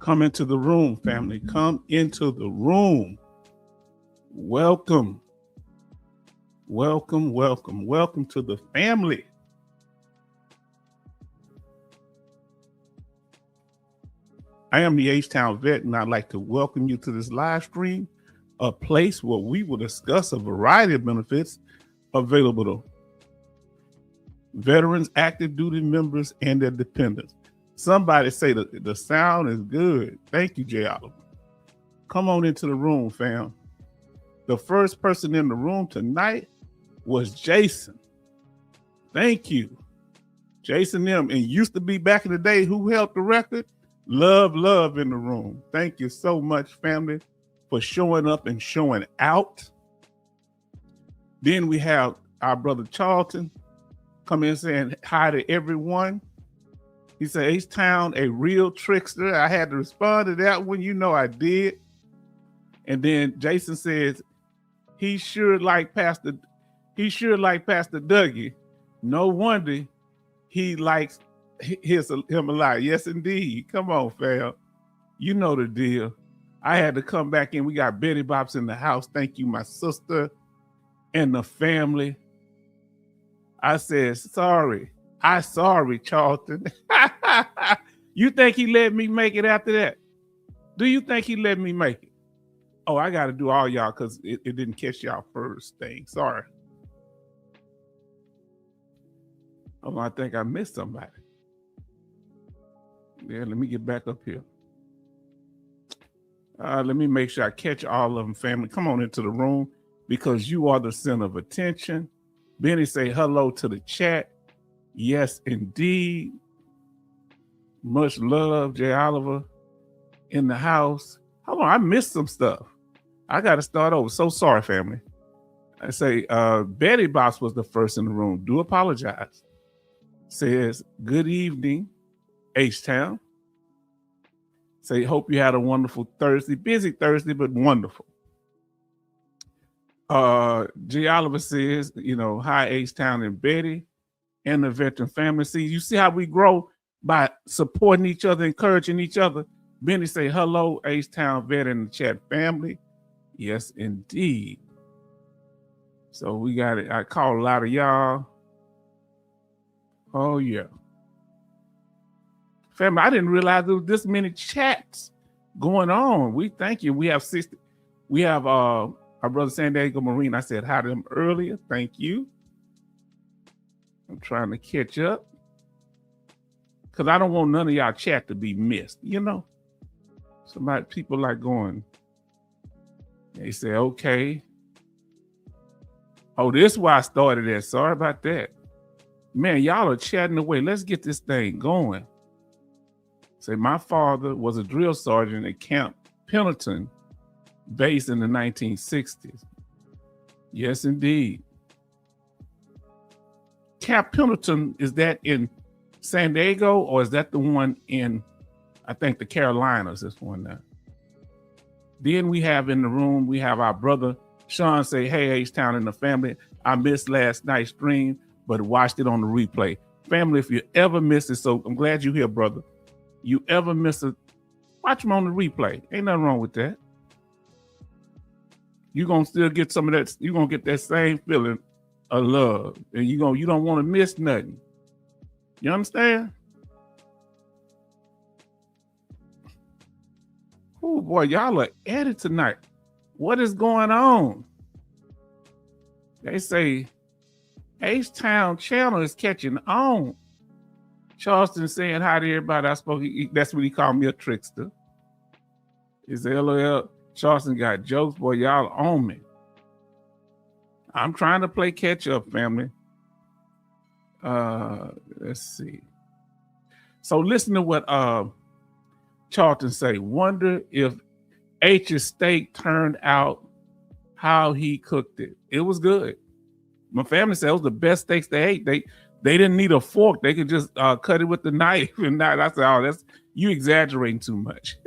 Come into the room, family. Come into the room. Welcome. Welcome, welcome, welcome to the family. I am the H-Town Vet, and I'd like to welcome you to this live stream, a place where we will discuss a variety of benefits available to veterans, active duty members, and their dependents. Somebody say the sound is good. Thank you, Jay Oliver. Come on into the room, fam. The first person in the room tonight was Jason. Thank you. Jason M. And used to be back in the day, who held the record? Love in the room. Thank you so much, family, for showing up and showing out. Then we have our brother Charlton come in saying hi to everyone. He said, H-Town, a real trickster. I had to respond to that one. You know I did. And then Jason says, he sure like Pastor Dougie. No wonder he likes him a lot. Yes, indeed. Come on, fam. You know the deal. I had to come back in. We got Betty Bops in the house. Thank you, my sister and the family. I said, sorry, Charlton. You think he let me make it after that? Do you think he let me make it? Oh, I got to do all y'all because it didn't catch y'all first thing. Sorry. Oh, I think I missed somebody. Yeah, let me get back up here. Let me make sure I catch all of them, family. Come on into the room because you are the center of attention. Benny say hello to the chat. Yes, indeed. Much love, Jay Oliver in the house. Hold on, I missed some stuff. I got to start over. So sorry, family. I say Betty Boss was the first in the room. Do apologize. Says, good evening, H-Town. Say, hope you had a wonderful Thursday. Busy Thursday, but wonderful. Jay Oliver says, hi, H-Town and Betty and the veteran family. See, you see how we grow by supporting each other, encouraging each other. Benny say, hello, H-Town vet and the chat family. Yes, indeed. So we got it. I called a lot of y'all. Oh, yeah. Family, I didn't realize there was this many chats going on. We thank you. We have 60. We have our brother San Diego Marine. I said hi to him earlier. Thank you. I'm trying to catch up because I don't want none of y'all chat to be missed. People like going. They say, okay. Oh, this is why I started that. Sorry about that. Man, y'all are chatting away. Let's get this thing going. Say, my father was a drill sergeant at Camp Pendleton, based in the 1960s. Yes, indeed. Camp Pendleton, is that in San Diego or is that the one in, I think, the Carolinas? This one now. Then we have in the room, we have our brother Sean say, hey, H-Town and the family. I missed last night's stream, but watched it on the replay. Family, if you ever miss it, so I'm glad you're here, brother. You ever miss it, watch them on the replay. Ain't nothing wrong with that. You're going to still get some of that. You're going to get that same feeling of love. And you don't want to miss nothing. You understand? Oh, boy, y'all are at it tonight. What is going on? They say H-Town channel is catching on. Charleston saying hi to everybody. That's what he called me, a trickster. Is LOL. Charleston got jokes. Boy, y'all on me. I'm trying to play catch up, family. Let's see. So listen to what Charlton say. Wonder if H's steak turned out how he cooked it. It was good. My family said it was the best steaks they ate. They didn't need a fork. They could just cut it with the knife. And I said, oh, that's you exaggerating too much.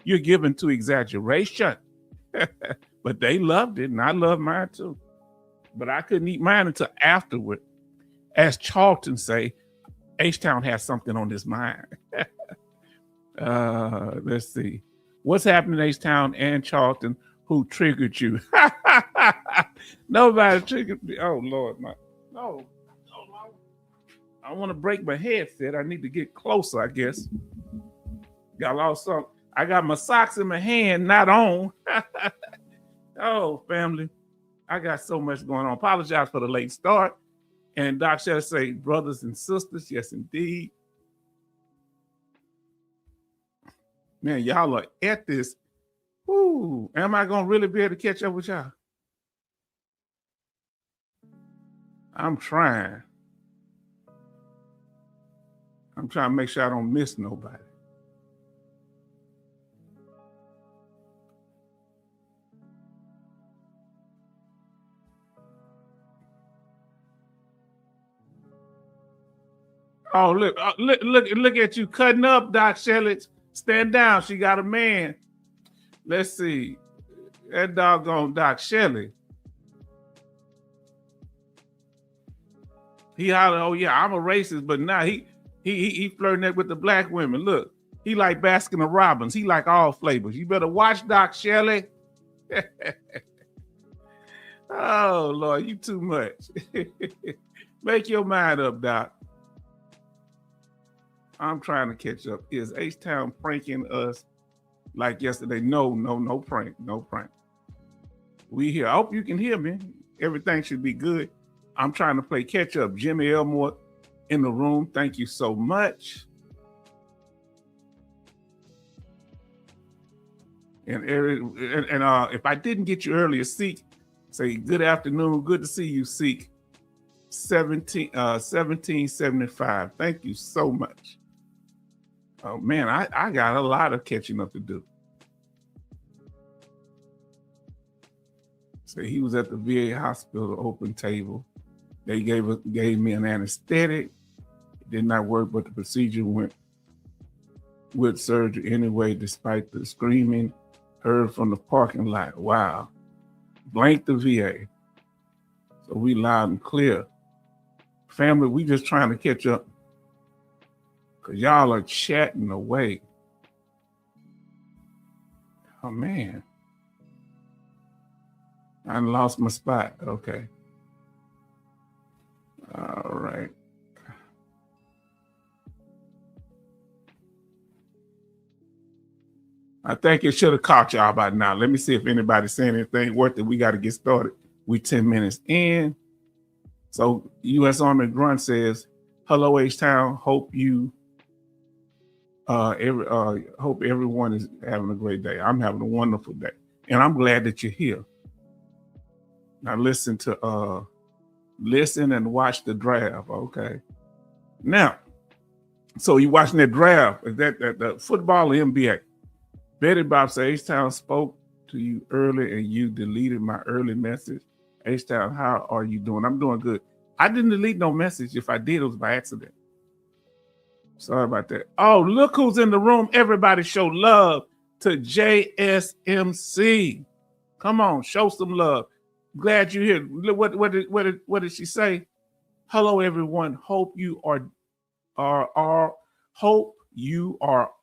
You're giving to exaggeration. But they loved it, and I love mine too. But I couldn't eat mine until afterward. As Charlton say, H-Town has something on his mind. Let's see. What's happening in H-Town and Charlton? Who triggered you? Nobody triggered me. Oh, Lord. No. I want to break my headset. I need to get closer, I guess. Got lost some. I got my socks in my hand, not on. Oh, family. I got so much going on. Apologize for the late start. And Doc Shelley say, brothers and sisters, yes, indeed. Man, y'all are at this. Ooh, am I going to really be able to catch up with y'all? I'm trying. I'm trying to make sure I don't miss nobody. Oh, look at you cutting up, Doc Shelley. Stand down. She got a man. Let's see. That doggone Doc Shelley. He hollered, oh yeah, I'm a racist, but now he flirting that with the black women. Look, he like Baskin and Robbins. He like all flavors. You better watch Doc Shelley. Oh Lord, you too much. Make your mind up, Doc. I'm trying to catch up. Is H-Town pranking us like yesterday? No prank. No prank. We here. I hope you can hear me. Everything should be good. I'm trying to play catch up. Jimmy Elmore in the room. Thank you so much. And if I didn't get you earlier, Seek, say good afternoon. Good to see you, Seek. 1775. Thank you so much. Oh man, I got a lot of catching up to do. So he was at the VA hospital open table. They gave me an anesthetic. It did not work, but the procedure went with surgery anyway, despite the screaming heard from the parking lot. Wow. Blank the VA. So we loud and clear. Family, we just trying to catch up. Because y'all are chatting away. Oh, man. I lost my spot. Okay. All right. I think it should have caught y'all by now. Let me see if anybody's saying anything worth it. We got to get started. We 10 minutes in. So U.S. Army Grunt says, hello, H-Town. Hope everyone is having a great day. I'm having a wonderful day. And I'm glad that you're here. Now listen and watch the draft. Okay. Now, so you watching that draft, is that the football or NBA? Betty Bob says, H-Town spoke to you early and you deleted my early message. H-Town, how are you doing? I'm doing good. I didn't delete no message. If I did, it was by accident. Sorry about that. Oh, look who's in the room. Everybody show love to JSMC. Come on, show some love. Glad you're here. What did she say? Hello, everyone. Hope you are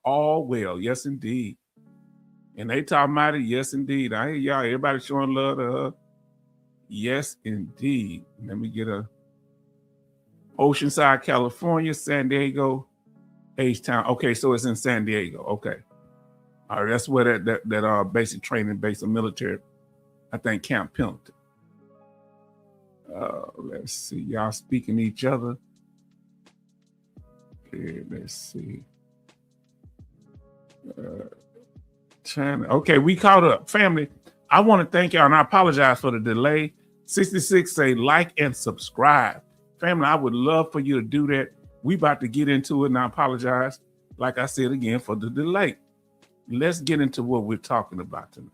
all well. Yes, indeed. And they talking about it. Yes, indeed. I hear y'all. Everybody showing love to her. Yes, indeed. Let me get a Oceanside, California, San Diego, H-Town. Okay, so it's in San Diego. Okay. All right, that's where that basic training base of military, I think, Camp Pendleton. Let's see. Y'all speaking to each other. Okay, let's see. Okay, we caught up. Family, I want to thank y'all, and I apologize for the delay. 66 say like and subscribe. Family, I would love for you to do that. We about to get into it, and I apologize, like I said again, for the delay. Let's get into what we're talking about tonight.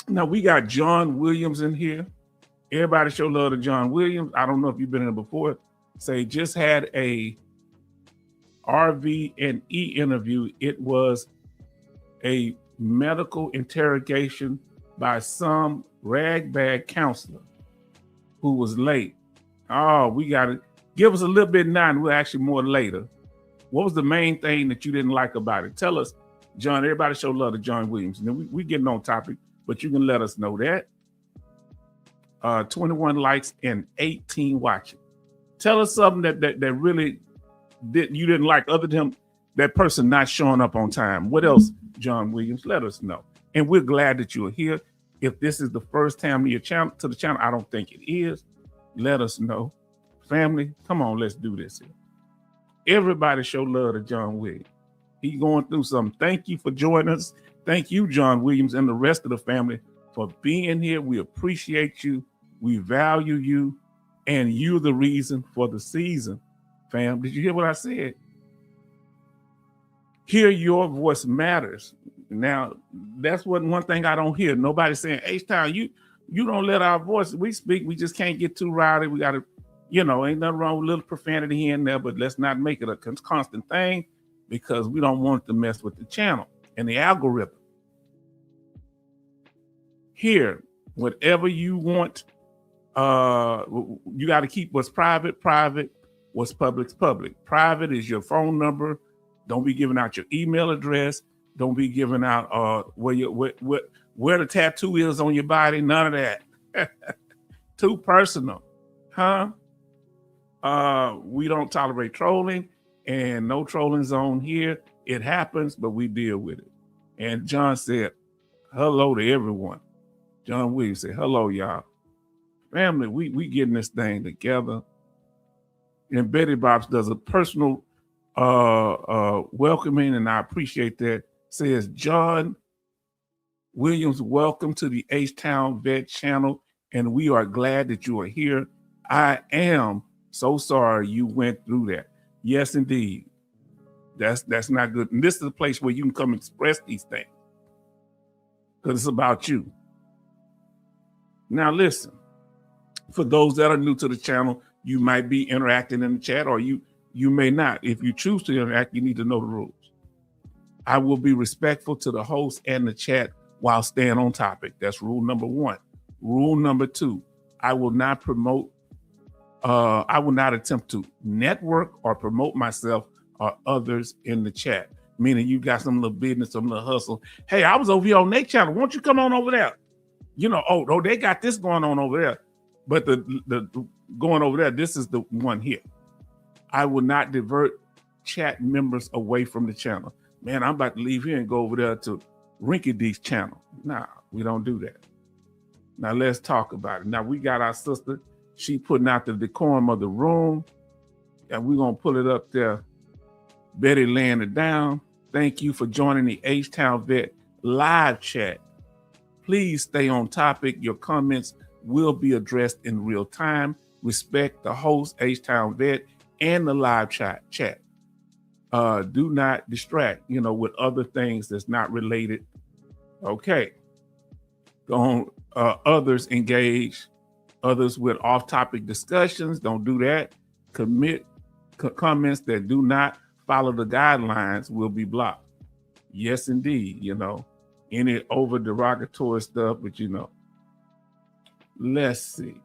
Now, we got John Williams in here. Everybody show love to John Williams. I don't know if you've been in there before. Say, just had a RV and E interview. It was a medical interrogation by some ragbag counselor who was late. Oh, we got to give us a little bit now, and we'll actually more later. What was the main thing that you didn't like about it? Tell us, John. Everybody show love to John Williams. And then we getting on topic, but you can let us know that. 21 likes and 18 watching. Tell us something that really you didn't like, other than that person not showing up on time. What else, John Williams? Let us know. And we're glad that you're here. If this is the first time to the channel, I don't think it is. Let us know. Family, come on, let's do this here. Everybody show love to John Williams. He's going through something. Thank you for joining us. Thank you, John Williams, and the rest of the family for being here. We appreciate you. We value you. And you're the reason for the season, fam. Did you hear what I said? Hear your voice matters. Now, that's one thing I don't hear. Nobody saying, H-Town, you don't let our voice, we speak, we just can't get too rowdy. We got to, ain't nothing wrong with a little profanity here and there, but let's not make it a constant thing, because we don't want to mess with the channel and the algorithm. Here, whatever you want, you got to keep what's private, what's public's public. Private is your phone number. Don't be giving out your email address. Don't be giving out where the tattoo is on your body. None of that. Too personal, huh? We don't tolerate trolling, and no trolling zone here. It happens, but we deal with it. And John said, hello to everyone. John Williams said, hello, y'all. Family, we getting this thing together. And Betty Bobs does a personal welcoming, and I appreciate that. Says, John Williams, welcome to the H-Town Vet channel, and we are glad that you are here. I am so sorry you went through that. Yes, indeed. That's not good. And this is a place where you can come express these things, because it's about you. Now listen, for those that are new to the channel, you might be interacting in the chat, or you may not. If you choose to interact, you need to know the rules. I will be respectful to the host and the chat while staying on topic. That's rule number 1. Rule number 2, I will not attempt to network or promote myself or others in the chat. Meaning you got some little business, some little hustle. Hey, I was over here on their channel. Won't you come on over there? Oh, they got this going on over there. But the going over there, this is the one here. I will not divert chat members away from the channel. Man, I'm about to leave here and go over there to Rinky Dee's channel. Nah, we don't do that. Now let's talk about it. Now we got our sister. She putting out the decorum of the room, and we're gonna pull it up there. Betty laying it down. Thank you for joining the H-Town Vet live chat. Please stay on topic. Your comments will be addressed in real time. Respect the host, H-Town Vet, and the live chat. Do not distract, with other things that's not related. Okay. Don't others engage others with off-topic discussions. Don't do that. Comments that do not follow the guidelines will be blocked. Yes, indeed. Any over derogatory stuff, but let's see.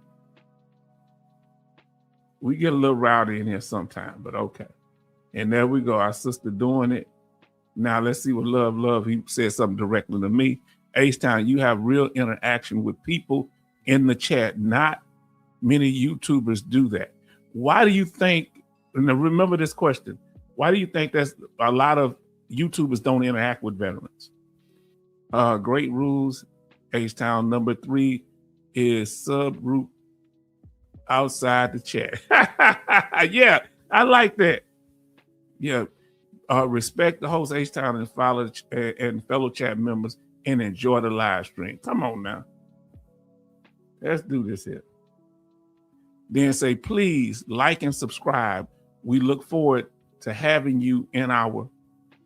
We get a little rowdy in here sometime, but okay. And there we go. Our sister doing it. Now let's see what Love. He said something directly to me. H-Town, you have real interaction with people in the chat. Not many YouTubers do that. Why do you think, and remember this question, why do you think that's a lot of YouTubers don't interact with veterans? Great rules. H-Town. Number 3 is subgroup outside the chat. Yeah, I like that. Yeah, respect the host, H-Town, and follow and fellow chat members, and enjoy the live stream. Come on now. Let's do this here. Then say, please like and subscribe. We look forward to having you in our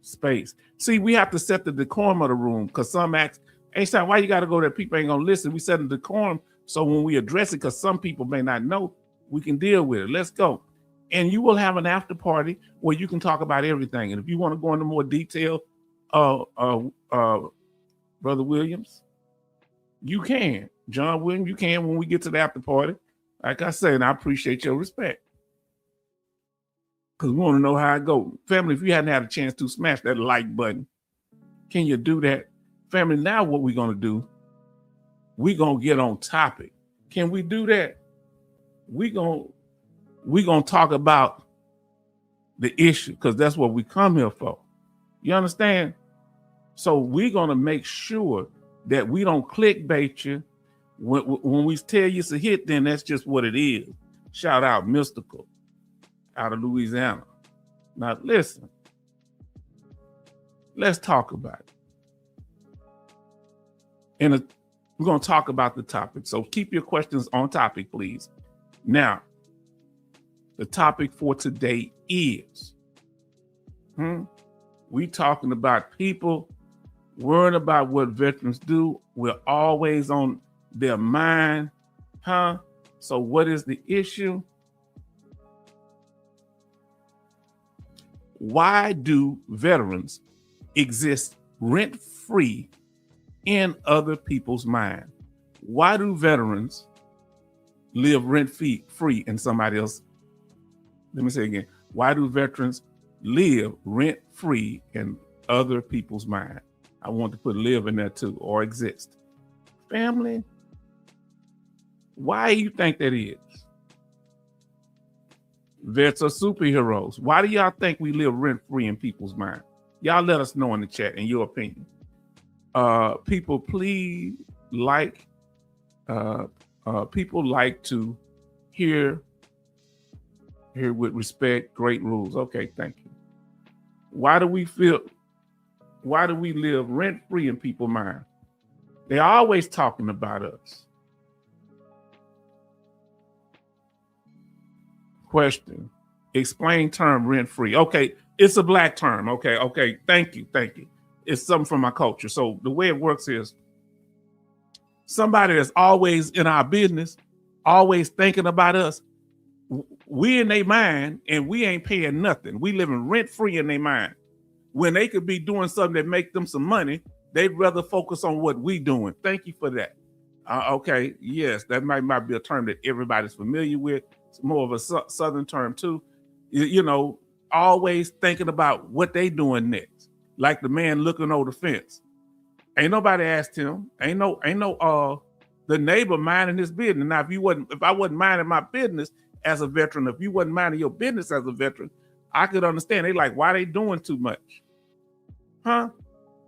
space. See, we have to set the decorum of the room, because some ask, H-Town, why you got to go there? People ain't going to listen. We set the decorum so when we address it, because some people may not know, we can deal with it. Let's go. And you will have an after party where you can talk about everything. And if you want to go into more detail, Brother Williams, you can. John Williams, you can when we get to the after party. Like I said, and I appreciate your respect. because we want to know how it goes. Family, if you hadn't had a chance to smash that like button, can you do that? Family, now what we're going to do, we're going to get on topic. Can we do that? We're going to talk about the issue, because that's what we come here for. You understand? So we're going to make sure that we don't clickbait you. When we tell you it's a hit, then that's just what it is. Shout out Mystical out of Louisiana. Now listen, let's talk about it. And we're going to talk about the topic. So keep your questions on topic, please. Now, the topic for today is, we talking about people worrying about what veterans do. We're always on their mind, So what is the issue? Why do veterans exist rent-free in other people's mind? Why do veterans live rent-free in somebody else? Let me say again. Why do veterans live rent-free in other people's mind? I want to put live in there too, or exist. Family, why do you think that is? Vets are superheroes. Why do y'all think we live rent-free in people's mind? Y'all let us know in the chat, in your opinion. People, please people like to hear with respect, great rules. Okay, thank you. Why do we live rent-free in people's mind? They're always talking about us. Question. Explain term rent-free. Okay, it's a black term. Okay. Thank you. It's something from my culture. So the way it works is somebody that's always in our business, always thinking about us. We in their mind and we ain't paying nothing. We living rent-free in their mind. When they could be doing something that make them some money, they'd rather focus on what we doing. Thank you for that. Okay, yes, that might be a term that everybody's familiar with. It's more of a Southern term too. You know, always thinking about what they doing next. Like the man looking over the fence. Ain't nobody asked him. Ain't no the neighbor minding his business. Now, if I wasn't minding my business as a veteran, if you wasn't minding your business as a veteran, I could understand. They like, why they doing too much?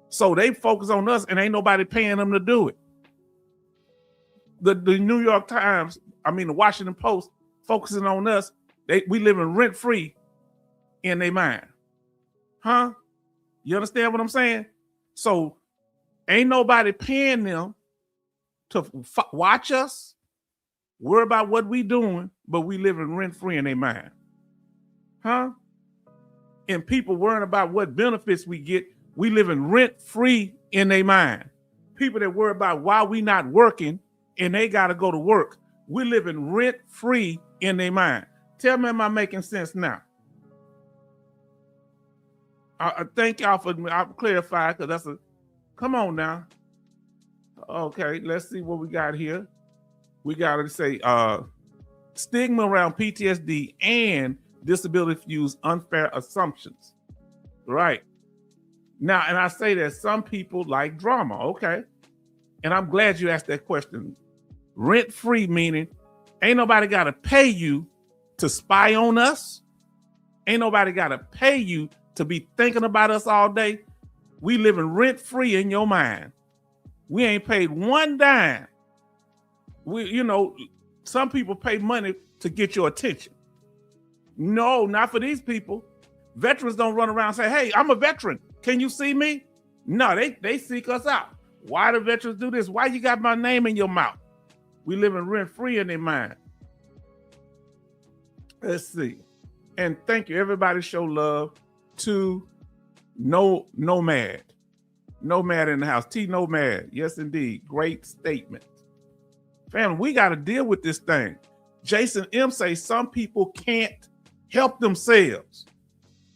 So they focus on us and ain't nobody paying them to do it. The New York Times, the Washington Post, focusing on us. We living rent-free in their mind. You understand what I'm saying? So ain't nobody paying them to watch us, worry about what we doing, but we living rent-free in their mind. And people worrying about what benefits we get, we living rent-free in their mind. People that worry about why we not working and they got to go to work, we living rent-free in their mind. Tell me, am I making sense now? I thank y'all for I'll clarify, because come on now. Okay, let's see what we got here. We got to say stigma around PTSD and disability fuse unfair assumptions. Right. Now, and I say that some people like drama, okay? And I'm glad you asked that question. Rent-free meaning ain't nobody got to pay you to spy on us. Ain't nobody got to pay you to be thinking about us all day. We living rent-free in your mind. We ain't paid one dime. Some people pay money to get your attention. No, not for these people. Veterans don't run around and say, hey, I'm a veteran. Can you see me? No, they seek us out. Why do veterans do this? Why you got my name in your mouth? We living rent-free in their mind. Let's see. And thank you. Everybody show love to Nomad. Nomad in the house. T Nomad. Yes, indeed. Great statement. Family, we got to deal with this thing. Jason M says some people can't help themselves.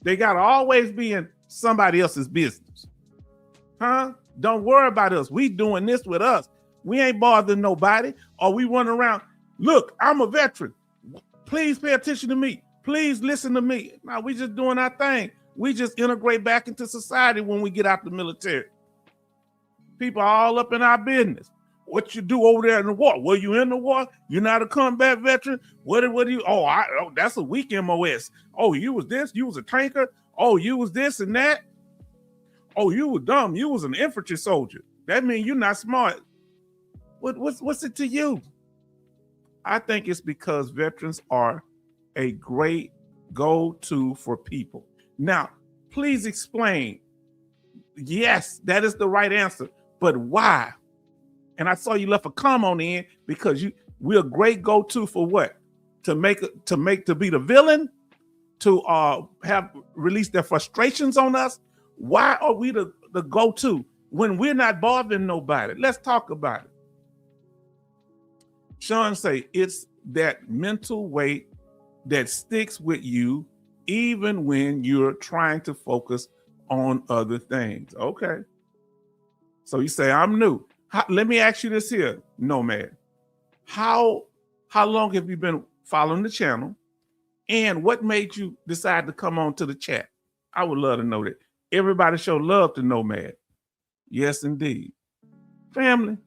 They got to always be in somebody else's business. Don't worry about us. We doing this with us. We ain't bothering nobody. Or we run around. Look, I'm a veteran. Please pay attention to me. Please listen to me. Now we just doing our thing. We just integrate back into society when we get out the military. People are all up in our business. What you do over there in the war? Were you in the war? You're not a combat veteran? What do you? Oh, that's a weak MOS. Oh, you was this? You was a tanker? Oh, you was this and that? Oh, you were dumb. You was an infantry soldier. That means you're not smart. What's it to you? I think it's because veterans are a great go-to for people. Now, please explain. Yes, that is the right answer, but why? And I saw you left a comment on the end because we're a great go-to for what? To be the villain, to have released their frustrations on us. Why are we the go-to when we're not bothering nobody? Let's talk about it. Sean say it's that mental weight that sticks with you even when you're trying to focus on other things. Okay. So you say, I'm new. Let me ask you this here, Nomad. How long have you been following the channel? And what made you decide to come on to the chat? I would love to know that. Everybody show love to Nomad. Yes, indeed. Family,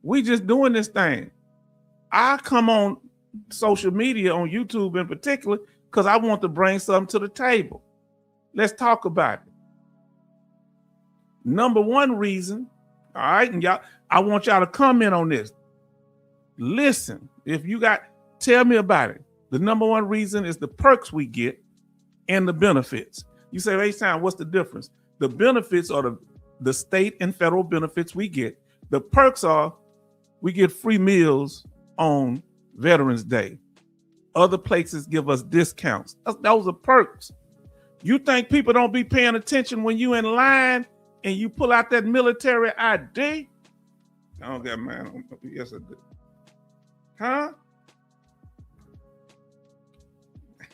we just doing this thing. I come on social media, on YouTube in particular, because I want to bring something to the table. Let's talk about it. Number one reason, all right, and y'all, I want y'all to comment on this. Listen, tell me about it. The number one reason is the perks we get and the benefits. You say, H-Town, what's the difference? The benefits are the state and federal benefits we get. The perks are we get free meals on Veterans Day. Other places give us discounts. Those are perks. You think people don't be paying attention when you in line and you pull out that military ID? I don't got mine. Yes, I do. Huh?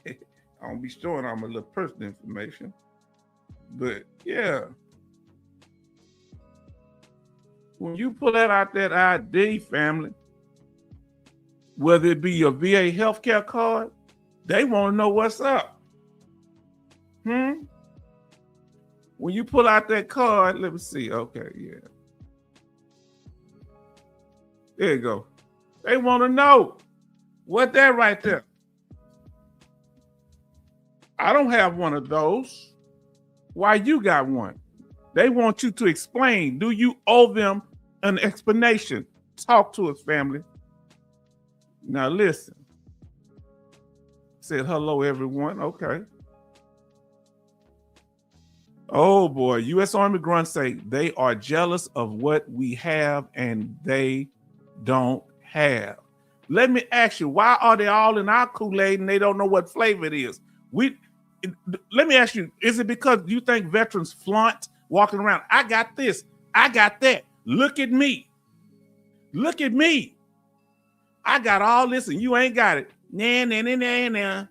I don't be showing all my little personal information. But yeah. When you pull out that ID, family, whether it be your VA healthcare card, they want to know what's up. When you pull out that card, let me see. Okay, yeah. There you go. They want to know what that right there. I don't have one of those. Why you got one? They want you to explain. Do you owe them an explanation? Talk to us, family. Now listen. Said hello, everyone. Okay. Oh boy, U.S. Army grunts say they are jealous of what we have and they don't have. Let me ask you, why are they all in our Kool-Aid and they don't know what flavor it is? Let me ask you, is it because you think veterans flaunt walking around? I got this, I got that. Look at me. Look at me. I got all this and you ain't got it. Nah.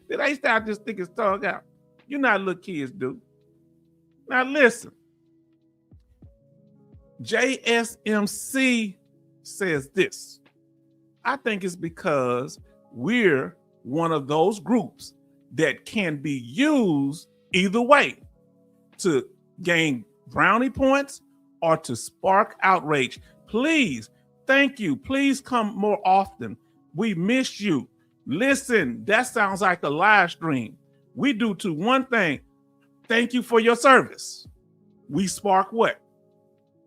Did I start to stick his tongue out? You know how little kids do. Now listen. JSMC says this. I think it's because we're one of those groups that can be used either way to gain brownie points or to spark outrage. Please, thank you. Please come more often. We miss you. Listen, that sounds like a live stream. We do one thing. Thank you for your service. We spark what?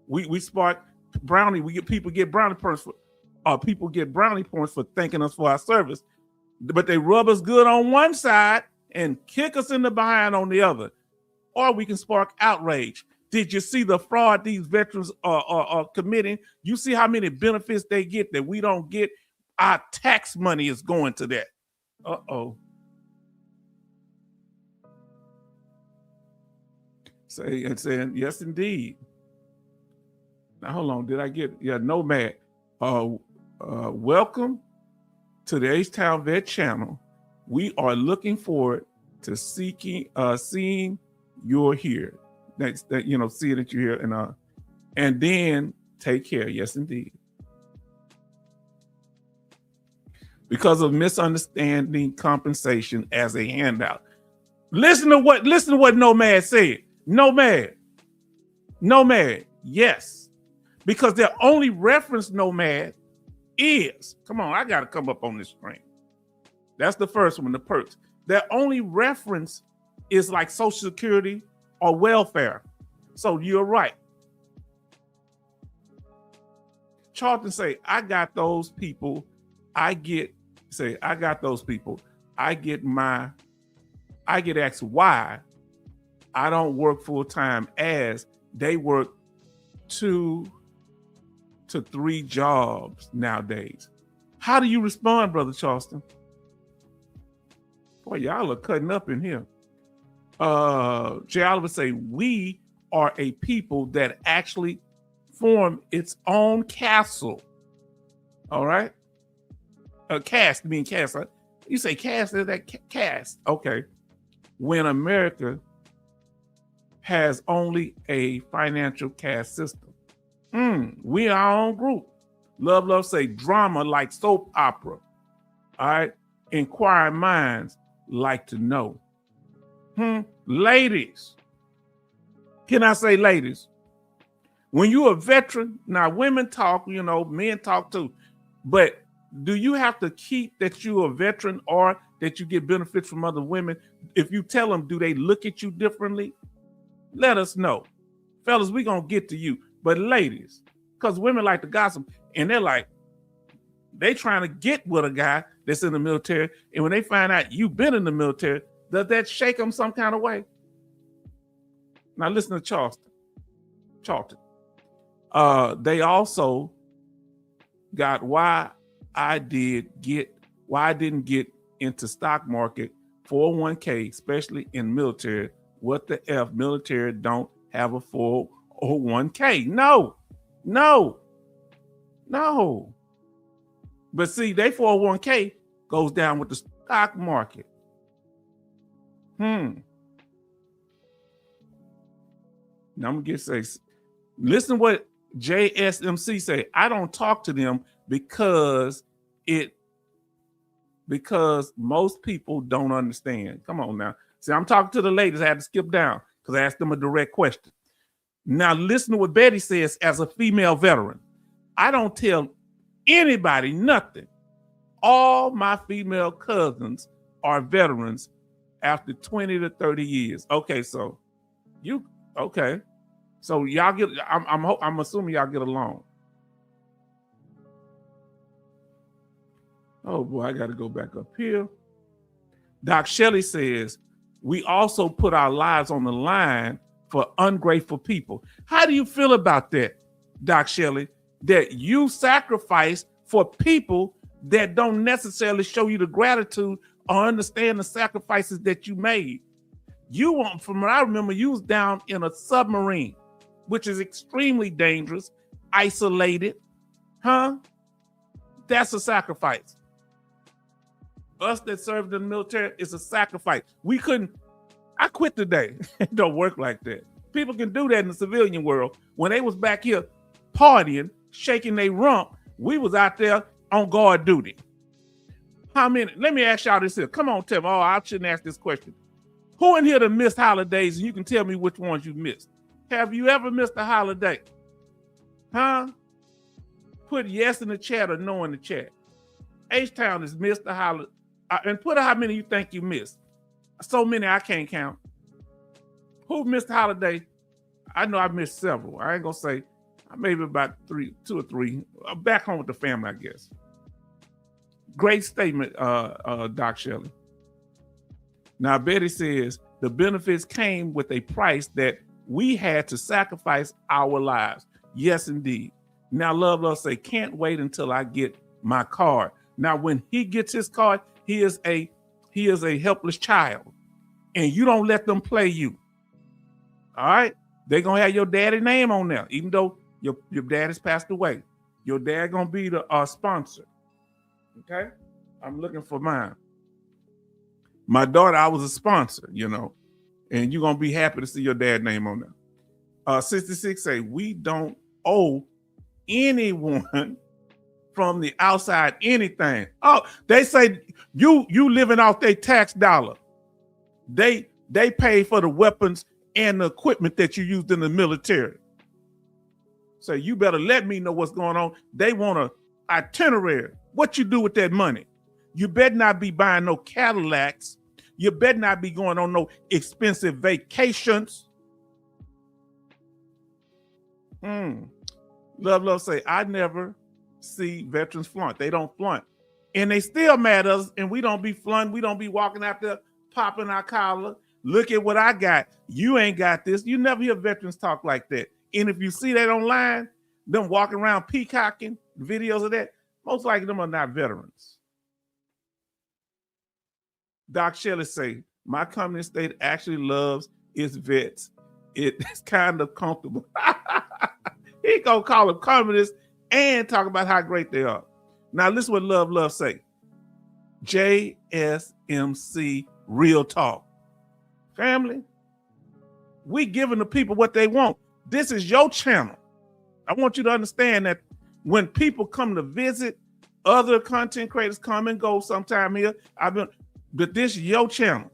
We spark brownie. People get brownie points for thanking us for our service. But they rub us good on one side and kick us in the behind on the other. Or we can spark outrage. Did you see the fraud these veterans are committing? You see how many benefits they get that we don't get? Our tax money is going to that. Uh-oh. Saying, yes, indeed. Now, hold on. Did I get, Nomad. Welcome to the H-Town Vet channel. We are looking forward to seeing you're here. Seeing that you're here and then take care. Yes, indeed. because of misunderstanding compensation as a handout. Listen to what Nomad said. Nomad, yes. Because their only reference, Nomad, is, come on, I gotta come up on this screen. That's the first one, the perks. Their only reference is like Social Security or welfare. So you're right. Charlton say, I got those people. I get asked why I don't work full time as they work 2 to 3 jobs nowadays. How do you respond, Brother Charleston? Boy, y'all are cutting up in here. Jay Oliver say, we are a people that actually form its own castle. All right? Caste, mean caste. Right? You say caste, is that caste? Okay. When America has only a financial caste system. We are our own group. Love say drama like soap opera. All right? Inquiring minds like to know. Ladies. Can I say ladies? When you're a veteran, now women talk, men talk too, but do you have to keep that you're a veteran or that you get benefits from other women? If you tell them, do they look at you differently? Let us know. Fellas, we're going to get to you. But ladies, because women like to gossip, and they're like, they trying to get with a guy that's in the military, and when they find out you've been in the military, does that shake them some kind of way? Now listen to Charlton. They also got why I didn't get into stock market 401k, especially in military. What the F? Military don't have a 401k. No. But see, they 401k goes down with the stock market. Now I'm gonna listen what JSMC say. I don't talk to them because most people don't understand. Come on now. See, I'm talking to the ladies. I had to skip down because I asked them a direct question. Now listen to what Betty says as a female veteran. I don't tell anybody nothing. All my female cousins are veterans after 20 to 30 years. Okay, so so y'all get, I'm assuming y'all get along. Oh boy, I got to go back up here. Doc Shelley says, we also put our lives on the line for ungrateful people. How do you feel about that, Doc Shelley? That you sacrifice for people that don't necessarily show you the gratitude or understand the sacrifices that you made. From what I remember, you was down in a submarine, which is extremely dangerous, isolated. That's a sacrifice. Us that served in the military is a sacrifice. I quit today. It don't work like that. People can do that in the civilian world. When they was back here partying, shaking their rump, we was out there on guard duty. How many? Let me ask y'all this here. Come on, tell me. Oh, I shouldn't ask this question. Who in here that missed holidays, and you can tell me which ones you missed? Have you ever missed a holiday? Put yes in the chat or no in the chat. H-Town has missed a holiday. And put how many you think you missed. So many I can't count. Who missed a holiday? I know I missed several. I ain't gonna say maybe about 2 or 3. Back home with the family, I guess. Great statement, Doc Shelley. Now, Betty says, the benefits came with a price that we had to sacrifice our lives. Yes, indeed. Now, Love say, can't wait until I get my card. Now, when he gets his card, he is a helpless child. And you don't let them play you. All right? They're going to have your daddy's name on there, even though your dad has passed away. Your dad going to be the sponsor. Okay? I'm looking for mine. My daughter, I was a sponsor, and you're going to be happy to see your dad's name on there. 66 say, we don't owe anyone from the outside anything. Oh, they say you living off their tax dollar. They pay for the weapons and the equipment that you used in the military. So you better let me know what's going on. They want an itinerary. What you do with that money? You better not be buying no Cadillacs. You better not be going on no expensive vacations. Love say, I never see veterans flaunt. They don't flaunt. And they still mad at us, and we don't be flaunting. We don't be walking out there popping our collar. Look at what I got. You ain't got this. You never hear veterans talk like that. And if you see that online, them walking around peacocking, videos of that, most likely them are not veterans. Doc Shelley say, my company state actually loves its vets. It's kind of comfortable. He gonna call them communists and talk about how great they are. Now listen what Love say. JSMC Real Talk. Family, we giving the people what they want. This is your channel. I want you to understand that when people come to visit, other content creators come and go sometime here. But this is your channel.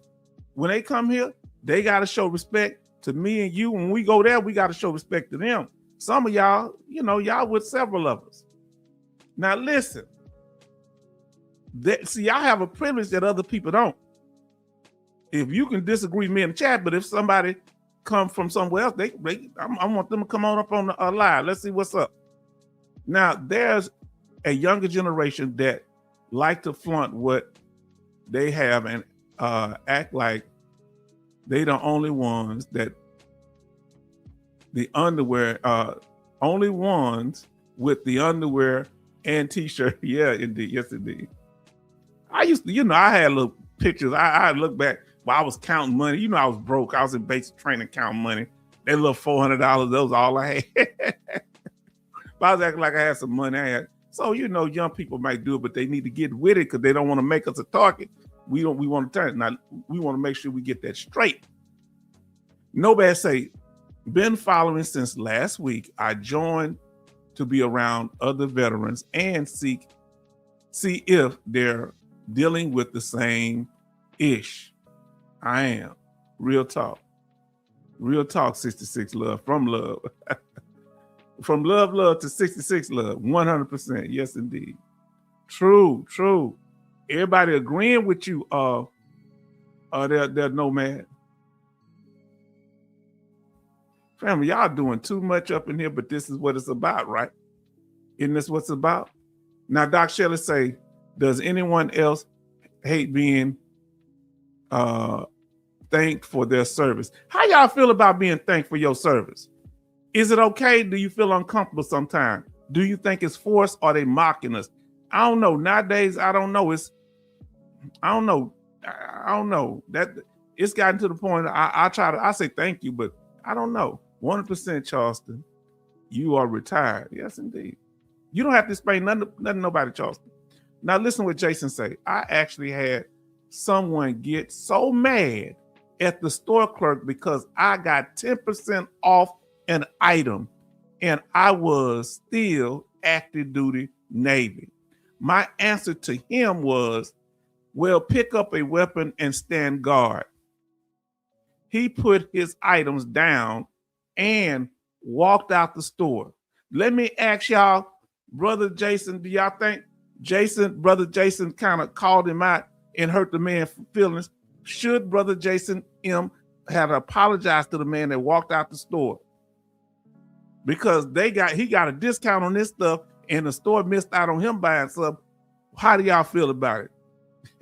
When they come here, they got to show respect to me and you. When we go there, we got to show respect to them. Some of y'all, y'all with several of us. Now listen, see, y'all have a privilege that other people don't. If you can disagree with me in the chat, but if somebody come from somewhere else, I want them to come on up on the live. Let's see what's up. Now, there's a younger generation that like to flaunt what they have and act like they the only ones that the underwear, only ones with the underwear and t-shirt. Yeah, indeed. Yes, indeed. I used to, I had little pictures. I look back while I was counting money. I was broke. I was in basic training counting money. That little $400, that was all I had. But I was acting like I had some money. So, young people might do it, but they need to get with it because they don't want to make us a target. We want to turn it. Now, we want to make sure we get that straight. Nobody say, been following since last week. I joined to be around other veterans and see if they're dealing with the same ish. I am. Real talk. Real talk, 66 Love. From love. From love to 66 Love. 100%. Yes, indeed. True. Everybody agreeing with you, they're nomad. Family, y'all doing too much up in here, but this is what it's about, right? Isn't this what's about? Now, Doc Shelley say, does anyone else hate being thanked for their service? How y'all feel about being thanked for your service? Is it okay? Do you feel uncomfortable sometimes? Do you think it's forced or are they mocking us? I don't know. Nowadays, I don't know. I don't know. That it's gotten to the point I say thank you, but I don't know. 100% Charleston, you are retired. Yes, indeed. You don't have to explain nothing to nobody, Charleston. Now listen what Jason say. I actually had someone get so mad at the store clerk because I got 10% off an item and I was still active duty Navy. My answer to him was, well, pick up a weapon and stand guard. He put his items down and walked out the store. Let me ask y'all, Brother Jason, do y'all think Brother Jason kind of called him out and hurt the man's feelings? Should Brother Jason M have apologized to the man that walked out the store? Because he got a discount on this stuff and the store missed out on him buying something. How do y'all feel about it?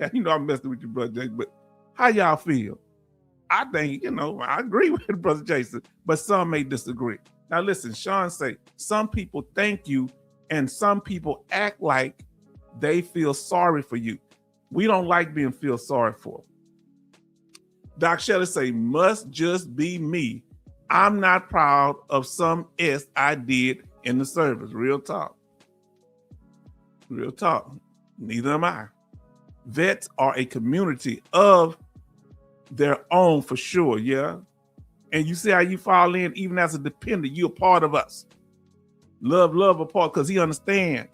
I'm messing with you, Brother Jason, but how y'all feel? I think, I agree with Brother Jason, but some may disagree. Now listen, Sean say, some people thank you and some people act like they feel sorry for you. We don't like being feel sorry for. Doc Shelley say, must just be me. I'm not proud of some S I did in the service. Real talk. Real talk. Neither am I. Vets are a community of their own for sure, yeah. And you see how you fall in, even as a dependent, you're a part of us. Love a part, because he understands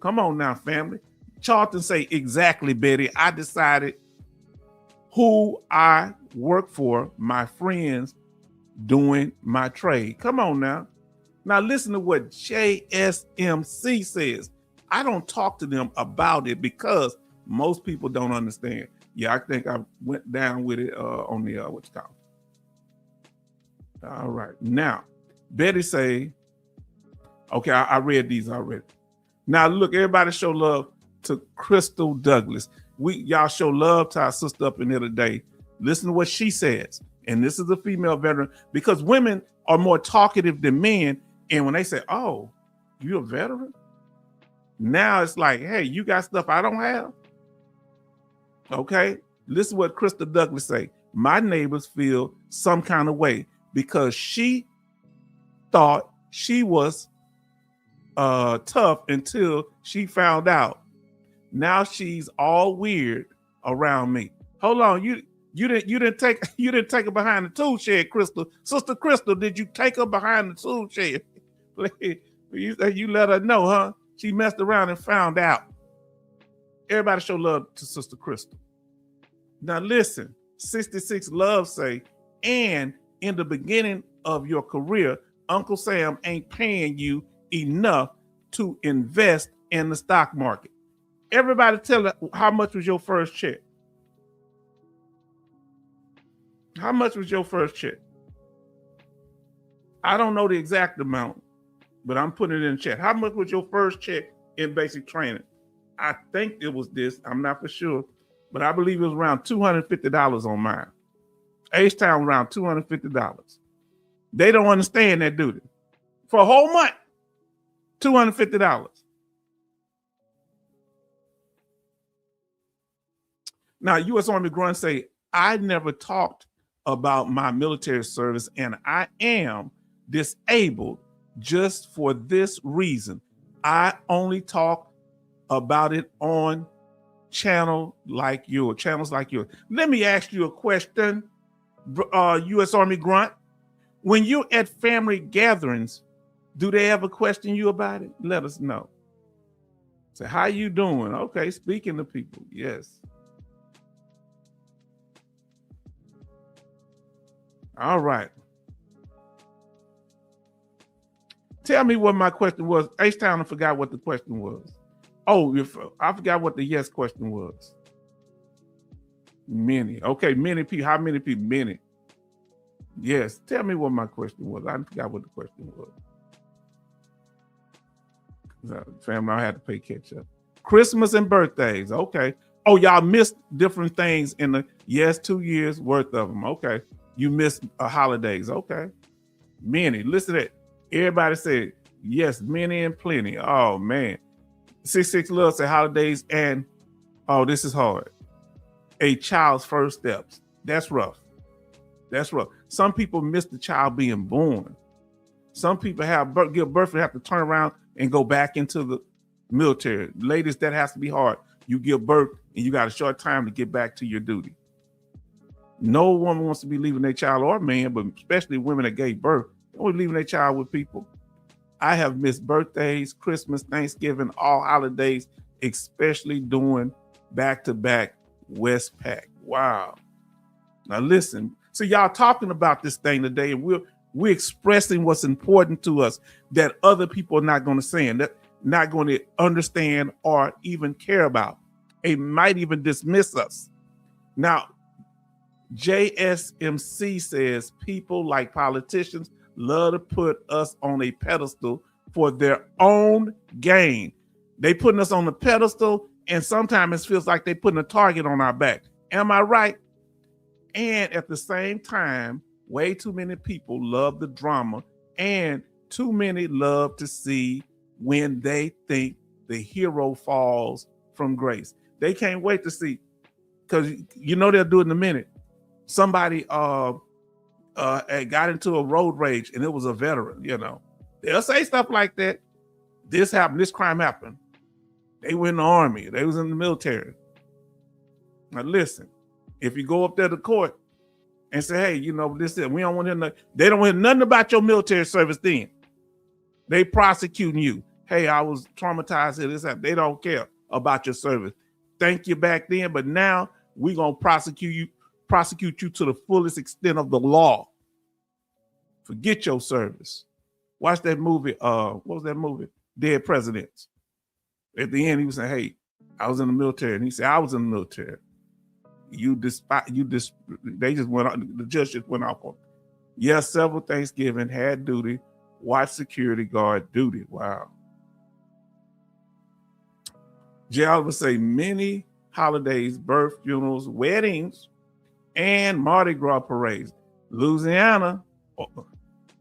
Come on now, family. Charlton say, exactly, Betty. I decided who I work for, my friends doing my trade. Come on now. Now listen to what JSMC says. I don't talk to them about it because most people don't understand. Yeah, I think I went down with it on the what's it called. All right. Now, Betty say, okay, I read these already. Now look, everybody show love to Crystal Douglas. Y'all show love to our sister up in there today. Listen to what she says. And this is a female veteran, because women are more talkative than men. And when they say, oh, you a veteran? Now it's like, hey, you got stuff I don't have. Okay. Listen to what Crystal Douglas say. My neighbors feel some kind of way because she thought she was tough until she found out. Now she's all weird around me. Hold on, you didn't take her behind the tool shed, Crystal. Sister Crystal, did you take her behind the tool shed? You let her know, huh? She messed around and found out. Everybody show love to Sister Crystal. Now listen, 66 Love say, and in the beginning of your career, Uncle Sam ain't paying you enough to invest in the stock market. Everybody tell her, how much was your first check? How much was your first check? I don't know the exact amount, but I'm putting it in the chat. How much was your first check in basic training? I think it was this. I'm not for sure, but I believe it was around $250 on mine. H-Town around $250. They don't understand that, do they? For a whole month, $250. Now, U.S. Army Grunt say, I never talked about my military service, and I am disabled just for this reason. I only talk about it on channels like yours. Let me ask you a question, U.S. Army Grunt. When you're at family gatherings, do they ever question you about it? Let us know. Say, how you doing? Okay, speaking to people, yes. All right. Tell me what my question was. H-Town, I forgot what the question was. Oh, I forgot what the yes question was. Many. Okay, many people. How many people? Many. Yes. Tell me what my question was. I forgot what the question was. Family, I had to pay catch up. Christmas and birthdays. Okay. Oh, y'all missed different things in the 2 years worth of them. Okay. You missed holidays. Okay. Many. Listen to that. Everybody said, yes, many and plenty. Oh, man. 66 Love said holidays and, oh, this is hard. A child's first steps. That's rough. That's rough. Some people miss the child being born. Some people give birth and have to turn around and go back into the military. Ladies, that has to be hard. You give birth and you got a short time to get back to your duty. No woman wants to be leaving their child, or man, but especially women that gave birth, don't be leaving their child with people. I have missed birthdays, Christmas, Thanksgiving, all holidays, especially doing back-to-back Westpac. Wow. Now listen, so y'all talking about this thing today, and we're expressing what's important to us that other people are not going to say and that not going to understand or even care about. They might even dismiss us. Now, JSMC says people like politicians love to put us on a pedestal for their own gain. They putting us on the pedestal, and sometimes it feels like they putting a target on our back. Am I right? And at the same time, way too many people love the drama, and too many love to see when they think the hero falls from grace. They can't wait to see, because you know they'll do it in a minute. Somebody got into a road rage and it was a veteran, you know. They'll say stuff like that. This happened, this crime happened. They were in the army, they was in the military. Now listen, if you go up there to court and say, hey, you know, we don't want to, they don't want nothing about your military service then. They prosecuting you. Hey, I was traumatized here. This, they don't care about your service. Thank you back then, but now we're gonna prosecute you to the fullest extent of the law. Forget your service. Watch that movie. What was that movie? Dead Presidents. At the end, he was saying, "Hey, I was in the military," and he said, "I was in the military." They just went on. The judge just went off on. Yes, several Thanksgiving had duty. Watch security guard duty. Wow. J. Oliver say many holidays, birth, funerals, weddings, and Mardi Gras parades. Louisiana.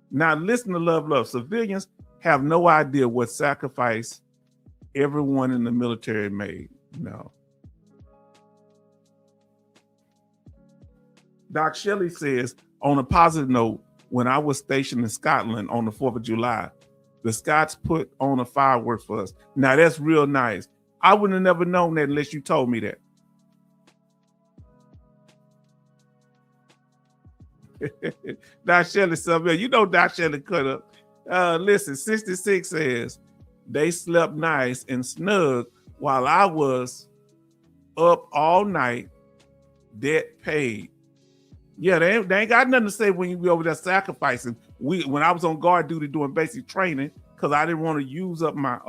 Now listen to Love. Civilians have no idea what sacrifice everyone in the military made. No. Doc Shelley says, on a positive note, when I was stationed in Scotland on the 4th of July, the Scots put on a firework for us. Now that's real nice. I wouldn't have never known that unless you told me that. Doc Shelley, you know Doc Shelley cut up. Listen, 66 says, they slept nice and snug while I was up all night, debt paid. Yeah, they ain't got nothing to say when you be over there sacrificing. When I was on guard duty doing basic training, because I didn't want to use up my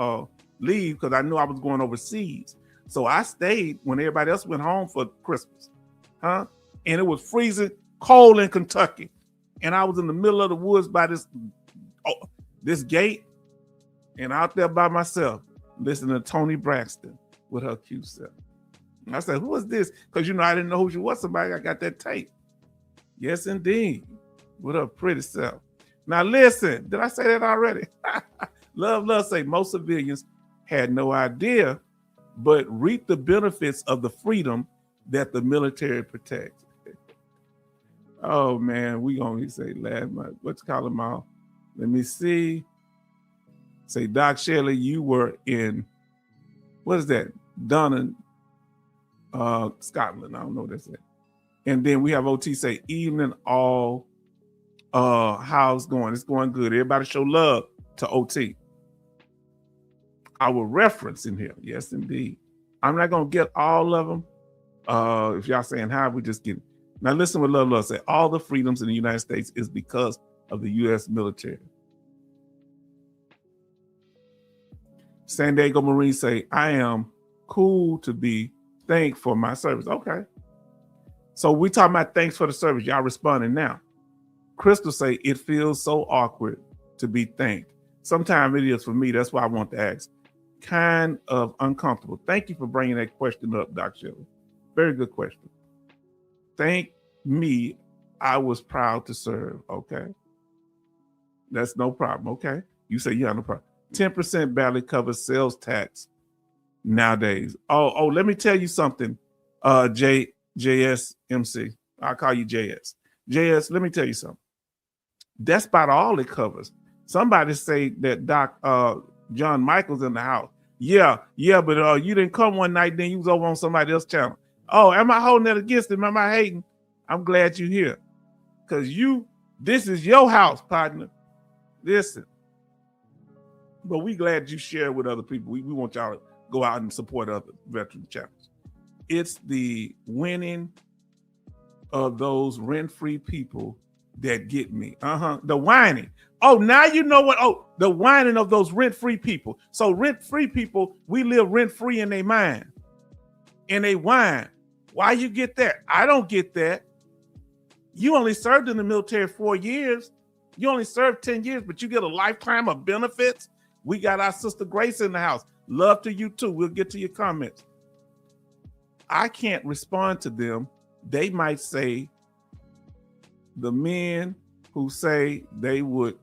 leave because I knew I was going overseas. So I stayed when everybody else went home for Christmas. And it was freezing cold in Kentucky. And I was in the middle of the woods by this gate and out there by myself, listening to Toni Braxton with her cute self. And I said, who is this? Because, I didn't know who she was. Somebody, I got that tape. Yes, indeed. With her pretty self. Now, listen, did I say that already? Love say most civilians had no idea, but reap the benefits of the freedom that the military protects. Oh, man, we going to say last month. What's call them all? Let me see. Say, Doc Shelley, you were in, what is that? Dunnan, Scotland. I don't know what that's at. And then we have OT say, evening all, how's it going? It's going good. Everybody show love to OT. Our reference in here. Yes, indeed. I'm not going to get all of them. If y'all saying how, we just get it. Now listen what Love say. All the freedoms in the United States is because of the U.S. military. San Diego Marine say, I am cool to be thanked for my service. Okay. So we talking about thanks for the service. Y'all responding now. Crystal say, it feels so awkward to be thanked. Sometimes it is for me. That's why I want to ask. Kind of uncomfortable. Thank you for bringing that question up, Dr. Shelley. Very good question. Thank me. I was proud to serve. Okay. That's no problem. Okay. You say, yeah, no problem. 10% barely covers sales tax nowadays. Oh, let me tell you something, JSMC. I'll call you JS. JS, let me tell you something. That's about all it covers. Somebody say that John Michael's in the house. Yeah, but you didn't come one night, then you was over on somebody else's channel. Oh, am I holding that against him? Am I hating? I'm glad you're here. Because this is your house, partner. Listen. But we glad you share with other people. We want y'all to go out and support other veteran channels. It's the winning of those rent-free people that get me. The whining. Oh, now you know what? Oh, the whining of those rent-free people. So rent-free people, we live rent-free in their mind. And they whine. Why you get that? I don't get that. You only served in the military 4 years. You only served 10 years, but you get a lifetime of benefits. We got our sister Grace in the house. Love to you too. We'll get to your comments. I can't respond to them. They might say the men who say they would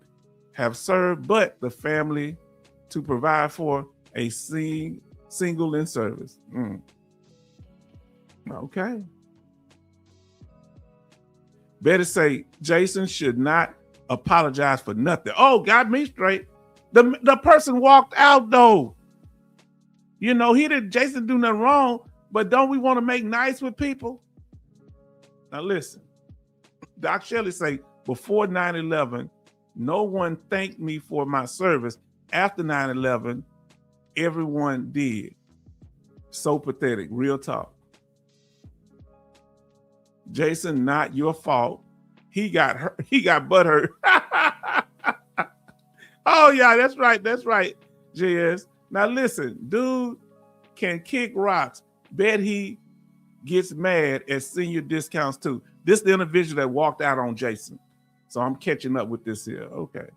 have served, but the family to provide for a single in service. Okay. Better say Jason should not apologize for nothing. Oh, got me straight. The person walked out though. Jason do nothing wrong, but don't we want to make nice with people? Now listen, Doc Shelley say, before 9/11, no one thanked me for my service. after 9/11, everyone did. So pathetic, real talk. Jason, not your fault. He got hurt. He got butthurt. Oh yeah, that's right. That's right, JS. Now listen, dude can kick rocks. Bet he gets mad at senior discounts too. This is the individual that walked out on Jason. So I'm catching up with this here. Okay.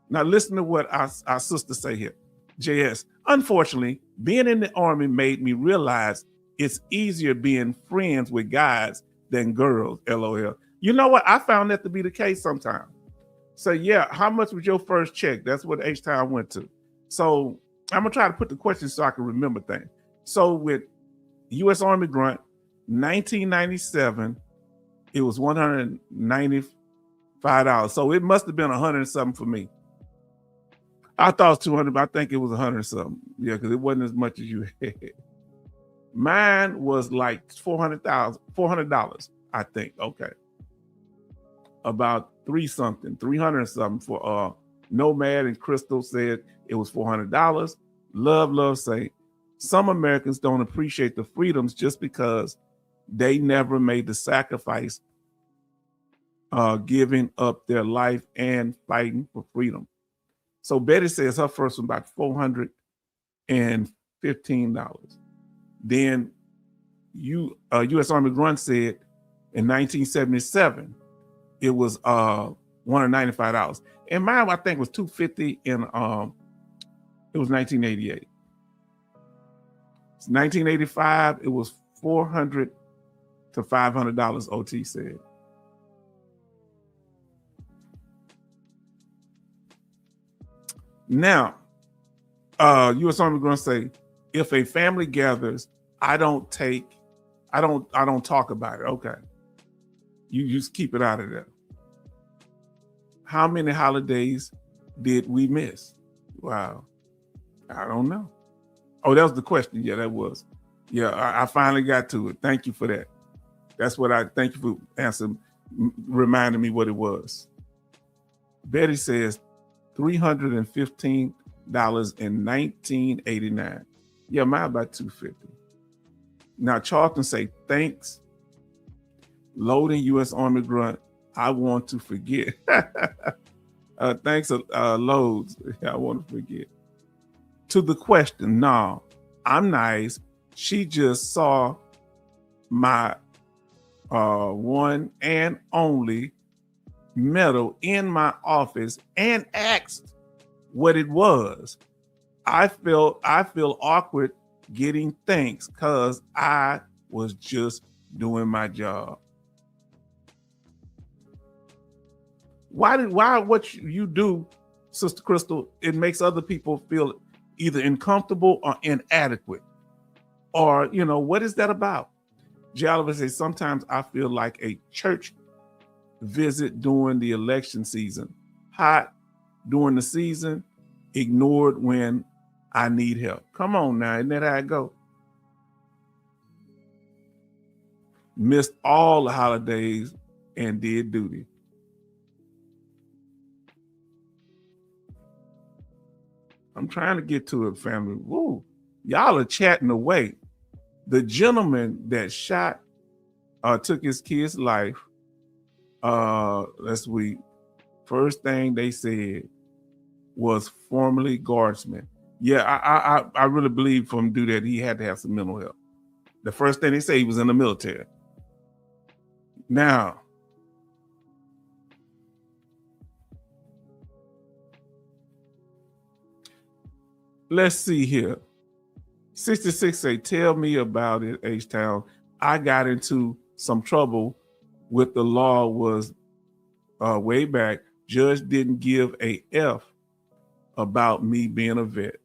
Now listen to what our sister say here. JS, unfortunately, being in the Army made me realize it's easier being friends with guys than girls, LOL. You know what? I found that to be the case sometimes. So yeah, how much was your first check? That's what H-Town went to. So I'm gonna try to put the question so I can remember things. So with U.S. Army Grunt, 1997, it was $195. So it must have been 100 and something for me. I thought it was 200, but I think it was 100 something. Yeah, because it wasn't as much as you had. Mine was like $400, I think. Okay. About 300 something for Nomad, and Crystal said it was $400. Love say some Americans don't appreciate the freedoms just because they never made the sacrifice giving up their life and fighting for freedom. So Betty says her first one about $415. Then U.S. Army Grunt said in 1977 it was $195. And mine I think was $250 in it was 1988. 1985 it was $400 to $500. OT said. Now, U.S. Army Grunt say, if a family gathers, I don't talk about it. Okay. You just keep it out of there. How many holidays did we miss? Wow. I don't know. Oh, that was the question. Yeah, that was. Yeah, I finally got to it. Thank you for that. That's what thank you for answering, reminding me what it was. Betty says $315 in 1989. Yeah, mine about $250. Now Charlton say, thanks. Loading U.S. Army Grunt, I want to forget. Thanks, Loads, I want to forget. To the question, no, I'm nice. She just saw my one and only medal in my office and asked what it was. I feel awkward getting thanks because I was just doing my job. Why what you do, Sister Crystal, it makes other people feel either uncomfortable or inadequate? Or, you know, what is that about? J. Oliver says, sometimes I feel like a church visit during the election season. Hot during the season, ignored when I need help. Come on now, isn't that how it go? Missed all the holidays and did duty. I'm trying to get to it, family. Woo, y'all are chatting away. The gentleman that shot, took his kid's life last week, first thing they said was formerly guardsman. Yeah, I really believe for him to do that, he had to have some mental health. The first thing they say, he was in the military. Now, let's see here. 66 say, tell me about it, H-Town. I got into some trouble with the law was way back. Judge didn't give a F about me being a vet.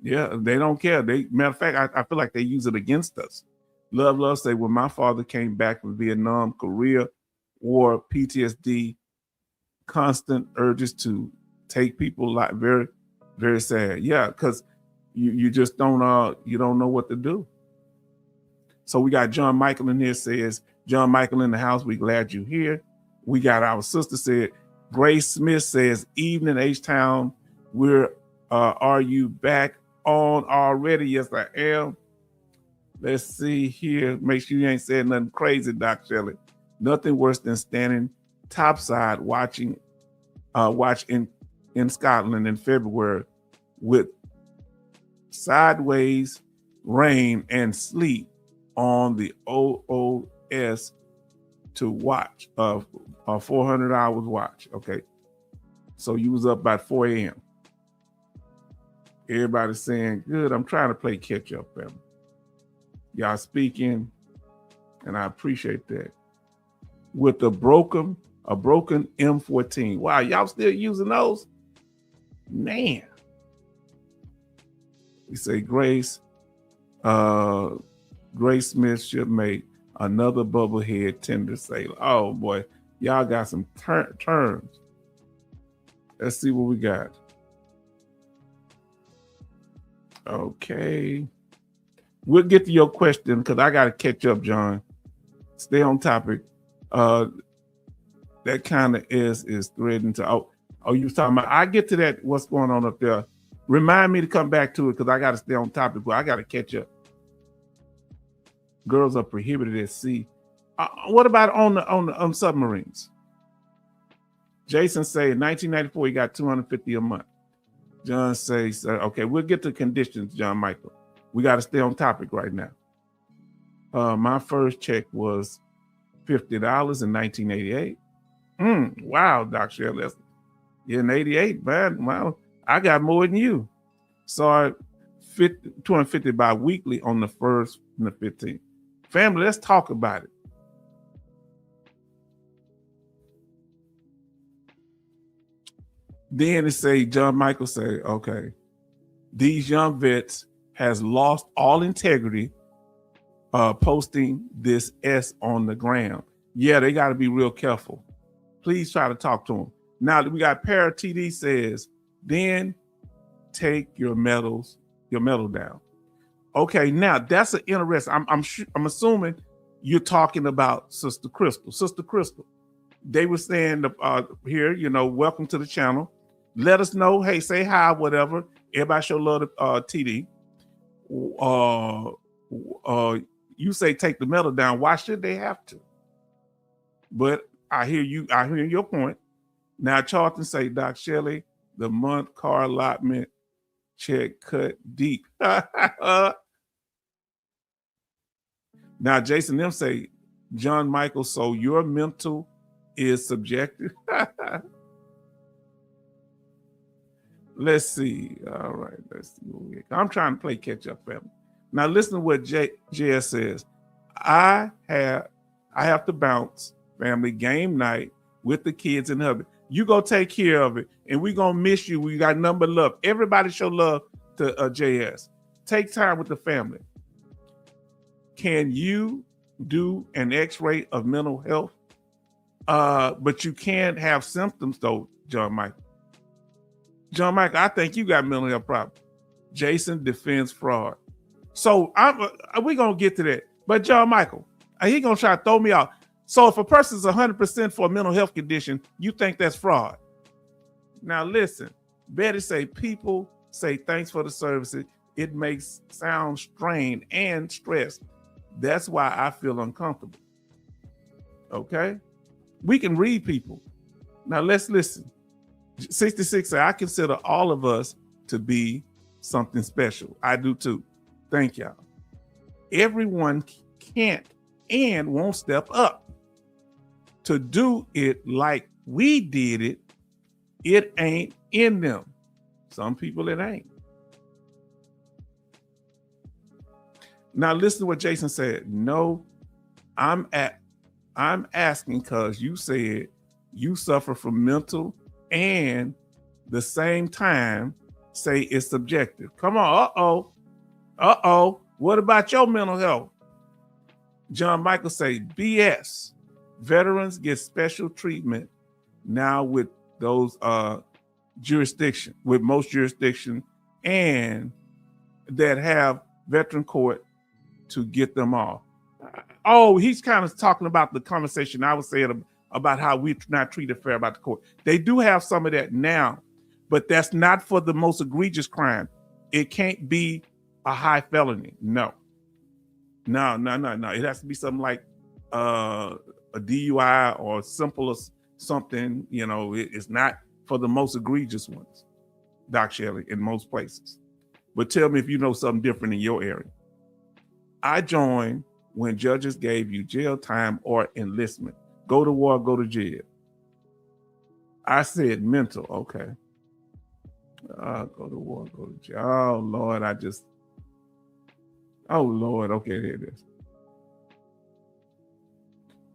Yeah, they don't care. Matter of fact, I feel like they use it against us. Love say, when my father came back from Vietnam, Korea, war, PTSD, constant urges to take people like very, very sad. Yeah, because you just don't you don't know what to do. So we got John Michael in here, says, John Michael in the house, we glad you're here. We got our sister said, Grace Smith says, evening H-Town, are you back on already? Yes, I am. Let's see here. Make sure you ain't saying nothing crazy, Doc Shelley. Nothing worse than standing topside watch in Scotland in February with sideways rain and sleet on the OOS to watch of 400 hours watch. Okay, so you was up by 4 a.m. Everybody's saying good. I'm trying to play catch up, family. Y'all speaking, and I appreciate that. With a broken M14. Wow, y'all still using those? Man. We say Grace Smith should make another bubblehead tender sailor. Oh boy, y'all got some terms. Let's see what we got. Okay. We'll get to your question because I got to catch up, John. Stay on topic. That kind of is threading to, oh, you was talking about, I get to that, what's going on up there. Remind me to come back to it because I got to stay on topic, but I got to catch up. Girls are prohibited at sea. What about on submarines? Jason say in 1994, he got $250 a month. John says, okay, we'll get to conditions, John Michael. We got to stay on topic right now. My first check was $50 in 1988. Wow, Dr. Shelley. Yeah, in 88, man. Wow, I got more than you. So $250 bi-weekly on the 1st and the 15th. Family, let's talk about it. Then it say, John Michael say, okay, these young vets has lost all integrity posting this S on the ground. Yeah, they got to be real careful. Please try to talk to them. Now we got Para TD says, then take your medal down. Okay, now that's an interesting. I'm assuming you're talking about Sister Crystal. Sister Crystal, they were saying here, welcome to the channel. Let us know. Hey, say hi, whatever. Everybody show love to TD. You say take the medal down. Why should they have to? But I hear you. I hear your point. Now Charlton say, Doc Shelley, the month car allotment check cut deep. Now Jason them say, John Michael, so your mental is subjective. Let's see. All right, let's see. I'm trying to play catch up, family. Now listen to what JS says. I have to bounce, family, game night with the kids and hubby. You go take care of it, and we gonna miss you. We got number love. Everybody show love to JS. Take time with the family. Can you do an X-ray of mental health? But you can't have symptoms though, John Michael. John Michael, I think you got mental health problems. Jason defends fraud. So we're gonna get to that. But John Michael, he gonna try to throw me out. So if a person's 100% for a mental health condition, you think that's fraud? Now listen, Betty say people say thanks for the services. It makes sound strained and stressed. That's why I feel uncomfortable. Okay, we can read people. Now let's listen. 66 say I consider all of us to be something special. I do too. Thank y'all. Everyone can't and won't step up to do it like we did it. It ain't in them. Some people it ain't. Now listen to what Jason said. No, I'm asking because you said you suffer from mental and the same time say it's subjective. Come on, what about your mental health? John Michael say BS. Veterans get special treatment now with those jurisdiction, with most jurisdiction, and that have veteran court to get them off. Oh, he's kind of talking about the conversation I was saying about how we're not treated fair about the court. They do have some of that now, but that's not for the most egregious crime. It can't be a high felony. No. It has to be something like a DUI or simple as something. It's not for the most egregious ones, Doc Shelley, in most places. But tell me if you know something different in your area. I joined when judges gave you jail time or enlistment. Go to war, go to jail. I said mental, okay. Go to war, go to jail. Oh, Lord, okay, there it is.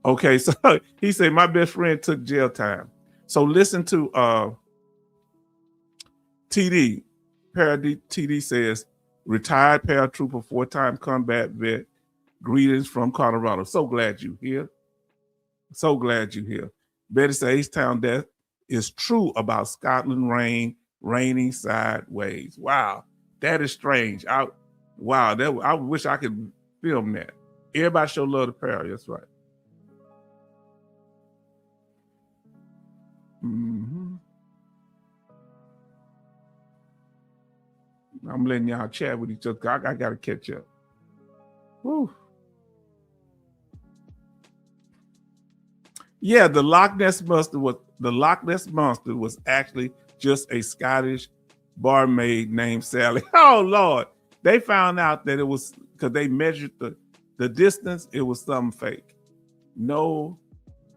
Okay, so he said, my best friend took jail time. So listen to TD. TD says, retired paratrooper, 4-time combat vet, greetings from Colorado. So glad you here. So glad you here. Betty says, H-Town death is true about Scotland rain, raining sideways. Wow, that is strange. I wish I could film that. Everybody show love to Perry. That's right. Mm-hmm. I'm letting y'all chat with each other. I got to catch up. Woo. Yeah, the Loch Ness Monster was actually just a Scottish barmaid named Sally. Oh Lord, they found out that it was because they measured the distance. It was something fake. No,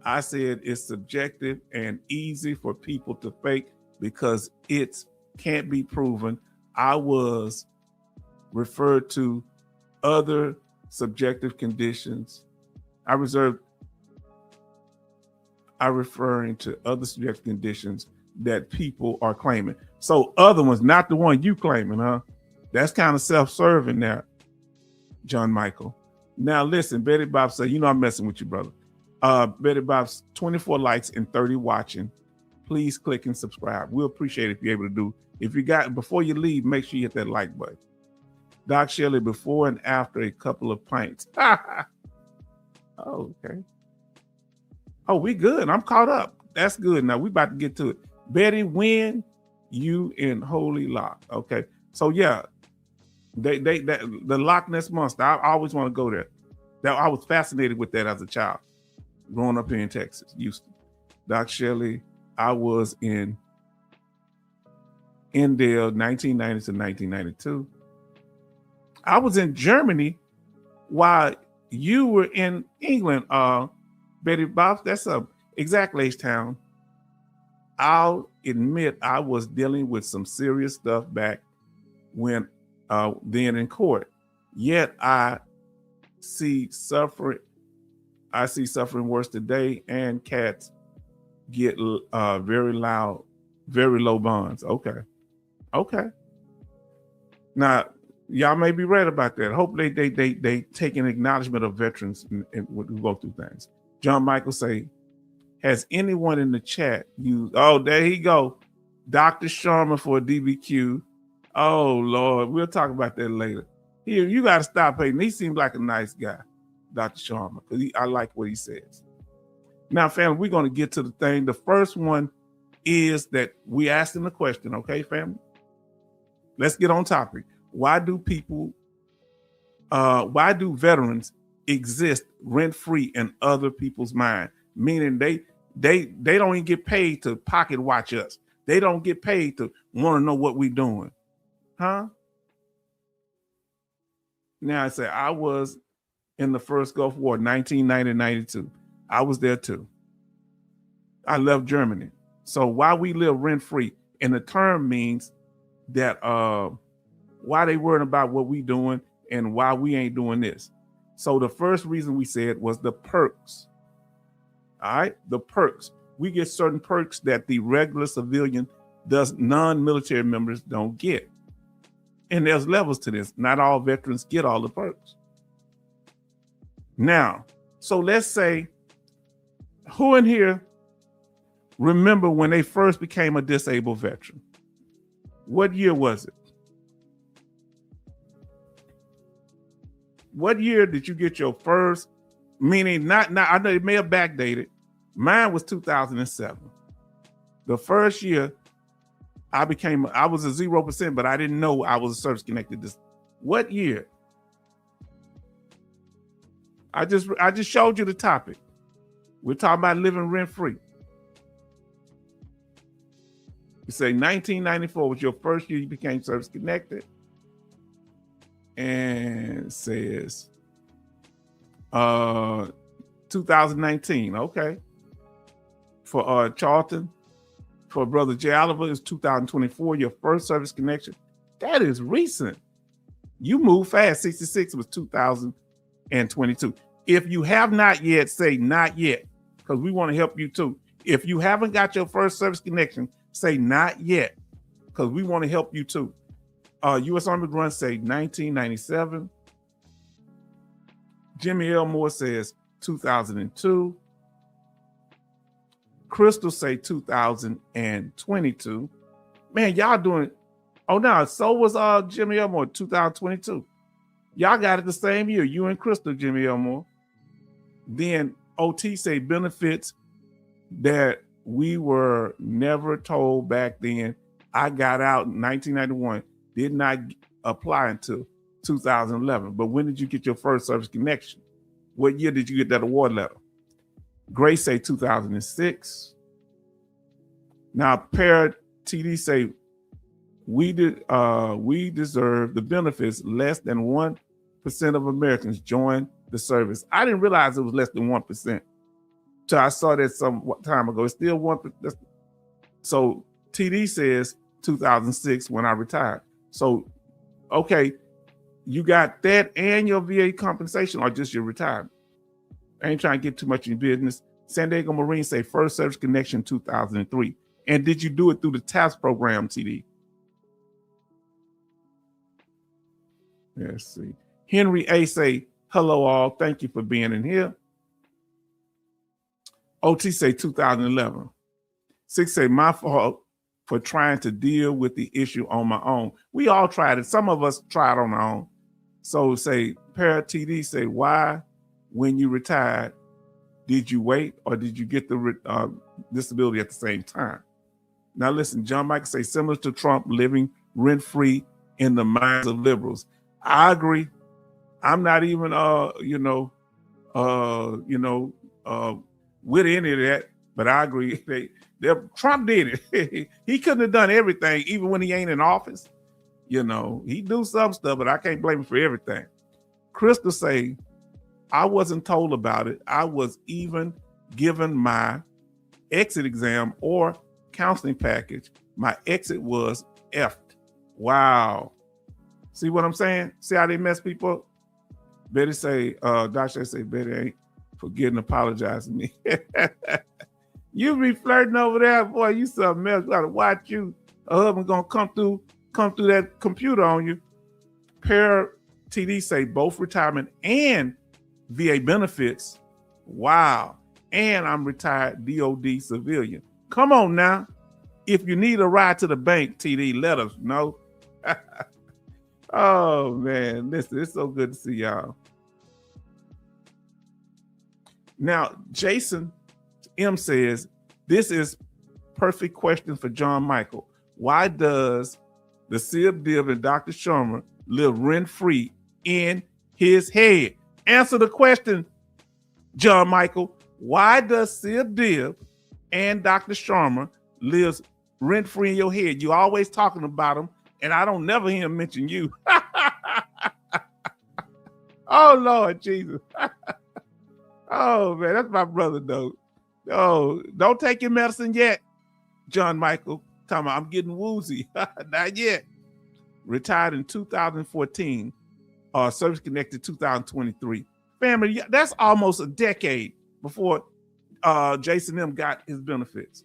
I said it's subjective and easy for people to fake because it can't be proven. I was referred to other subjective conditions. I'm referring to other subjective conditions that people are claiming. So other ones, not the one you claiming, huh? That's kind of self-serving there, John Michael. Now listen, Betty Bob said, I'm messing with you, brother. Betty Bob's 24 likes and 30 watching. Please click and subscribe. We'll appreciate it if you're able to do. If you got, before you leave, make sure you hit that like button. Doc Shelley, before and after a couple of pints. Oh, okay. Oh, we good. I'm caught up. That's good. Now we about to get to it. Betty, when you in Holy Loch. Okay. So yeah, the Loch Ness Monster. I always want to go there. I was fascinated with that as a child, growing up here in Texas, Houston. Doc Shelley, I was in Endale 1990 to 1992. I was in Germany while you were in England, Betty Bob. That's exactly H-Town. I'll admit I was dealing with some serious stuff back when then in court. Yet I see suffering worse today, and cats get very loud, very low bonds. Okay. Now y'all may be right about that. Hopefully they take an acknowledgement of veterans and who go through things. John Michael say, has anyone in the chat used? Oh, there he go, Dr. Sharma for a DBQ. Oh Lord, we'll talk about that later. Here, you got to stop hating. He seems like a nice guy, Dr. Sharma, because I like what he says. Now, family, we're going to get to the thing. The first one is that we asked him the question, okay, family? Let's get on topic. Why do veterans exist rent-free in other people's mind? Meaning they don't even get paid to pocket watch us. They don't get paid to want to know what we're doing. Huh? Now I say I was in the first Gulf War, 1990-92. I was there too. I left Germany. So why we live rent-free, and the term means that why they worrying about what we doing and why we ain't doing this. So the first reason we said was the perks. All right, the perks. We get certain perks that the regular civilian non-military members don't get. And there's levels to this. Not all veterans get all the perks. Now, so let's say, who in here remember when they first became a disabled veteran? What year was it? What year did you get your first, meaning not I know it may have backdated, Mine was 2007. The first year I was a 0%, but I didn't know I was a service connected. What year? I just showed you the topic. We're talking about living rent free. You say 1994 was your first year you became service connected. And it says 2019, okay. For Charlton, for Brother J. Oliver, is 2024, your first service connection. That is recent. You move fast. 66 was 2022. If you have not yet, say not yet, because we want to help you too. If you haven't got your first service connection, say not yet, because we want to help you too. U.S. Army Run say 1997. Jimmy Elmore says 2002. Crystal say 2022. Man, y'all doing. Oh no, so was Jimmy Elmore 2022. Y'all got it the same year. You and Crystal, Jimmy Elmore. Then OT say benefits that we were never told back then. I got out in 1991. Did not apply until 2011. But when did you get your first service connection? What year did you get that award letter? Grace say 2006. Now, Parrot TD say we deserve the benefits. Less than 1% of Americans join the service. I didn't realize it was less than 1%. So I saw that some time ago. It's still 1%. So TD says 2006 when I retired. So, okay, you got that and your VA compensation or just your retirement? I ain't trying to get too much in your business. San Diego Marine say first service connection 2003. And did you do it through the TAPS program, TD? Let's see. Henry A say, hello all, thank you for being in here. OT say 2011. 6 say, my fault for trying to deal with the issue on my own. We all tried it. Some of us tried on our own. So say, Parrot TD say, why, when you retired, did you wait or did you get the disability at the same time? Now listen, John Michael say, similar to Trump living rent-free in the minds of liberals. I agree. I'm not even, with any of that, but I agree. Trump did it. He couldn't have done everything, even when he ain't in office. He do some stuff, but I can't blame him for everything. Crystal say, I wasn't told about it. I was even given my exit exam or counseling package. My exit was effed. Wow. See what I'm saying? See how they mess people up? Betty say, Dr. say, Betty ain't forgetting to apologize to me. You be flirting over there, boy. You something else. You gotta watch you. A husband gonna come through that computer on you. Pair TD say both retirement and VA benefits. Wow. And I'm retired DOD civilian. Come on now. If you need a ride to the bank, TD, let us know. Oh man, listen, it's so good to see y'all. Now, Jason M says, this is perfect question for John Michael. Why does the CIB and Dr. Sharma live rent-free in his head? Answer the question, John Michael. Why does CIB and Dr. Sharma live rent-free in your head? You always talking about them, and I don't never hear him mention you. Oh, Lord Jesus. Oh, man, that's my brother, though. Oh, don't take your medicine yet, John Michael. Talking about, I'm getting woozy. Not yet. Retired in 2014. Service connected 2023. Family, that's almost a decade before Jason M got his benefits.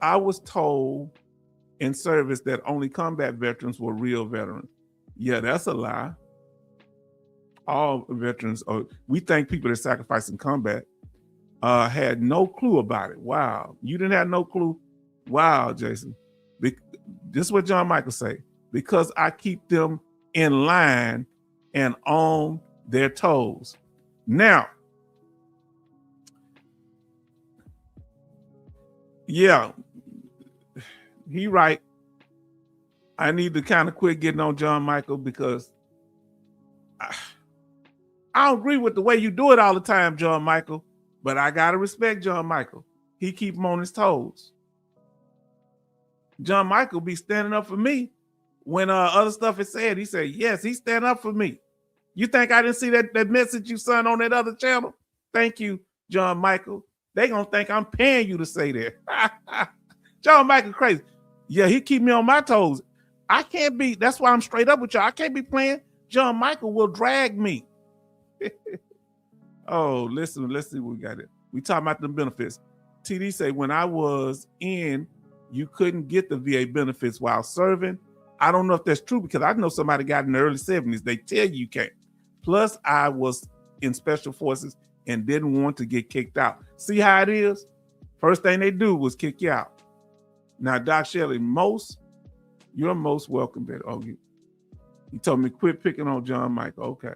I was told in service that only combat veterans were real veterans. Yeah, that's a lie. All veterans, we thank people that sacrifice in combat, had no clue about it. Wow. You didn't have no clue? Wow, Jason. This is what John Michael say. Because I keep them in line and on their toes. Now, Yeah, he right. I need to kind of quit getting on John Michael because I don't agree with the way you do it all the time, John Michael, but I got to respect John Michael. He keep him on his toes. John Michael be standing up for me when other stuff is said. He said, yes, he's standing up for me. You think I didn't see that message you sent on that other channel? Thank you, John Michael. They going to think I'm paying you to say that. John Michael crazy. Yeah, he keep me on my toes. I can't be, that's why I'm straight up with y'all. I can't be playing. John Michael will drag me. Oh, listen, let's see what we got it. We talking about the benefits. TD say, when I was in, you couldn't get the VA benefits while serving. I don't know if that's true because I know somebody got in the early 70s. They tell you can't. Plus, I was in special forces and didn't want to get kicked out. See how it is? First thing they do was kick you out. Now, Doc Shelley, you're most welcome. Oh, you told me quit picking on John Michael. Okay.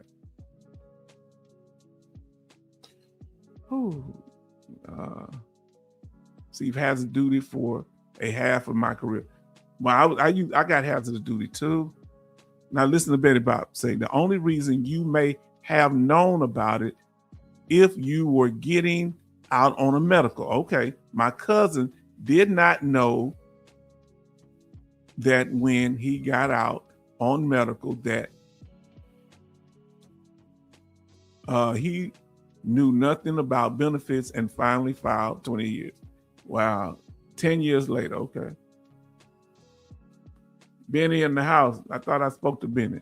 Steve has a duty for a half of my career. Well, I got hazardous duty too. Now listen to Betty Bob say the only reason you may have known about it if you were getting out on a medical. Okay, my cousin did not know that when he got out on medical that he knew nothing about benefits and finally filed 20 years. Wow, 10 years later, okay. Benny in the house. I thought I spoke to Benny.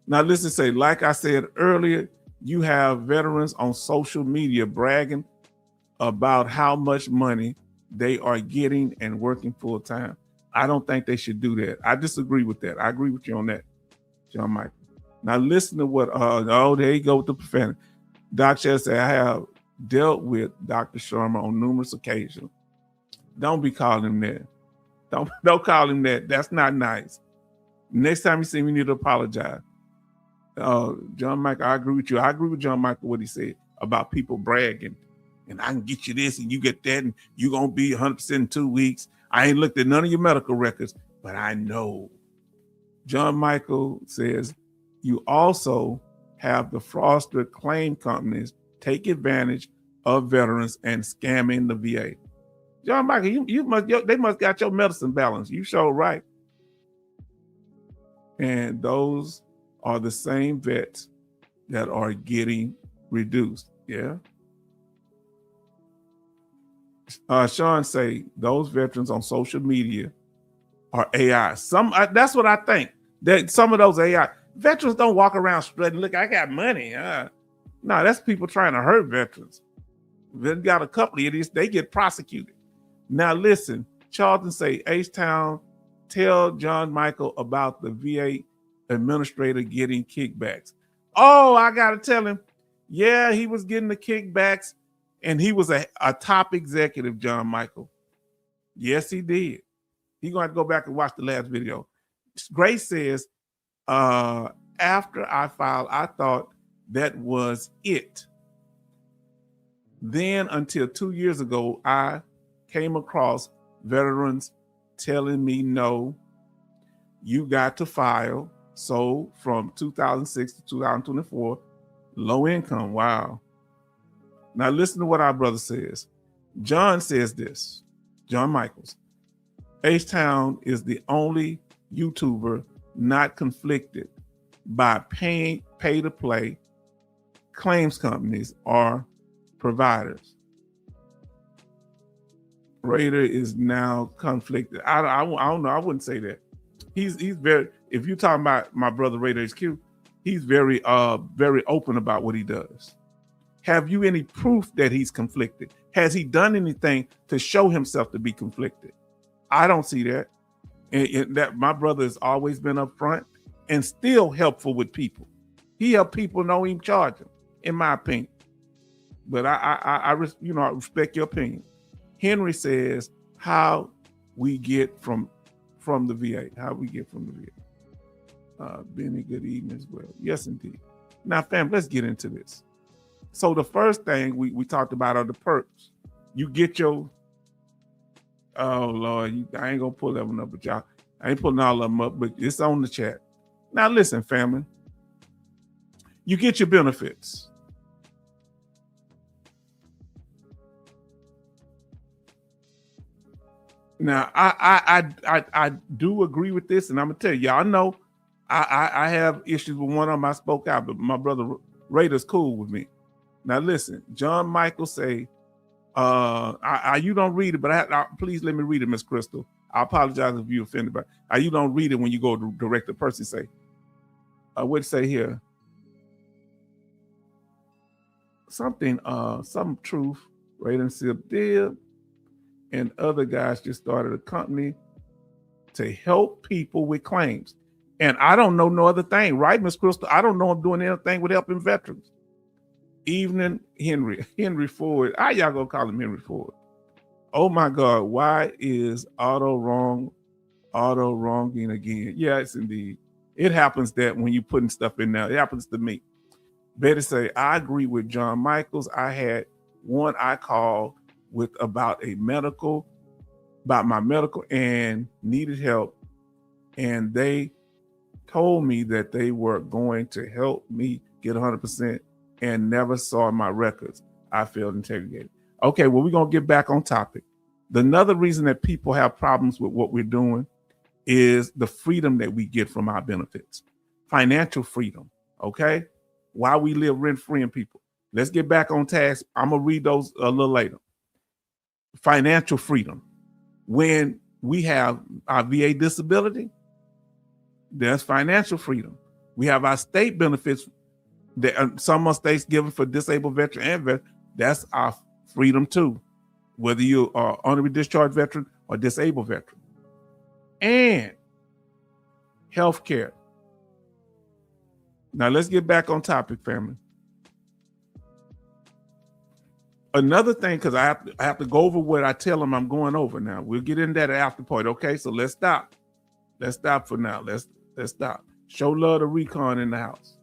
Now listen, say, like I said earlier, you have veterans on social media bragging about how much money they are getting and working full time. I don't think they should do that. I disagree with that. I agree with you on that, John Michael. Now listen to what, there you go with the profanity. Doc Shell said, I have dealt with Dr. Sharma on numerous occasions. Don't be calling him that. Don't call him that. That's not nice. Next time you see him, you need to apologize. John Michael, I agree with you. I agree with John Michael, what he said about people bragging. And I can get you this and you get that and you're going to be 100% in 2 weeks. I ain't looked at none of your medical records, but I know. John Michael says, you also have the fraudster claim companies take advantage of veterans and scamming the VA. John Michael, they must got your medicine balance. You sure right. And those are the same vets that are getting reduced. Yeah. Sean say those veterans on social media are AI. That's what I think. That some of those AI veterans don't walk around strutting. Look, I got money. No, that's people trying to hurt veterans. They got a couple of these. They get prosecuted. Now listen, Charlton say, H-Town, tell John Michael about the VA administrator getting kickbacks. Oh, I got to tell him. Yeah, he was getting the kickbacks and he was a top executive, John Michael. Yes, he did. He's going to go back and watch the last video. Grace says, after I filed, I thought that was it. Then until 2 years ago, I came across veterans telling me, no, you got to file. So from 2006 to 2024, low income. Wow. Now listen to what our brother says. John says this, John Michaels. H-Town is the only YouTuber not conflicted by pay-to-play claims companies or providers. Raider is now conflicted. I don't know. I wouldn't say that. He's very. If you're talking about my brother Raider HQ, he's very open about what he does. Have you any proof that he's conflicted? Has he done anything to show himself to be conflicted? I don't see that. And that my brother has always been upfront and still helpful with people. He helped people, don't even charge him, in my opinion. But I respect your opinion. Henry says, how we get from the VA. How we get from the VA. Benny, good evening as well. Yes, indeed. Now, fam, let's get into this. So the first thing we talked about are the perks. You get your, oh Lord, I ain't gonna pull that one up, but y'all, I ain't pulling all of them up, but it's on the chat. Now listen, family, you get your benefits. Now I do agree with this, and I'm gonna tell you, y'all know I have issues with one of them. I spoke out, but my brother Raider's cool with me. Now listen, John Michael say, you don't read it, but please let me read it, Miss Crystal. I apologize if you offended, but you don't read it when you go to direct the person. Say, what'd it say here? Something, some truth. Raider Sip did, and other guys just started a company to help people with claims. And I don't know no other thing, right, Miss Crystal? I don't know I'm doing anything with helping veterans. Evening Henry Ford. How y'all gonna call him Henry Ford? Oh my God, why is auto wronging again? Yes, indeed. It happens that when you're putting stuff in there, it happens to me. Betty say, I agree with John Michaels. I had one I called with about my medical and needed help. And they told me that they were going to help me get 100% and never saw my records. I felt interrogated. Okay, well, we're going to get back on topic. Another reason that people have problems with what we're doing is the freedom that we get from our benefits. Financial freedom, okay? Why we live rent-free in people. Let's get back on task. I'm going to read those a little later. Financial freedom. When we have our VA disability, there's financial freedom. We have our state benefits that some states given for disabled veteran and veteran. That's our freedom too, whether you are honorary discharge veteran or disabled veteran. And health care. Now let's get back on topic, family. Another thing, because I have to go over what I tell them I'm going over now. We'll get into that after point. Okay, so let's stop. Let's stop for now. Let's stop. Show love to Recon in the house.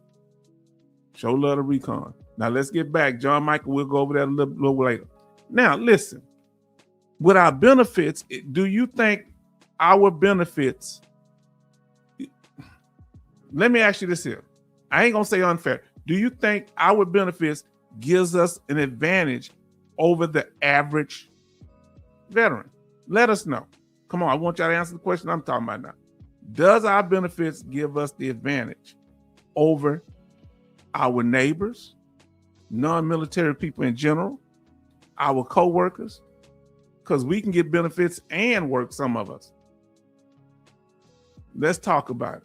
Show love to Recon. Now let's get back. John Michael, we'll go over that a little later. Now listen, with our benefits, do you think our benefits, let me ask you this here. I ain't gonna say unfair. Do you think our benefits gives us an advantage over the average veteran? Let us know. Come on, I want y'all to answer the question I'm talking about now. Does our benefits give us the advantage over our neighbors, non-military people in general, our co-workers? Because we can get benefits and work, some of us. Let's talk about it.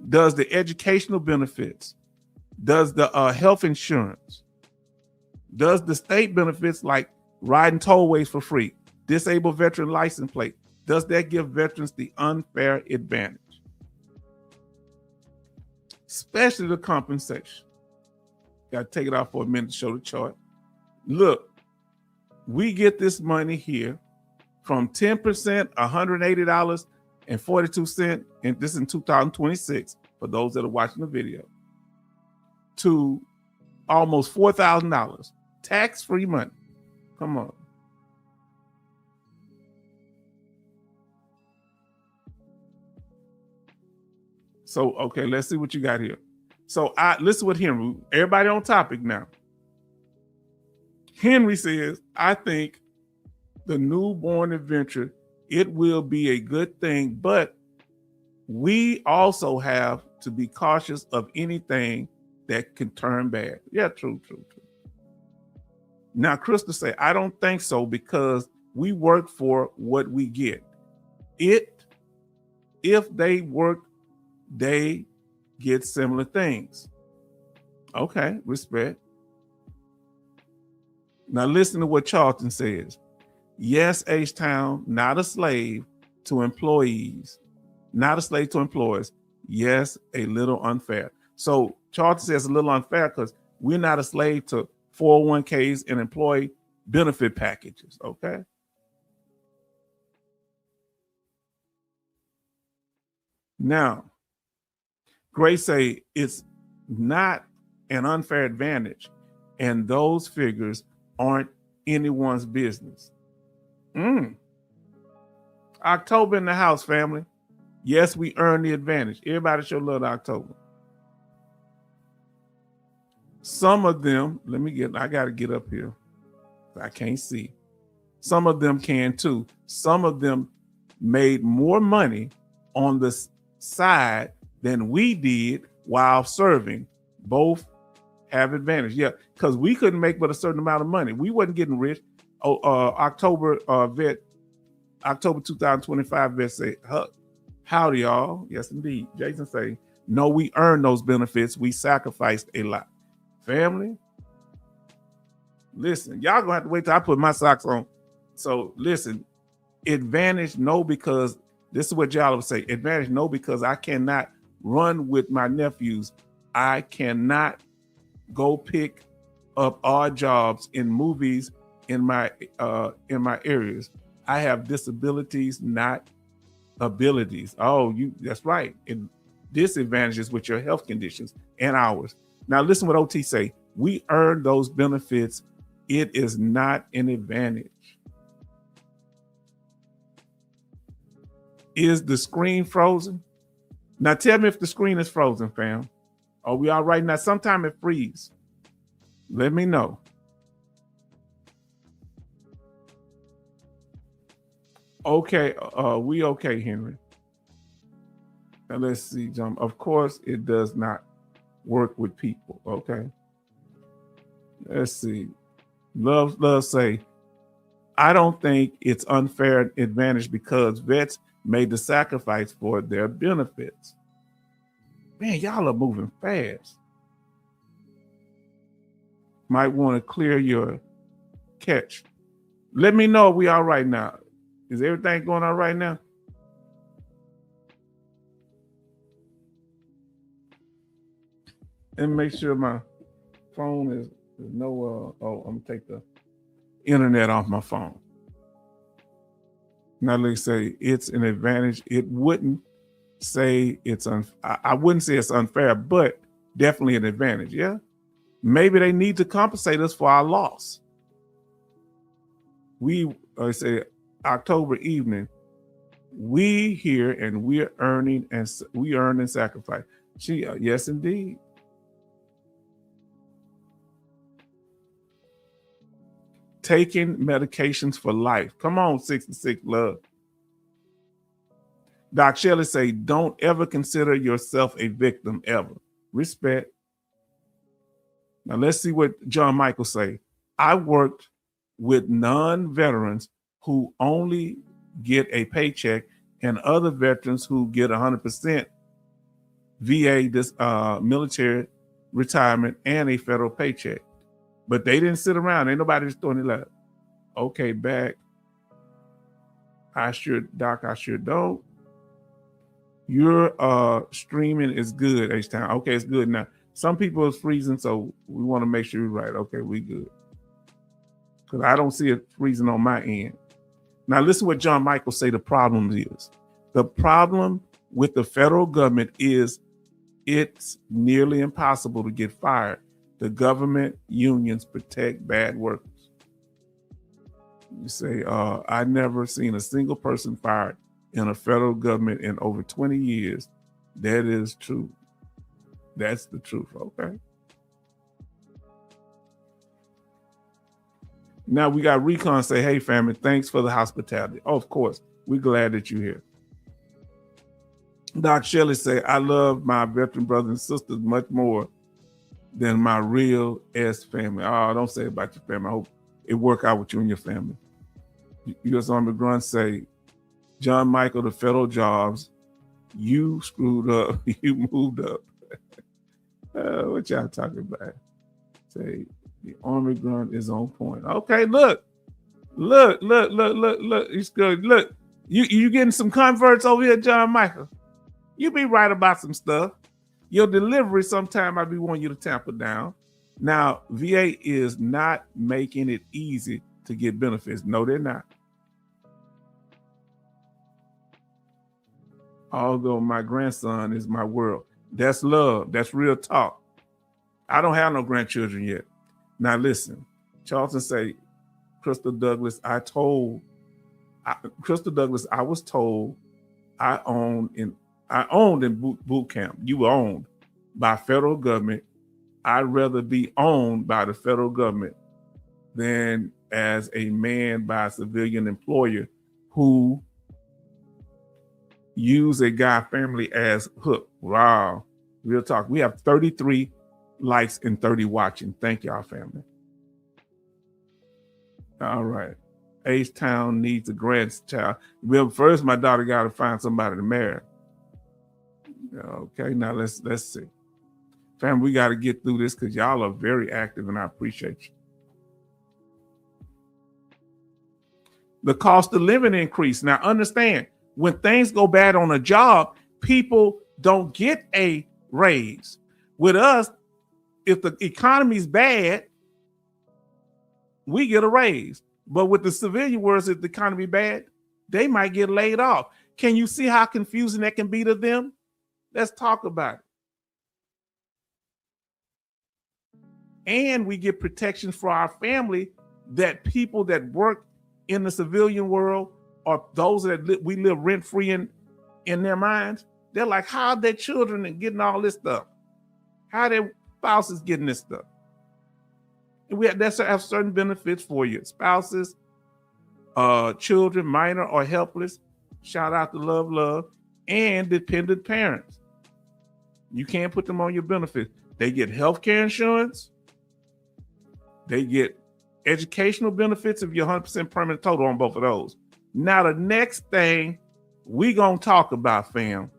Does the educational benefits, does the health insurance, does the state benefits like riding tollways for free, disabled veteran license plate, does that give veterans the unfair advantage? Especially the compensation. Got to take it off for a minute to show the chart. Look, we get this money here from 10%, $180.42, and this is in 2026, for those that are watching the video, to almost $4,000, tax-free money. Come on. So, okay, let's see what you got here. So listen with Henry. Everybody on topic now. Henry says, I think the newborn adventure, it will be a good thing, but we also have to be cautious of anything that can turn bad. Yeah, true. Now, Crystal say, I don't think so, because we work for what we get. If they work, they get similar things. Okay, respect. Now listen to what Charlton says. Yes, H-Town, not a slave to employees, not a slave to employers. Yes, a little unfair. So Charlton says a little unfair because we're not a slave to 401ks and employee benefit packages, okay? Now, Grace say it's not an unfair advantage, and those figures aren't anyone's business. October in the house, family. Yes, we earn the advantage. Everybody show love to October. Some of them, I got to get up here. I can't see. Some of them can too. Some of them made more money on the side than we did while serving. Both have advantage. Yeah, because we couldn't make but a certain amount of money. We wasn't getting rich. October 2025 vet say, howdy y'all. Yes, indeed. Jason say, no, we earned those benefits. We sacrificed a lot. Family, listen, y'all gonna have to wait till I put my socks on. So listen, advantage, no, because this is what y'all would say. Advantage, no, because I cannot run with my nephews. I cannot go pick up odd jobs in movies in my areas. I have disabilities, not abilities. Oh, that's right. And disadvantages with your health conditions and ours. Now listen what OT say. We earn those benefits. It is not an advantage. Is the screen frozen? Now tell me if the screen is frozen, fam. Are we all right now? Sometime it freezes. Let me know. Okay, we okay, Henry. Now let's see, John. Of course, it does not work with people. Okay. Let's see. Love say, I don't think it's unfair advantage because vets made the sacrifice for their benefits. Man, y'all are moving fast. Might want to clear your catch. Let me know if we all right now. Is everything going all right now? And make sure my phone is no, I'm gonna take the internet off my phone. Now let's say it's an advantage. It wouldn't say it's I wouldn't say it's unfair, but definitely an advantage. Yeah. Maybe they need to compensate us for our loss. We say October evening, we here and we're earning and we earn and sacrifice. Yes, indeed. Taking medications for life. Come on, 66 love. Doc Shelley say, don't ever consider yourself a victim ever. Respect. Now let's see what John Michael say. I worked with non-veterans who only get a paycheck and other veterans who get 100% VA, military retirement and a federal paycheck. But they didn't sit around. Ain't nobody just throwing it like, okay, back. Doc, I sure don't. Your streaming is good, H-Town. Okay, it's good now. Some people is freezing, so we want to make sure you're right. Okay, we good. Because I don't see it freezing on my end. Now listen what John Michael say the problem is. The problem with the federal government is it's nearly impossible to get fired. The government unions protect bad workers. You say, I never seen a single person fired in a federal government in over 20 years. That is true. That's the truth, okay? Now we got Recon say, hey, family, thanks for the hospitality. Oh, of course, we're glad that you're here. Doc Shelley say, I love my veteran brothers and sisters much more than my real S family. Oh, don't say it about your family. I hope it work out with you and your family. U.S. Army Grunt say, John Michael, the federal jobs, you screwed up. You moved up. What y'all talking about? Say, the Army Grunt is on point. Okay, look. It's good. Look, you getting some converts over here, John Michael. You be right about some stuff. Your delivery, sometime I be wanting you to tamper down. Now, VA is not making it easy to get benefits. No, they're not. Although my grandson is my world. That's love. That's real talk. I don't have no grandchildren yet. Now listen, Charlton say, Crystal Douglas, Crystal Douglas, I was told I owned in boot camp. You were owned by federal government. I'd rather be owned by the federal government than as a man by a civilian employer who use a guy family as hook. Wow. Real talk. We have 33 likes and 30 watching. Thank y'all, family. All right. H-Town needs a grandchild. Well, first, my daughter got to find somebody to marry. Okay, now let's see. Family, we got to get through this because y'all are very active and I appreciate you. The cost of living increase. Now, understand, when things go bad on a job, people don't get a raise. With us, if the economy's bad, we get a raise. But with the civilian workers, if the economy bad, they might get laid off. Can you see how confusing that can be to them? Let's talk about it. And we get protection for our family that people that work in the civilian world or those that we live rent-free in their minds, they're like, how are their children and getting all this stuff? How are their spouses getting this stuff? And we have certain benefits for you. Spouses, children, minor or helpless, shout out to Love, and dependent parents. You can't put them on your benefits. They get health care insurance. They get educational benefits if you're 100% permanent total on both of those. Now, the next thing we gonna talk about, fam,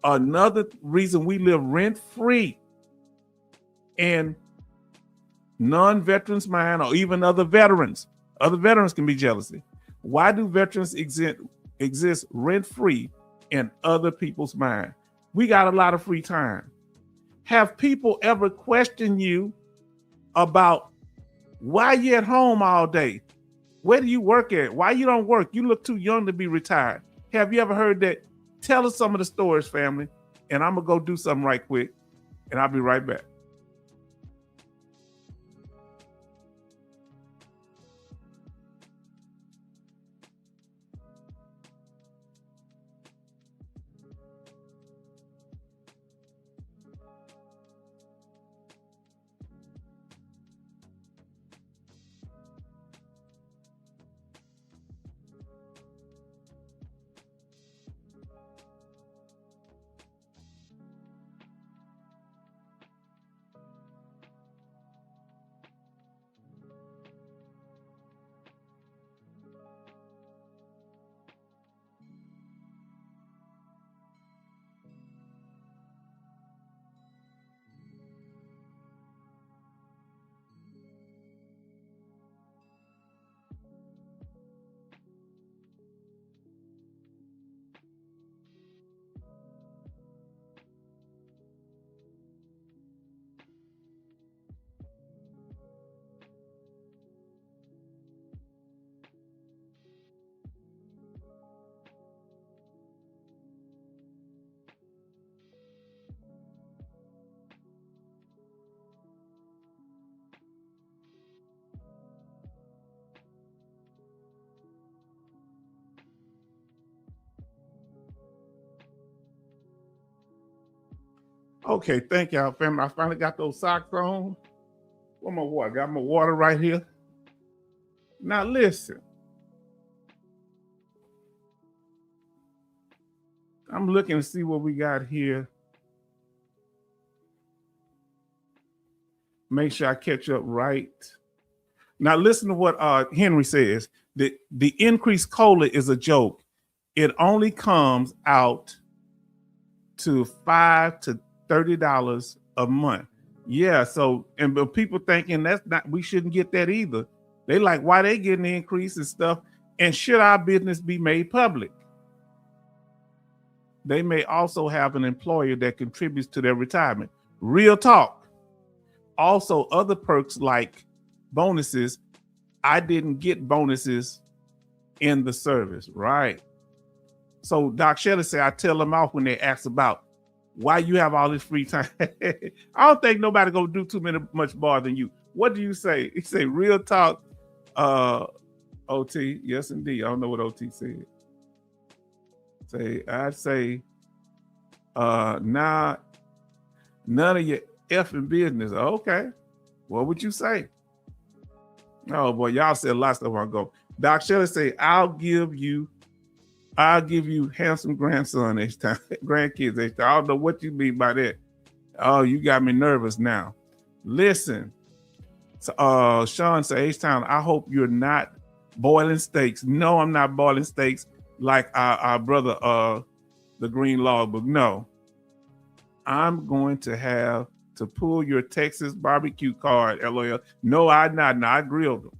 another reason we live rent-free in non-veterans' mind or even other veterans can be jealousy. Why do veterans exist rent-free in other people's mind? We got a lot of free time. Have people ever questioned you about why you at home all day? Where do you work at? Why you don't work? You look too young to be retired. Have you ever heard that? Tell us some of the stories, family. And I'm going to go do something right quick. And I'll be right back. Okay, thank y'all, family. I finally got those socks on. Where my water? Got my water right here. Now listen. I'm looking to see what we got here. Make sure I catch up right. Now listen to what Henry says. The increased COLA is a joke. It only comes out to $5 to $30 a month. Yeah, so but people thinking that's not, we shouldn't get that either. They like, why they getting the increase and stuff? And should our business be made public? They may also have an employer that contributes to their retirement. Real talk. Also, other perks like bonuses. I didn't get bonuses in the service, right? So Doc Shelley said, I tell them off when they ask about why you have all this free time. I don't think nobody gonna do much more than you. What do you say? You say real talk. OT, yes indeed. I don't know what OT said. I'd say now none of your effing business. Okay. What would you say? Oh boy, y'all said a lot of stuff on go. Doc Shelley say, I'll give you handsome grandson each time, grandkids each time. I don't know what you mean by that. Oh, you got me nervous now. Listen, Sean say, H-Town, I hope you're not boiling steaks. No, I'm not boiling steaks like our brother, the Green Logbook. No, I'm going to have to pull your Texas barbecue card, LOL. No, I'm not. No, I grilled them.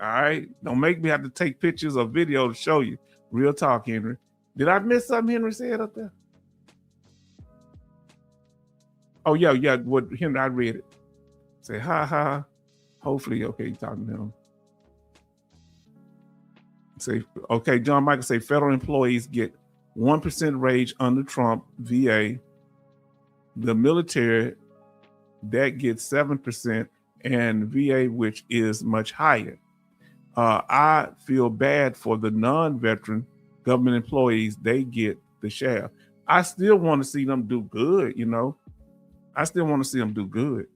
All right? Don't make me have to take pictures or video to show you. Real talk, Henry. Did I miss something Henry said up there? Oh, yeah. What Henry, I read it. Say, ha. Hopefully, okay, you talking to him. Say, okay, John Michael say federal employees get 1% raise under Trump, VA. The military, that gets 7%, and VA, which is much higher. I feel bad for the non-veteran government employees. They get the share. I still want to see them do good, you know. I still want to see them do good.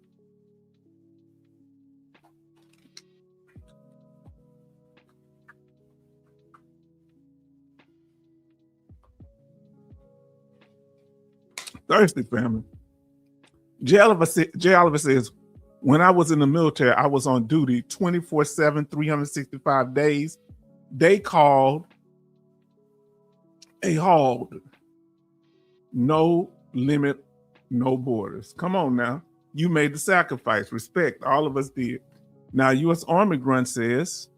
Thirsty family. Jay Oliver says, when I was in the military, I was on duty 24/7, 365 days. They called a halt. No limit, no borders. Come on now. You made the sacrifice. Respect. All of us did. Now, U.S. Army Grunt says,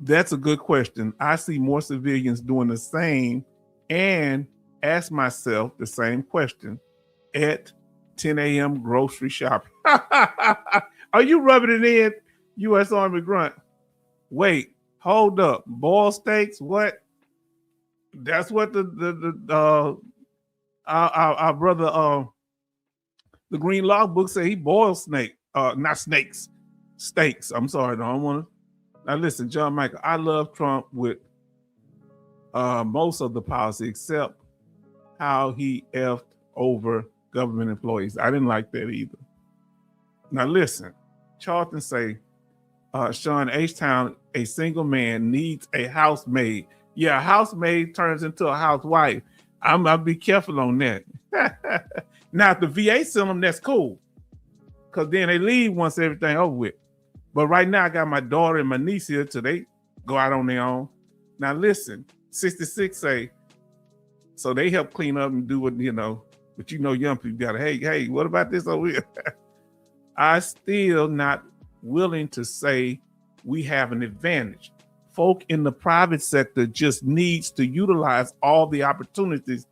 that's a good question. I see more civilians doing the same and ask myself the same question at 10 a.m. grocery shopping. Are you rubbing it in, U.S. Army Grunt? Wait, hold up. Boiled steaks? What? That's what our brother, the Green Logbook said he boils steaks. I'm sorry, I don't want to. Now listen, John Michael, I love Trump with most of the policy except how he effed over government employees. I didn't like that either. Now listen, Charlton say, Sean H-Town, a single man needs a housemaid. Yeah, a housemaid turns into a housewife. I'll be careful on that. Now, if the VA send them, that's cool. Because then they leave once everything over with. But right now, I got my daughter and my niece here till they go out on their own. Now, listen, 66 say, so they help clean up and do what, you know, but you know, young people got to, hey, what about this over here? I still not willing to say we have an advantage. Folk in the private sector just needs to utilize all the opportunities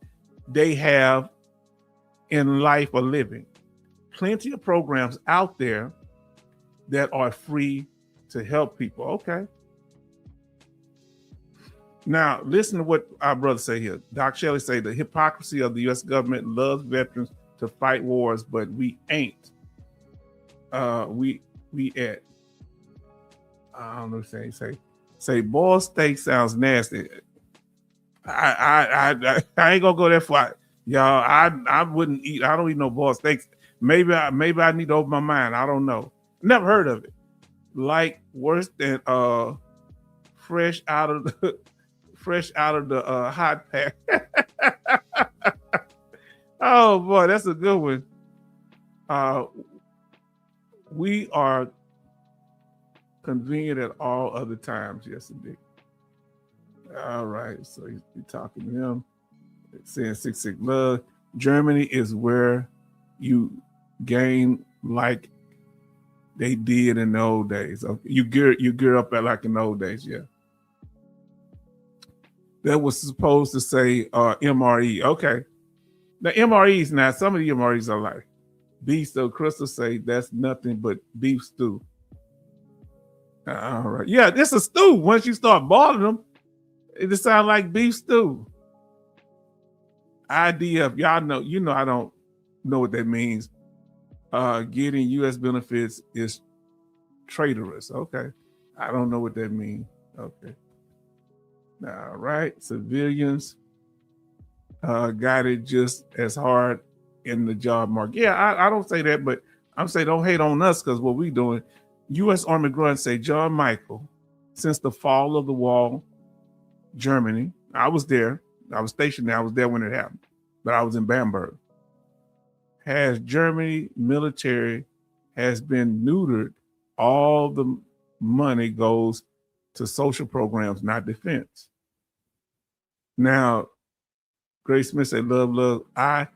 they have in life or living. Plenty of programs out there that are free to help people. Okay. Now, listen to what our brother say here. Doc Shelley say the hypocrisy of the U.S. government loves veterans to fight wars, but we ain't. We at. I don't know what say boiled steak sounds nasty. I ain't gonna go that far, y'all. I wouldn't eat. I don't eat no boiled steaks. Maybe I need to open my mind. I don't know. Never heard of it. Like worse than fresh out of the hot pack. Oh boy, that's a good one. We are convenient at all other times. Yes, indeed. All right, so you're talking to him. It's saying 66 love. Germany is where you gain like they did in the old days. You gear up at like in the old days, yeah. That was supposed to say MRE. Okay. The MREs now, some of the MREs are like beef stew. Crystal say that's nothing but beef stew. All right. Yeah, this is stew. Once you start boiling them, it just sounds like beef stew. IDF, y'all know, you know I don't know what that means. Getting U.S. benefits is traitorous. Okay. I don't know what that means. Okay. All right. Civilians got it just as hard in the job market. Yeah, I don't say that, but I'm saying don't hate on us because what we doing. U.S. Army grunt say John Michael, since the fall of the wall, Germany, I was there. I was stationed there. I was there when it happened, but I was in Bamberg. Has Germany military has been neutered. All the money goes to social programs, not defense. Now, Grace Smith said, love, I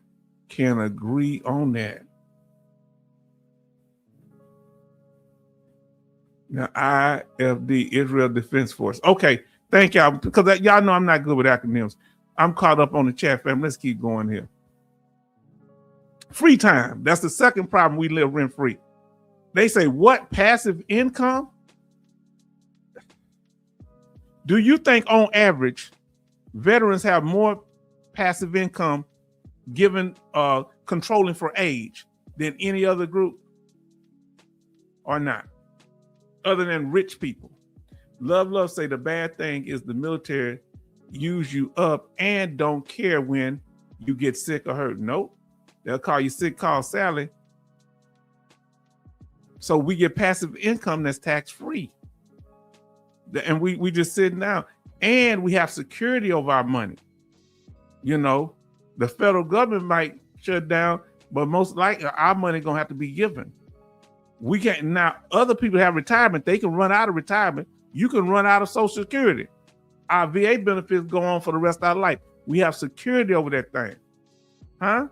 can agree on that. Now, IFD, Israel Defense Force. Okay, thank y'all, because y'all know I'm not good with acronyms. I'm caught up on the chat, fam. Let's keep going here. Free time. That's the second problem we live rent-free. They say, what, passive income? Do you think on average, veterans have more passive income given controlling for age than any other group or not? Other than rich people. Love say the bad thing is the military use you up and don't care when you get sick or hurt. Nope. They'll call you sick, call Sally. So we get passive income that's tax-free. And we just sitting down. And we have security over our money. You know, the federal government might shut down, but most likely our money gonna have to be given. We can't now. Other people have retirement; they can run out of retirement. You can run out of Social Security. Our VA benefits go on for the rest of our life. We have security over that thing, huh?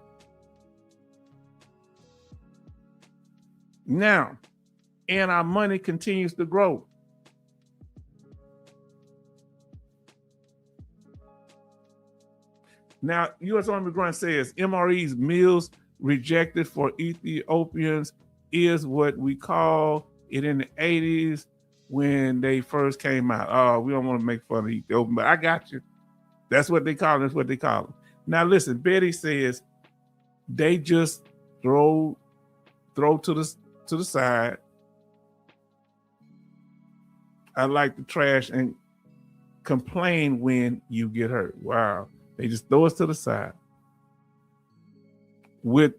Now, and our money continues to grow. Now, U.S. Army Grunt says MRE's meals rejected for Ethiopians is what we call it in the 80s when they first came out. Oh, we don't want to make fun of Ethiopian, but I got you. That's what they call them. That's what they call them. Now, listen, Betty says they just throw to the side. I like the trash and complain when you get hurt. Wow. They just throw us to the side. With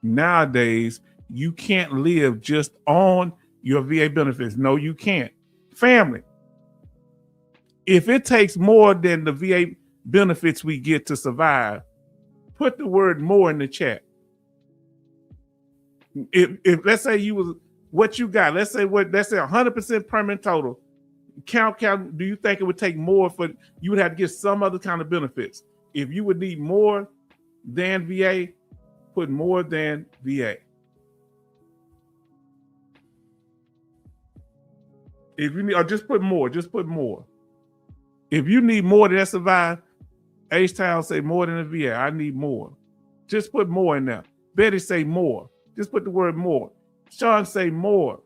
nowadays, you can't live just on your VA benefits. No, you can't. Family, if it takes more than the VA benefits we get to survive, put the word more in the chat. If let's say you was what you got, let's say 100% permanent total. Count, do you think it would take more for you would have to get some other kind of benefits? If you would need more than VA, put more than VA. If you need, or just put more, If you need more to survive, H-Town say more than a VA. I need more. Just put more in there. Betty say more. Just put the word more. Sean say more.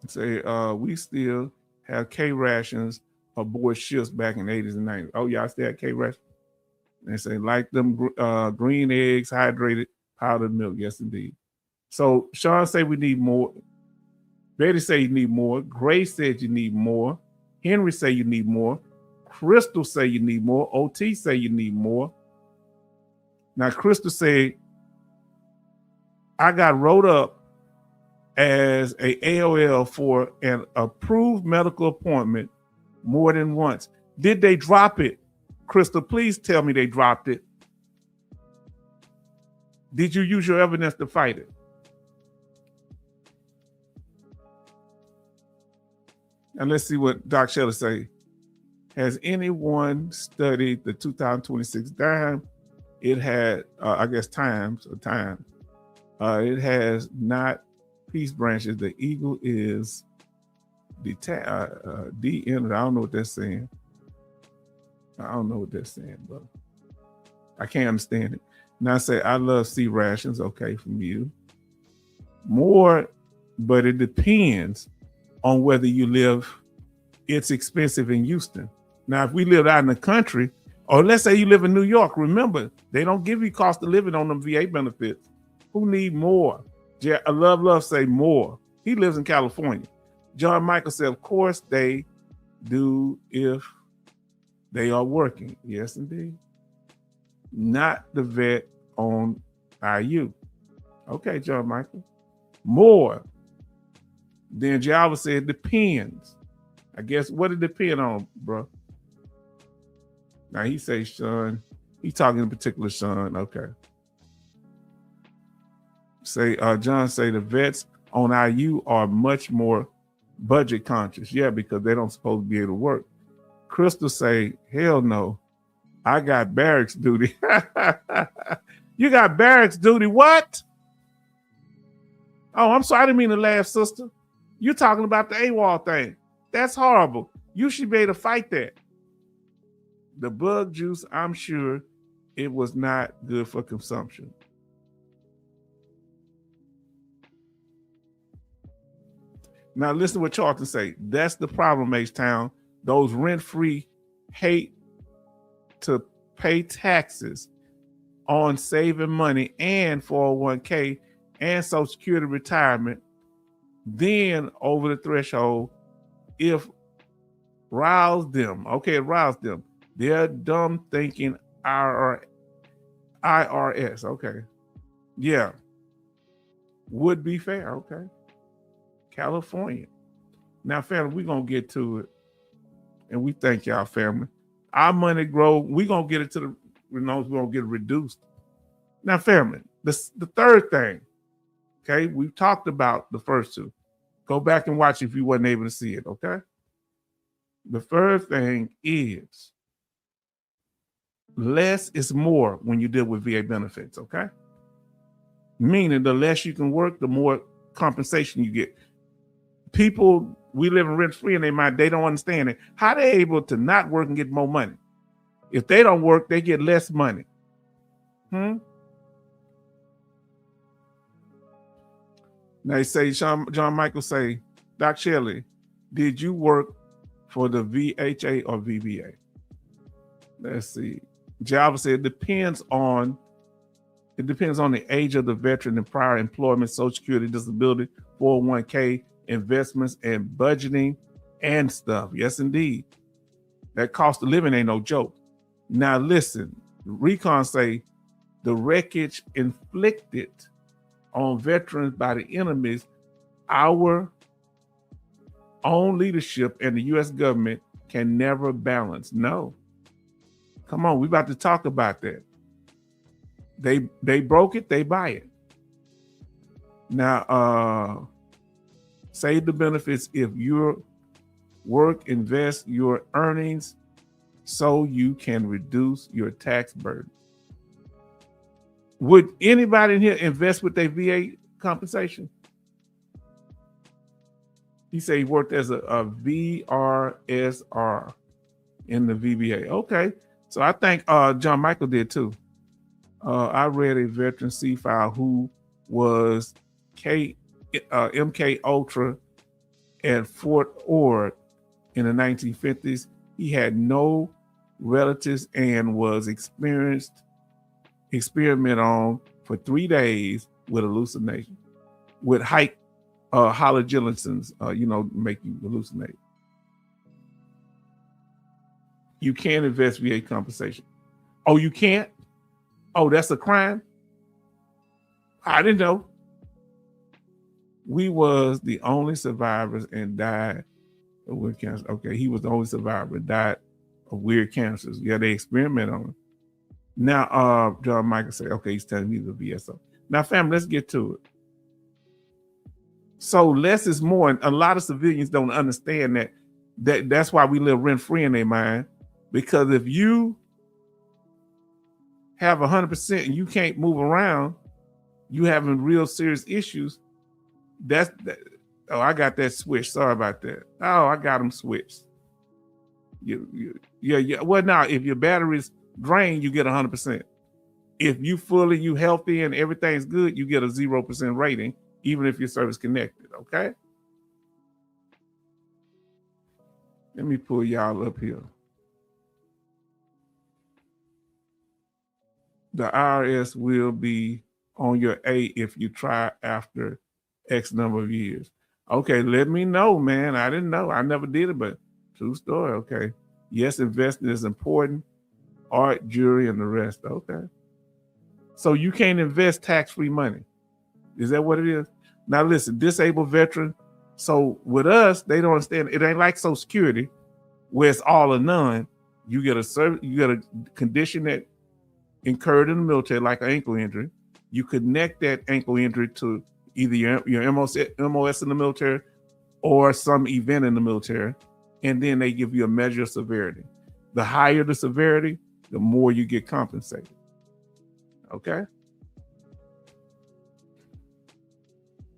Say we still have K rations aboard ships back in the 80s and 90s. Oh, y'all still have K rations? They say like them green eggs, hydrated powdered milk. Yes, indeed. So Sean say we need more. Betty say you need more. Grace said you need more. Henry say you need more. Crystal say you need more. OT say you need more. Now Crystal say I got wrote up as a AOL for an approved medical appointment more than once. Did they drop it? Crystal, please tell me they dropped it. Did you use your evidence to fight it? And let's see what Doc Shelley say. Has anyone studied the 2026 dime? It had, I guess, times. It has not peace branches. The eagle is D-ended. I don't know what that's saying. But I can't understand it. Now I say, I love C rations. Okay, from you. More, but it depends on whether you live. It's expensive in Houston. Now, if we live out in the country, or let's say you live in New York, remember, they don't give you cost of living on them VA benefits. Who need more? I love say more. He lives in California. John Michael said, of course they do if they are working. Yes, indeed. Not the vet on IU. Okay, John Michael. More. Then Java said, depends. I guess what it depend on, bro? Now he say Sean. He talking in particular Sean. Okay. Say John say the vets on IU are much more budget conscious. Yeah, because they don't supposed to be able to work. Crystal say, hell no. I got barracks duty. You got barracks duty. What? Oh, I'm sorry. I didn't mean to laugh, sister. You're talking about the AWOL thing. That's horrible. You should be able to fight that. The bug juice, I'm sure it was not good for consumption. Now listen to what Charlton say. That's the problem, H-Town. Those rent-free hate to pay taxes on saving money and 401k and Social Security retirement, then over the threshold, if rouse them. Okay, rouse them. They're dumb thinking IRS. Okay. Yeah. Would be fair. Okay. California. Now, family, we're going to get to it. And we thank y'all, family. Our money grow. We're going to get it to the, we're going to get it reduced. Now, family, the third thing, okay, we've talked about the first two. Go back and watch if you wasn't able to see it, okay? The third thing is less is more when you deal with VA benefits, okay? Meaning the less you can work, the more compensation you get. People, we live in rent-free in their mind, they don't understand it. How they able to not work and get more money? If they don't work, they get less money. Now they say, John Michael say, Doc Shelley, did you work for the VHA or VBA? Let's see. Java said it depends on the age of the veteran and prior employment, Social Security, disability, 401k, investments, and budgeting and stuff. Yes, indeed. That cost of living ain't no joke. Now listen, Recon say the wreckage inflicted on veterans by the enemies, our own leadership and the U.S. government can never balance. No. Come on, we about to talk about that. They broke it, they buy it. Now, save the benefits if you work, invest your earnings so you can reduce your tax burden. Would anybody in here invest with their VA compensation? He said he worked as a VRSR in the VBA. Okay, so I think John Michael did too. I read a veteran C file who was MK Ultra at Fort Ord in the 1950s. He had no relatives and was experiment on for 3 days with hallucination, with hallucinogens, make you hallucinate. You can't invest VA compensation. Oh, you can't? Oh, that's a crime? I didn't know. We was the only survivors and died of weird cancer. Okay, he was the only survivor and died of weird cancers. Yeah, they experiment on him. Now, John Michael said, okay, he's telling me the VSO. Now, family, let's get to it. So less is more, and a lot of civilians don't understand that. That's why we live rent-free in their mind. Because if you have 100% and you can't move around, you having real serious issues. Oh, I got that switched. Sorry about that. Oh, I got them switched. Yeah. Well, now if your battery's drained, you get 100%. If you healthy and everything's good, you get a 0% rating, even if your service connected. Okay. Let me pull y'all up here. The IRS will be on your A if you try after X number of years. Okay, let me know, man. I didn't know. I never did it, but true story. Okay. Yes, investing is important. Art, jewelry, and the rest. Okay. So you can't invest tax-free money. Is that what it is? Now listen, disabled veteran. So with us, they don't understand. It ain't like Social Security, where it's all or none. You get a condition that incurred in the military, like an ankle injury. You connect that ankle injury to either your MOS in the military or some event in the military, and then they give you a measure of severity. The higher the severity, the more you get compensated. Okay?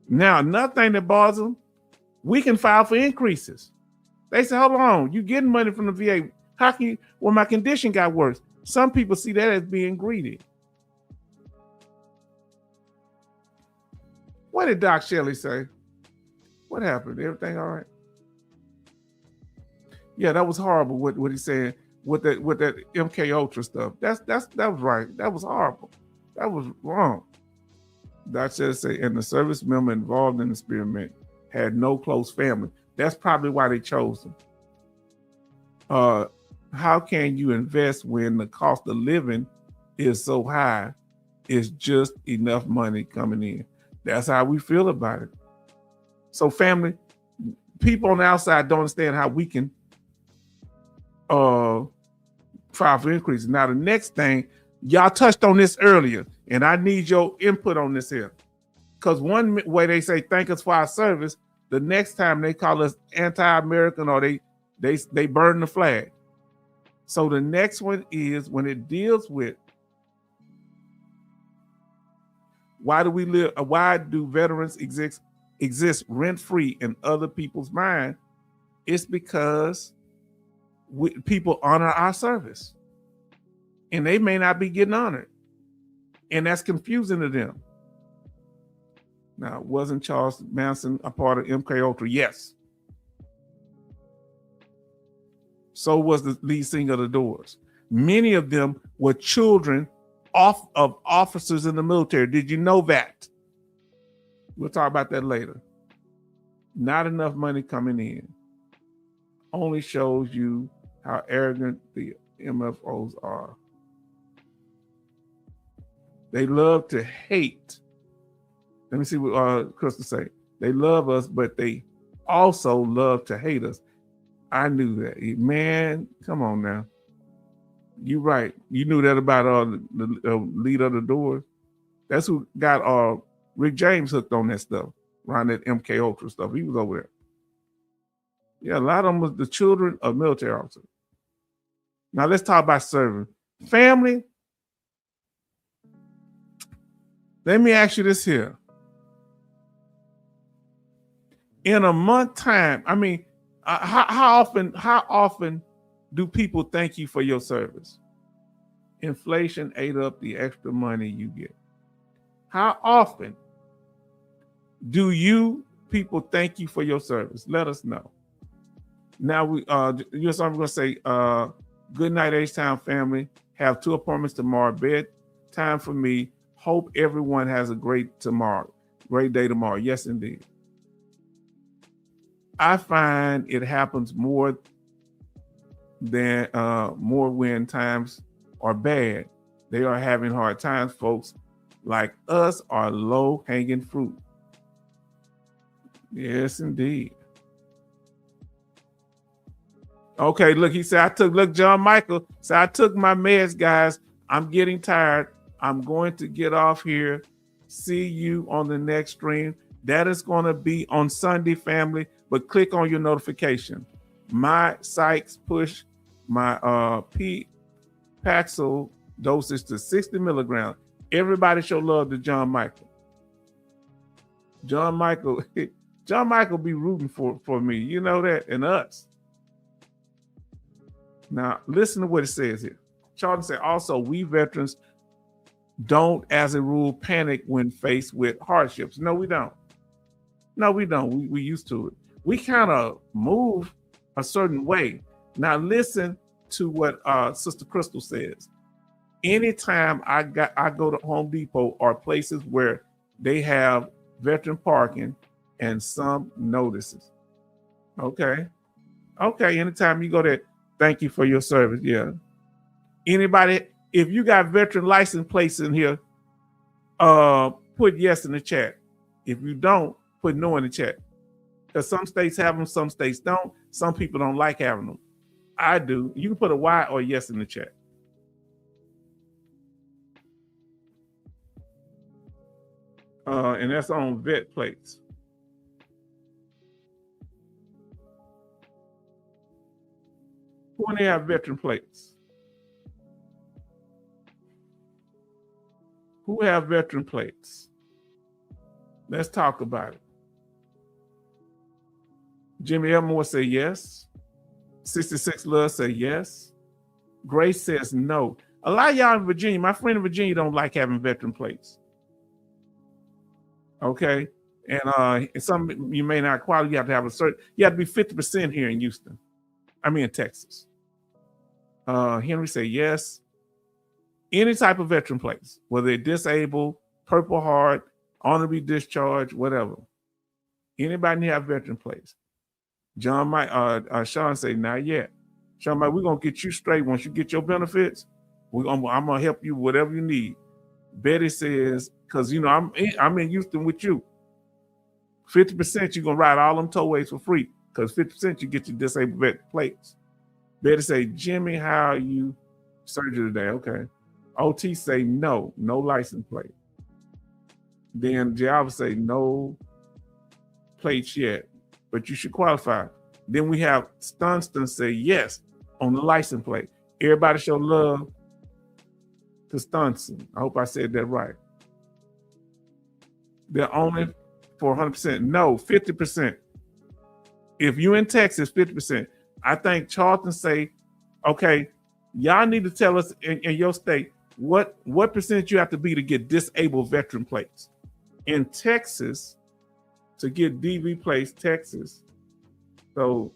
Now, another thing that bothers them, we can file for increases. They say, hold on, you getting money from the VA. How can you, well, my condition got worse. Some people see that as being greedy. What did Doc Shelley say? What happened? Everything all right? Yeah, that was horrible. What he said with that MK Ultra stuff. That was right. That was horrible. That was wrong. Doc Shelley said, and the service member involved in the experiment had no close family. That's probably why they chose him. How can you invest when the cost of living is so high? It's just enough money coming in. That's how we feel about it. So family, people on the outside don't understand how we can file for increases. Now the next thing, y'all touched on this earlier, and I need your input on this here. Because one way they say thank us for our service, the next time they call us anti-American or they burn the flag. So the next one is when it deals with why do veterans exist rent-free in other people's mind? It's because people honor our service, and they may not be getting honored, and that's confusing to them. Now, wasn't Charles Manson a part of MK Ultra? Yes. So was the lead singer of the Doors. Many of them were children of officers in the military. Did you know that? We'll talk about that later. Not enough money coming in. Only shows you how arrogant the MFOs are. They love to hate. Let me see what Crystal say. They love us, but they also love to hate us. I knew that. Man, come on now. You're right. You knew that about the lead of the Doors. That's who got Rick James hooked on that stuff, around that MK Ultra stuff. He was over there. Yeah, a lot of them was the children of military officers. Now let's talk about serving. Family, let me ask you this here. In a month time, I mean, how often do people thank you for your service? Inflation ate up the extra money you get. How often do you people thank you for your service? Let us know. Now I'm going to say good night, H-Town family. Have 2 appointments tomorrow. Bed time for me. Hope everyone has a great day tomorrow. Yes, indeed. I find it happens more when times are bad. They are having hard times. Folks like us are low-hanging fruit. Yes, indeed. Okay, look, he said, John Michael said, I took my meds, guys. I'm getting tired. I'm going to get off here. See you on the next stream. That is going to be on Sunday, family, but click on your notification. My Sykes push my Paxil dosage to 60 milligrams. Everybody show love to John Michael. John Michael be rooting for me. You know that, and us. Now, listen to what it says here. Charlton said, also, we veterans don't, as a rule, panic when faced with hardships. No, we don't. No, we don't. We used to it. We kind of move a certain way. Now, listen to what Sister Crystal says. Anytime I go to Home Depot or places where they have veteran parking and some notices. Okay. Okay. Anytime you go there, thank you for your service. Yeah. Anybody, if you got veteran license plates in here, put yes in the chat. If you don't, put no in the chat. Because some states have them, some states don't. Some people don't like having them. I do. You can put a Y or yes in the chat. And that's on vet plates. Who they have veteran plates? Who have veteran plates? Let's talk about it. Jimmy Elmore say yes. 66 Love say yes. Grace says no. A lot of y'all in Virginia, my friend in Virginia don't like having veteran plates. Okay. And some you may not qualify, you have to have a certain, you have to be 50% here in Houston. I mean in Texas. Henry say yes. Any type of veteran plates, whether they're disabled, Purple Heart, honorably discharged, whatever. Anybody have veteran plates? John might Sean say not yet. Sean might, we're gonna get you straight once you get your benefits. I'm gonna help you whatever you need. Betty says, because you know I'm in Houston with you. 50% you're gonna ride all them tollways for free because 50% you get your disabled vet plates. Betty say, Jimmy, how are you surgery today? Okay. OT say no license plate. Then Java say no plates yet, but you should qualify. Then we have Stunston say yes on the license plate. Everybody show love to Stunston. I hope I said that right. They're only for 100%. No, 50%. If you in Texas, 50%. I think Charlton say, okay, y'all need to tell us in your state what percentage you have to be to get disabled veteran plates. In Texas, to get DV plates, Texas. So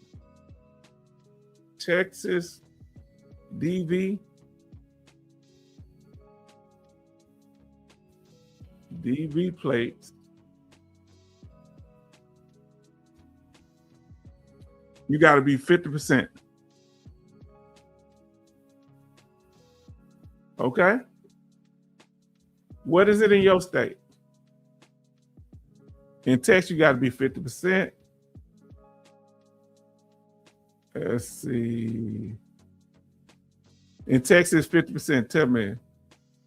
Texas DV plates. You got to be 50%. Okay. What is it in your state? In Texas, you got to be 50%. Let's see. In Texas, 50%. Tell me.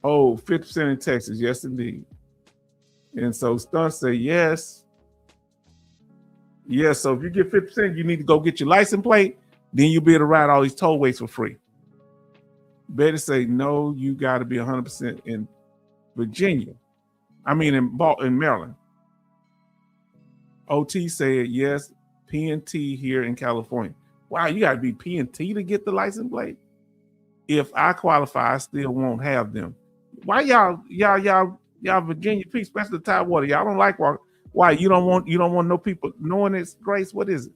Oh, 50% in Texas. Yes, indeed. And so Stunt say yes. Yes, so if you get 50%, you need to go get your license plate. Then you'll be able to ride all these tollways for free. Betty say no, you got to be 100% in Virginia. I mean in Maryland. OT said yes, PNT here in California. Wow, you got to be PNT to get the license plate. If I qualify, I still won't have them. Why y'all Virginia people, especially the Tidewater, y'all don't like walk. Why you don't want no people knowing it's Grace? What is it?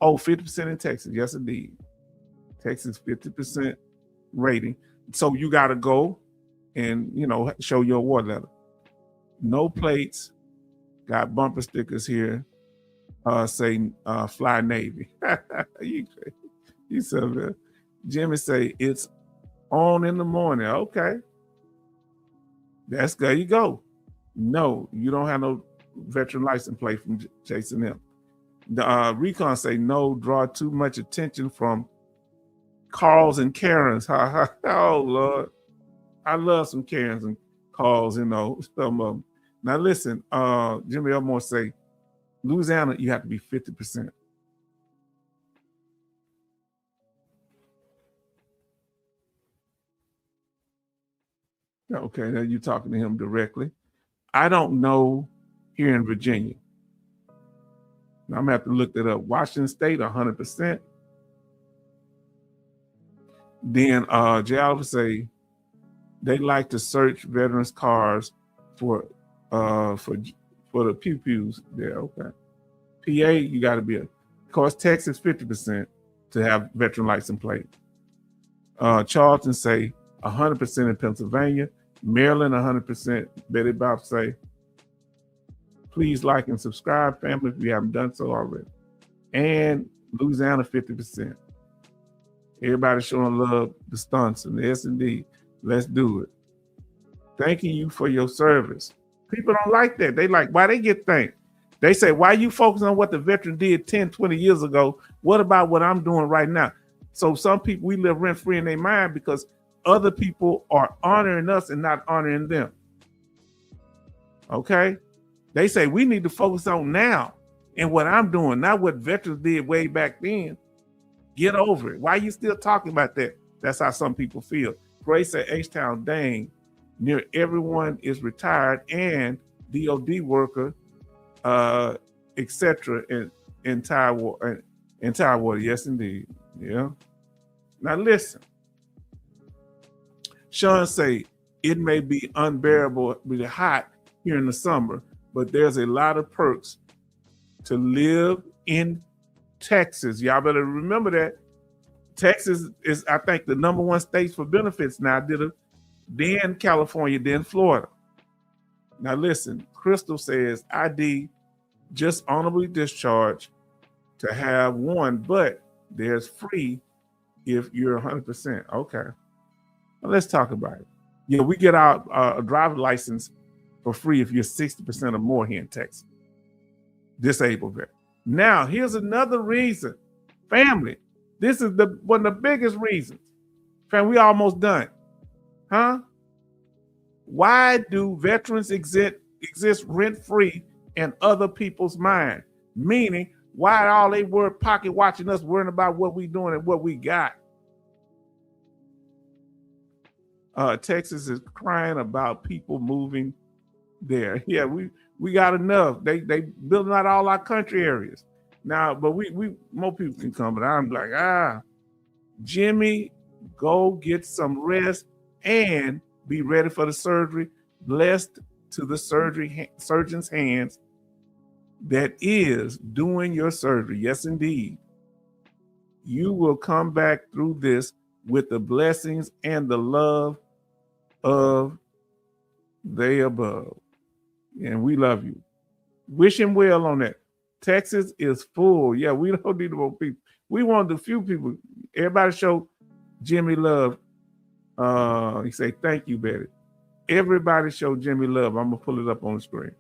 Oh, 50% in Texas. Yes, indeed. Texas 50% rating. So you got to go and show your award letter. No plates. Got bumper stickers here. Say fly Navy. you said that. Jimmy say it's on in the morning. Okay. There you go. No, you don't have no veteran license plate from chasing them. The Recon say no, draw too much attention from Carls and Karens. Oh Lord, I love some Karens and Carls. Some of them. Now listen, Jimmy Elmore say Louisiana, you have to be 50%. Okay, now you're talking to him directly. I don't know here in Virginia. Now I'm gonna have to look that up. Washington State, 100%. Then Jay say they like to search veterans' cars for the pew-pews there. Okay. PA, you got to be of course, Texas 50% to have veteran license plate. Charlton say 100% in Pennsylvania. Maryland, 100%. Betty Bob say, please like and subscribe, family, if you haven't done so already. And Louisiana, 50%. Everybody showing love, the stunts and the S&D. Let's do it. Thanking you for your service. People don't like that. They like, why they get thanked? They say, why you focus on what the veteran did 10, 20 years ago? What about what I'm doing right now? So some people, we live rent-free in their mind because other people are honoring us and not honoring them. Okay? They say, we need to focus on now and what I'm doing, not what veterans did way back then. Get over it. Why are you still talking about that? That's how some people feel. Grace at H-Town, dang, near everyone is retired and DOD worker, etc. in Tidewater. Yes, indeed. Yeah. Now listen. Sean say it may be unbearable, be hot here in the summer, but there's a lot of perks to live in Texas. Y'all better remember that. Texas is, I think, the #1 state for benefits now. Then California, then Florida. Now listen, Crystal says ID just honorably discharged to have one, but there's free if you're 100%. Okay. Well, let's talk about it. Yeah, we get our driver's license for free if you're 60% or more here in Texas. Disabled veteran. Now, here's another reason. Family, this is one of the biggest reasons. Family, we almost done. Huh? Why do veterans exist rent-free in other people's mind? Meaning, why all they were pocket watching us, worrying about what we doing and what we got? Texas is crying about people moving there. Yeah, we got enough. They building out all our country areas now, but we more people can come. But I'm like, Jimmy, go get some rest and be ready for the surgery. Blessed to the surgeon's hands that is doing your surgery. Yes, indeed. You will come back through this with the blessings and the love of they above. And we love you. Wish him well on that. Texas is full. Yeah, we don't need more people. We want the few people. Everybody show Jimmy love. He say, thank you, Betty. Everybody show Jimmy love. I'm going to pull it up on the screen.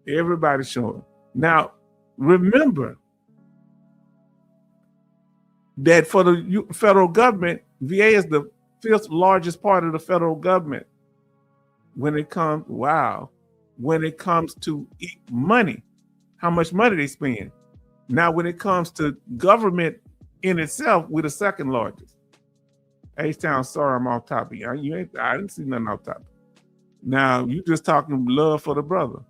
Everybody show him. Now, remember that for the federal government, VA is the 5th largest part of the federal government. When it comes, when it comes to money, how much money they spend. Now, when it comes to government in itself, we're the 2nd largest. H-Town, sorry, I'm off topic. I didn't see nothing off topic. Now, you just talking love for the brother.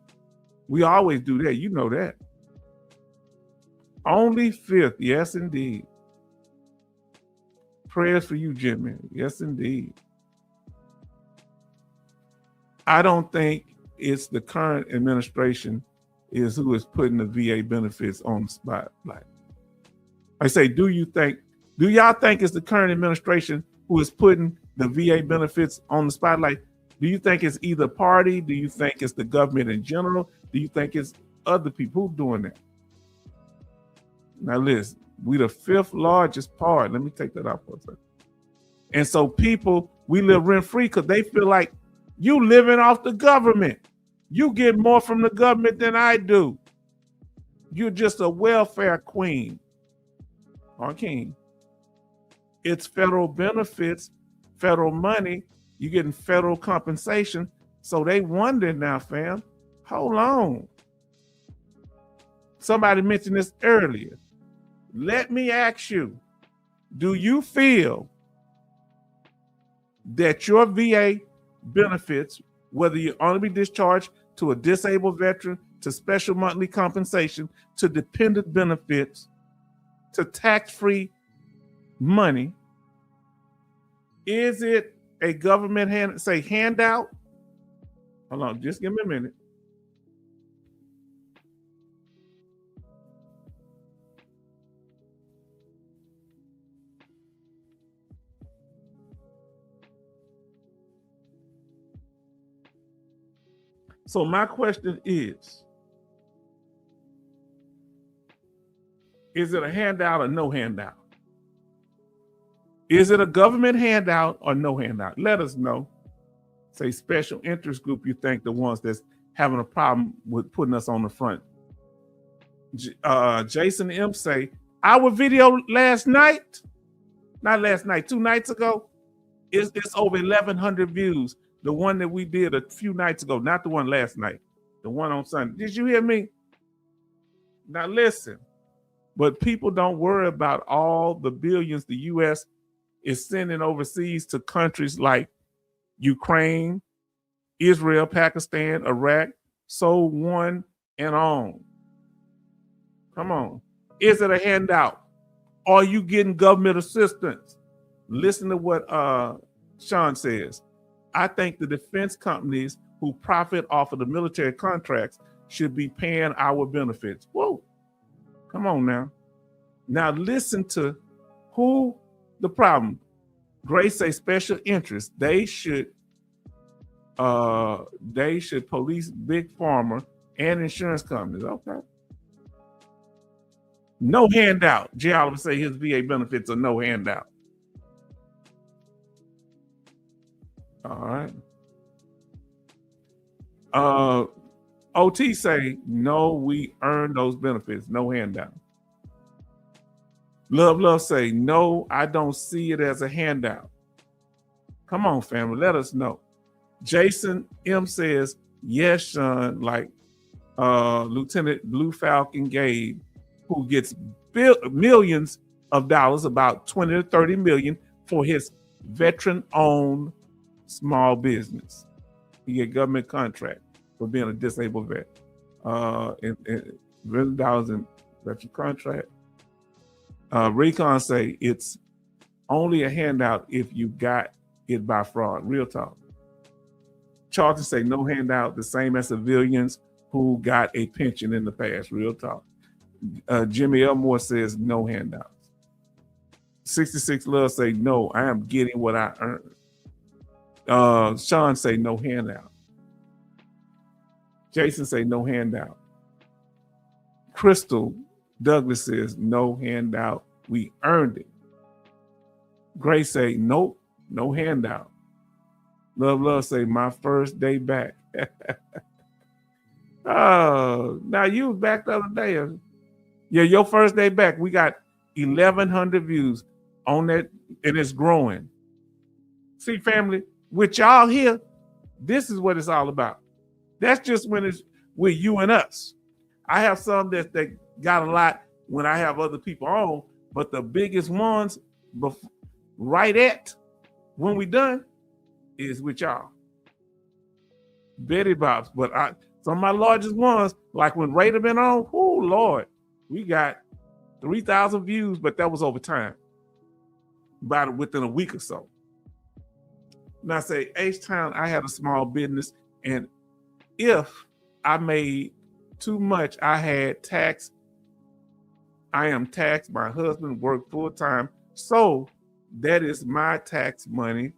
We always do that. You know that. Only 5th. Yes, indeed. Prayers for you, Jimmy. Yes, indeed. I don't think it's the current administration is who is putting the VA benefits on the spotlight. I say, do y'all think it's the current administration who is putting the VA benefits on the spotlight? Do you think it's either party? Do you think it's the government in general? Do you think it's other people who doing that? Now listen, we the 5th largest part. Let me take that out for a second. And so people, we live rent-free because they feel like you living off the government. You get more from the government than I do. You're just a welfare queen or king. It's federal benefits, federal money. You're getting federal compensation. So they wonder now, fam, hold on. Somebody mentioned this earlier. Let me ask you, do you feel that your VA benefits, whether you only be discharged to a disabled veteran, to special monthly compensation, to dependent benefits, to tax-free money, is it a government handout? Hold on, just give me a minute. So my question is it a handout or no handout? Is it a government handout or no handout? Let us know. Say special interest group, you think the ones that's having a problem with putting us on the front. Jason M say, our video last night, not last night, 2 nights ago, it's over 1,100 views. The one that we did a few nights ago, not the one last night, the one on Sunday. Did you hear me? Now listen, but people don't worry about all the billions the U.S. is sending overseas to countries like Ukraine, Israel, Pakistan, Iraq, so on and on. Come on. Is it a handout? Are you getting government assistance? Listen to what Sean says. I think the defense companies who profit off of the military contracts should be paying our benefits. Whoa. Come on now. Now listen to who the problem. Grace say special interest. They should police big pharma and insurance companies. Okay. No handout. Jay Oliver say his VA benefits are no handout. All right. OT say no, we earn those benefits. No handout. Love say no, I don't see it as a handout. Come on, family, let us know. Jason M says yes, Sean, like Lieutenant Blue Falcon Gabe, who gets millions of dollars, about 20 to 30 million for his veteran-owned small business. He get government contract for being a disabled vet. $1 million in veteran contract. Recon say it's only a handout if you got it by fraud. Real talk. Charlton say no handout, the same as civilians who got a pension in the past. Real talk. Jimmy Elmore says no handouts. 66 Love say no, I am getting what I earned. Sean say no handout. Jason say no handout. Crystal Douglas says no handout. We earned it. Grace say nope, no handout. Love say my first day back. Oh, now you was back the other day. Yeah, your first day back. We got 1,100 views on that, and it's growing. See, family, with y'all here, this is what it's all about. That's just when it's with you and us. I have some that got a lot when I have other people on, but the biggest ones right at when we done is with y'all. Betty Bob's, but some of my largest ones, like when Raider been on, oh Lord, we got 3,000 views, but that was over time, about within a week or so. And I say, H-Town, I had a small business, and if I made too much, I had tax. I am taxed. My husband worked full time, so that is my tax money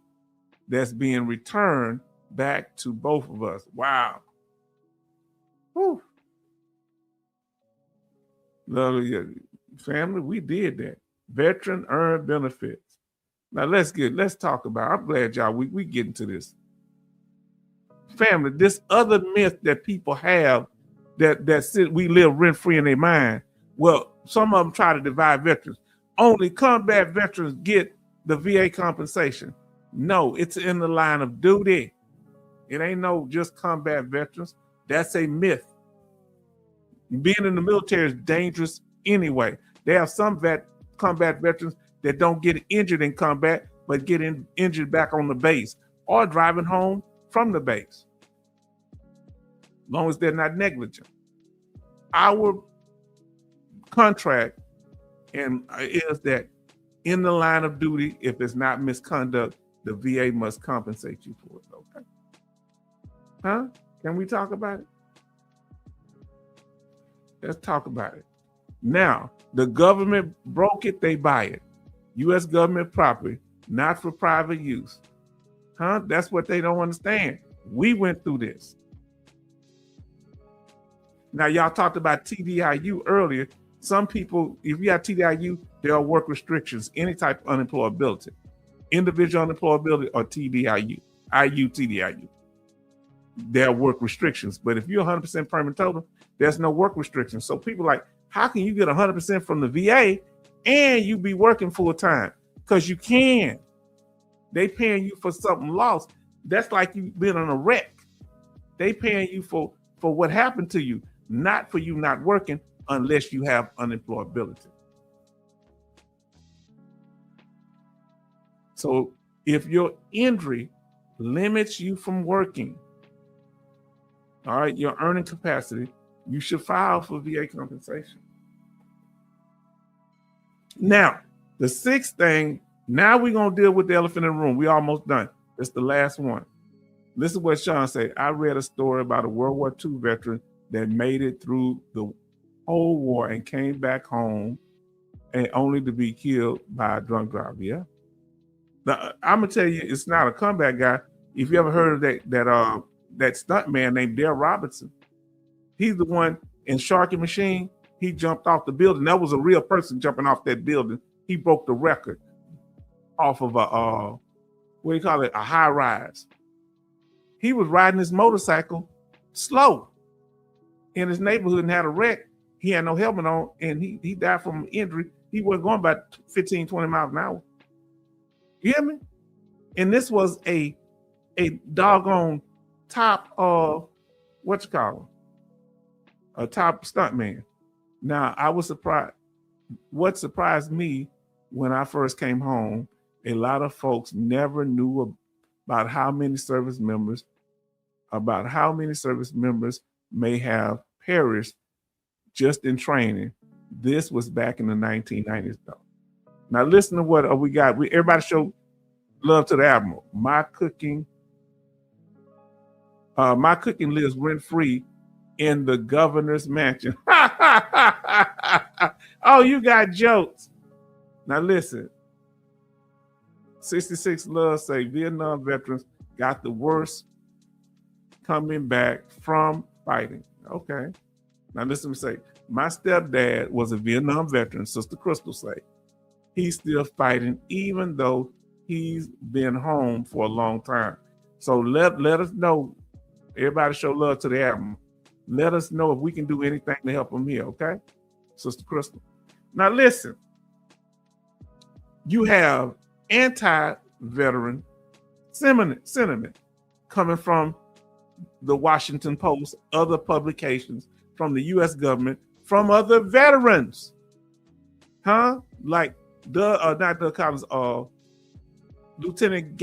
that's being returned back to both of us. Wow. Whew. Lovely family, we did that. Veteran earned benefits. Now let's talk about. I'm glad y'all we get into this. Family, this other myth that people have that we live rent free in their mind. Well, some of them try to divide veterans. Only combat veterans get the VA compensation. No, it's in the line of duty. It ain't no just combat veterans. That's a myth. Being in the military is dangerous anyway. They have some combat veterans that don't get injured in combat, but get injured back on the base or driving home from the base. As long as they're not negligent. Our contract is that in the line of duty, if it's not misconduct, the VA must compensate you for it. Okay. Huh? Can we talk about it? Let's talk about it. Now, the government broke it, they buy it. U.S. government property, not for private use. Huh? That's what they don't understand. We went through this. Now, y'all talked about TDIU earlier. Some people, if you have TDIU, there are work restrictions, any type of unemployability, individual unemployability or TDIU, TDIU. There are work restrictions. But if you're 100% permanent total, there's no work restrictions. So people like, how can you get 100% from the VA and you be working full time? Because you can. They paying you for something lost. That's like you been in a wreck. They paying you for what happened to you, not for you not working unless you have unemployability. So if your injury limits you from working, all right, your earning capacity, you should file for VA compensation. Now, the sixth thing, now we're going to deal with the elephant in the room. We almost done. It's the last one. Listen to what Sean said. I read a story about a World War II veteran that made it through the whole war and came back home and only to be killed by a drunk driver. Yeah. Now, I'm going to tell you, it's not a comeback guy. If you ever heard of that stunt man named Dale Robertson, he's the one in Sharky Machine. He jumped off the building. That was a real person jumping off that building. He broke the record off of a, what do you call it? A high rise. He was riding his motorcycle slow in his neighborhood and had a wreck. He had no helmet on and he died from an injury. He wasn't going about 15, 20 miles an hour. You hear me? And this was a doggone top a top stuntman. Now, I was surprised. What surprised me when I first came home, a lot of folks never knew about how many service members may have perished just in training. This was back in the 1990s, though. Now, listen to what we got. Everybody show love to the Admiral. My cooking lives rent-free in the governor's mansion. Oh, you got jokes. Now listen. 66 Love say Vietnam veterans got the worst coming back from fighting. Okay. Now listen to me say, my stepdad was a Vietnam veteran, Sister Crystal say. He's still fighting even though he's been home for a long time. So let us know. Everybody show love to the Admiral. Let us know if we can do anything to help him here, okay? Sister Crystal. Now listen, you have anti-veteran sentiment coming from the Washington Post, other publications, from the U.S. government, from other veterans. Huh? Like not Doug Collins, Lieutenant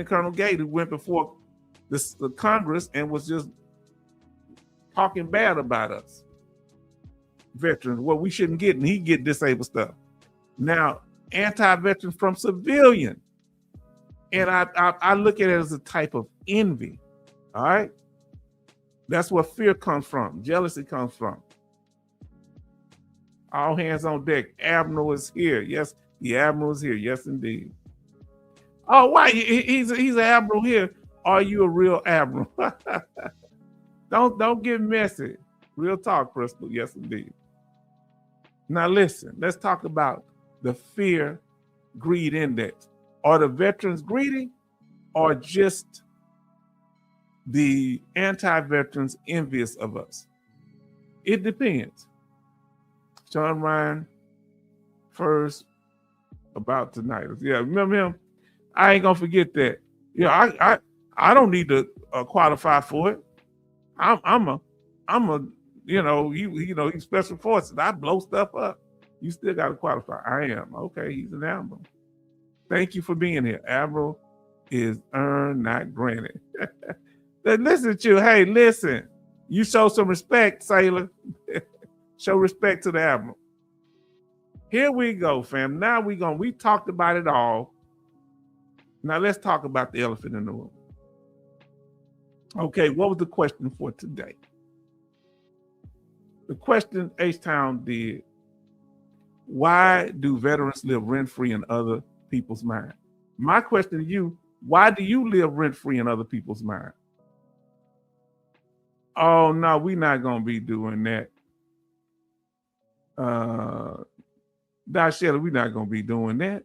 Colonel Gade, who went before the Congress and was just talking bad about us veterans. Well, we shouldn't get, and he get disabled stuff. Now, anti-veteran from civilian, and I look at it as a type of envy. All right, that's where fear comes from, jealousy comes from. All hands on deck. Admiral is here. Yes, the Admiral is here. Yes, indeed. Oh, why? He's an Admiral here. Are you a real Admiral? Don't get messy. Real talk, Crystal. Yes, indeed. Now listen, let's talk about the fear greed index. Are the veterans greedy or just the anti-veterans envious of us? It depends. Sean Ryan first about tonight. Yeah, remember him? I ain't gonna forget that. Yeah, I don't need to qualify for it. I'm a he's special forces. I blow stuff up. You still got to qualify. I am. Okay, he's an Admiral. Thank you for being here. Admiral is earned, not granted. Listen to you. Hey, listen. You show some respect, sailor. Show respect to the Admiral. Here we go, fam. Now we talked about it all. Now let's talk about the elephant in the room. Okay, what was the question for today? The question H-Town did, why do veterans live rent-free in other people's mind? My question to you, why do you live rent-free in other people's mind? Oh no, we're not gonna be doing that. Doc Shelley, we're not gonna be doing that.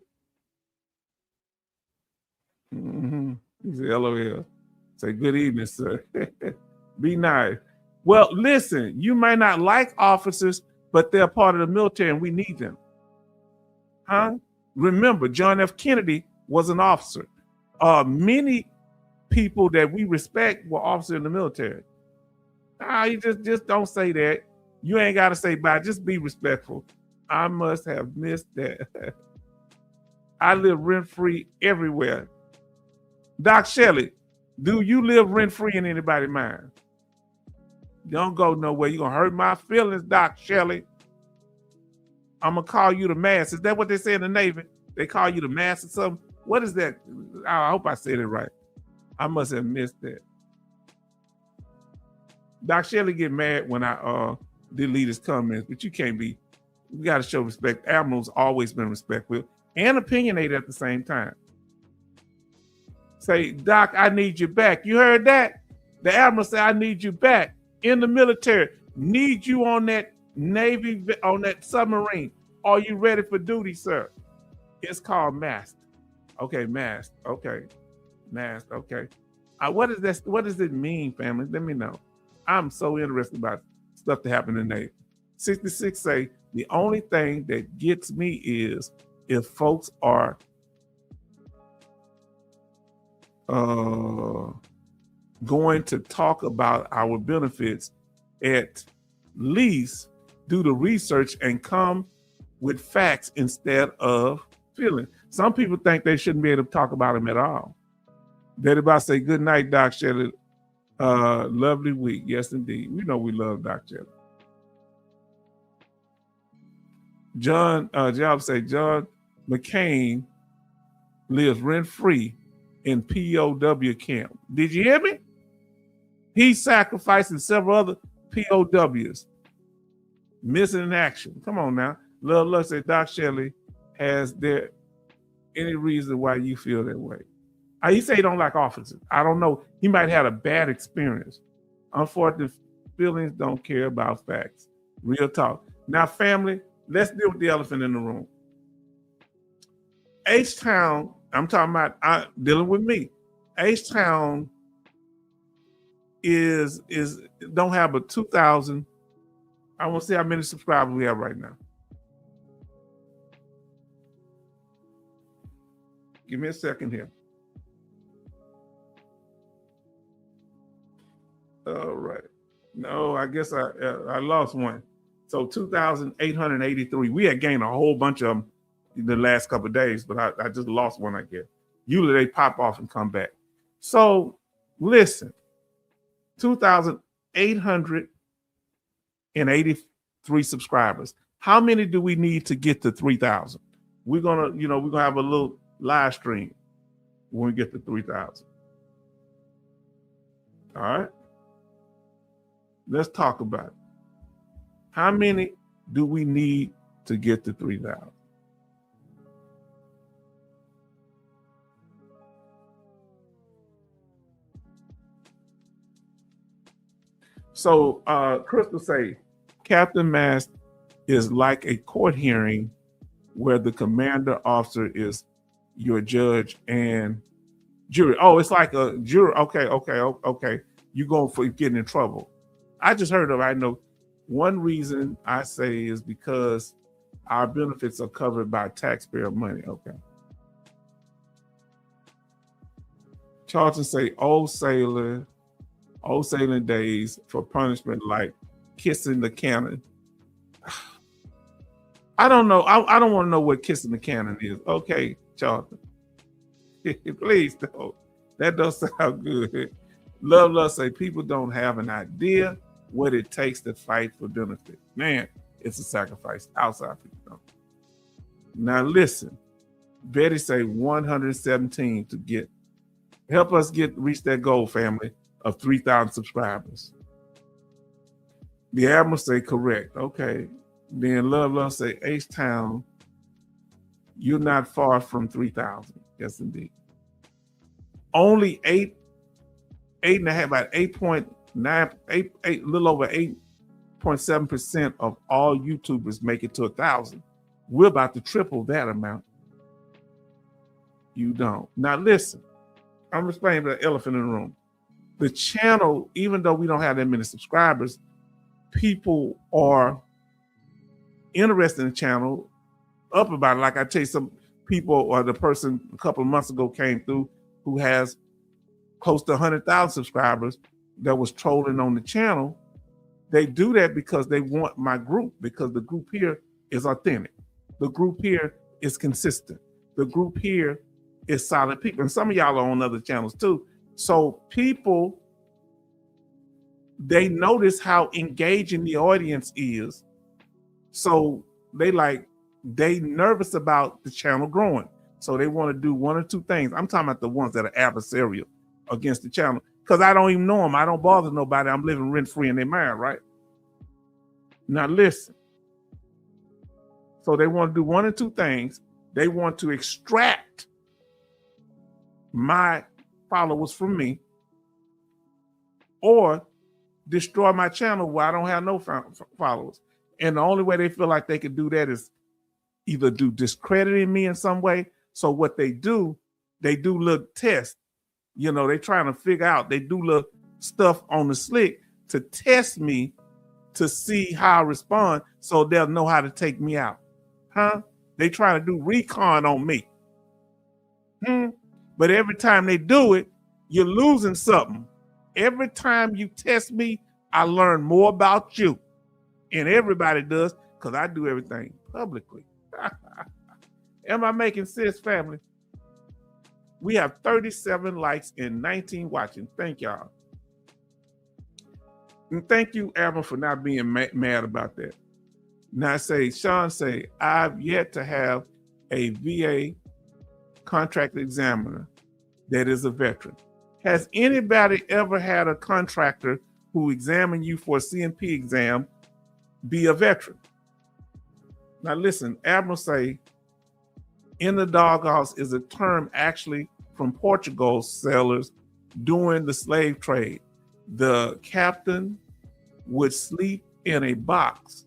Mm-hmm. He said, LOL. Say good evening, sir. Be nice. Well, listen, you may not like officers, but they're part of the military and we need them. Huh? Remember, John F. Kennedy was an officer. Many people that we respect were officers in the military. You just don't say that. You ain't got to say bye. Just be respectful. I must have missed that. I live rent-free everywhere. Doc Shelley, do you live rent-free in anybody's mind? Don't go nowhere. You're going to hurt my feelings, Doc Shelley. I'm going to call you the mass. Is that what they say in the Navy? They call you the mass or something? What is that? I hope I said it right. I must have missed that. Doc Shelley get mad when I delete his comments, but you can't be. We got to show respect. Admiral's always been respectful and opinionated at the same time. Say, Doc, I need you back. You heard that? The Admiral said, I need you back in the military. Need you on that Navy, on that submarine. Are you ready for duty, sir? It's called MAST. Okay, MAST. Okay, MAST. Okay. What is this? What does it mean, family? Let me know. I'm so interested about stuff that happened in the Navy. 66 say the only thing that gets me is if folks are going to talk about our benefits, at least do the research and come with facts instead of feeling. Some people think they shouldn't be able to talk about them at all. They're about to say, good night, Doc Shelley. Lovely week. Yes, indeed. We know we love Doc Shelley. John McCain lives rent-free in POW camp. Did you hear me? He's sacrificing several other POWs. Missing in action. Come on now. Love said, Doc Shelley, has there any reason why you feel that way? He say he don't like officers. I don't know. He might have had a bad experience. Unfortunately, feelings don't care about facts. Real talk. Now, family, let's deal with the elephant in the room. H-Town, I'm talking about dealing with me. H-Town is don't have a 2,000. I want to see how many subscribers we have right now. Give me a second here. All right. No, I guess I lost one. So 2,883. We had gained a whole bunch of them in the last couple of days, but I just lost one, I guess. Usually they pop off and come back. So listen, 2,883 subscribers. How many do we need to get to 3,000? We're gonna have a little live stream when we get to 3,000. All right. Let's talk about it. How many do we need to get to 3,000? So Crystal say, Captain Mast is like a court hearing where the commander officer is your judge and jury. Oh, it's like a jury. Okay. You going for getting in trouble. I just heard of, I know one reason I say is because our benefits are covered by taxpayer money. Okay. Charlton say, old sailing days for punishment like kissing the cannon. I don't know. I don't want to know what kissing the cannon is. Okay, Charlton. Please don't. That doesn't sound good. Love say people don't have an idea what it takes to fight for benefit. Man, it's a sacrifice. Outside people don't. Now listen, Betty say 117 to help us reach that goal, family, of 3,000 subscribers. The Admiral say correct. Okay. Then Love say H-Town, you're not far from 3,000. Yes, indeed. Only 8.5, about 8 point, little over 8.7% of all YouTubers make it to 1,000. We're about to triple that amount. You don't. Now listen, I'm explaining the elephant in the room. The channel, even though we don't have that many subscribers, people are interested in the channel, up about it. Like I tell you, some people, or the person a couple of months ago came through who has close to 100,000 subscribers that was trolling on the channel. They do that because they want my group, because the group here is authentic. The group here is consistent. The group here is solid people. And some of y'all are on other channels too. So people, they notice how engaging the audience is. So they nervous about the channel growing. So they want to do one or two things. I'm talking about the ones that are adversarial against the channel, because I don't even know them. I don't bother nobody. I'm living rent-free in their mind, right? Now listen. So they want to do one or two things. They want to extract my followers from me, or destroy my channel where I don't have no followers. And the only way they feel like they can do that is either do discrediting me in some way. So what they do little tests. You know, they trying to figure out, they do little stuff on the slick to test me to see how I respond, so they'll know how to take me out. Huh? They trying to do recon on me. But every time they do it, you're losing something. Every time you test me, I learn more about you. And everybody does, because I do everything publicly. Am I making sense, family? We have 37 likes and 19 watching. Thank y'all. And thank you, Alvin, for not being mad about that. Now Sean say, I've yet to have a VA contract examiner that is a veteran. Has anybody ever had a contractor who examined you for a CNP exam be a veteran? Now listen, Admiral say, in the doghouse is a term actually from Portugal sailors during the slave trade. The captain would sleep in a box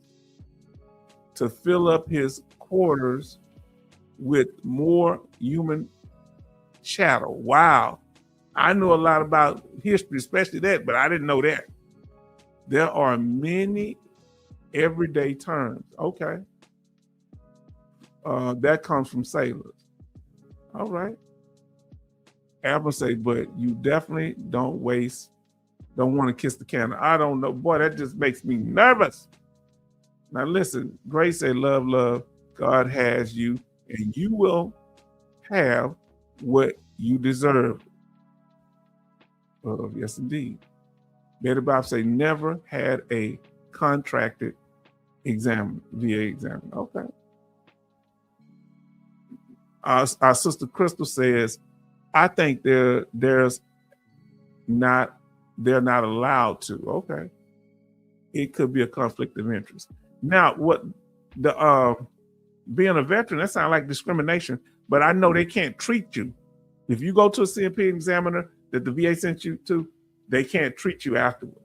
to fill up his quarters with more human chattel. Wow. I know a lot about history, especially that, but I didn't know that. There are many everyday terms. Okay. That comes from sailors. All right. Apple say, but you definitely don't want to kiss the candle. I don't know. Boy, that just makes me nervous. Now listen, Grace said, love, love. God has you, and you will have what you deserve. Yes, indeed. Betty Bob say, never had a contracted exam, VA exam. Okay. Our sister Crystal says, I think they're not allowed to. Okay. It could be a conflict of interest. Now, what the being a veteran, that sounds like discrimination, but I know they can't treat you. If you go to a CNP examiner that the VA sent you to, they can't treat you afterward.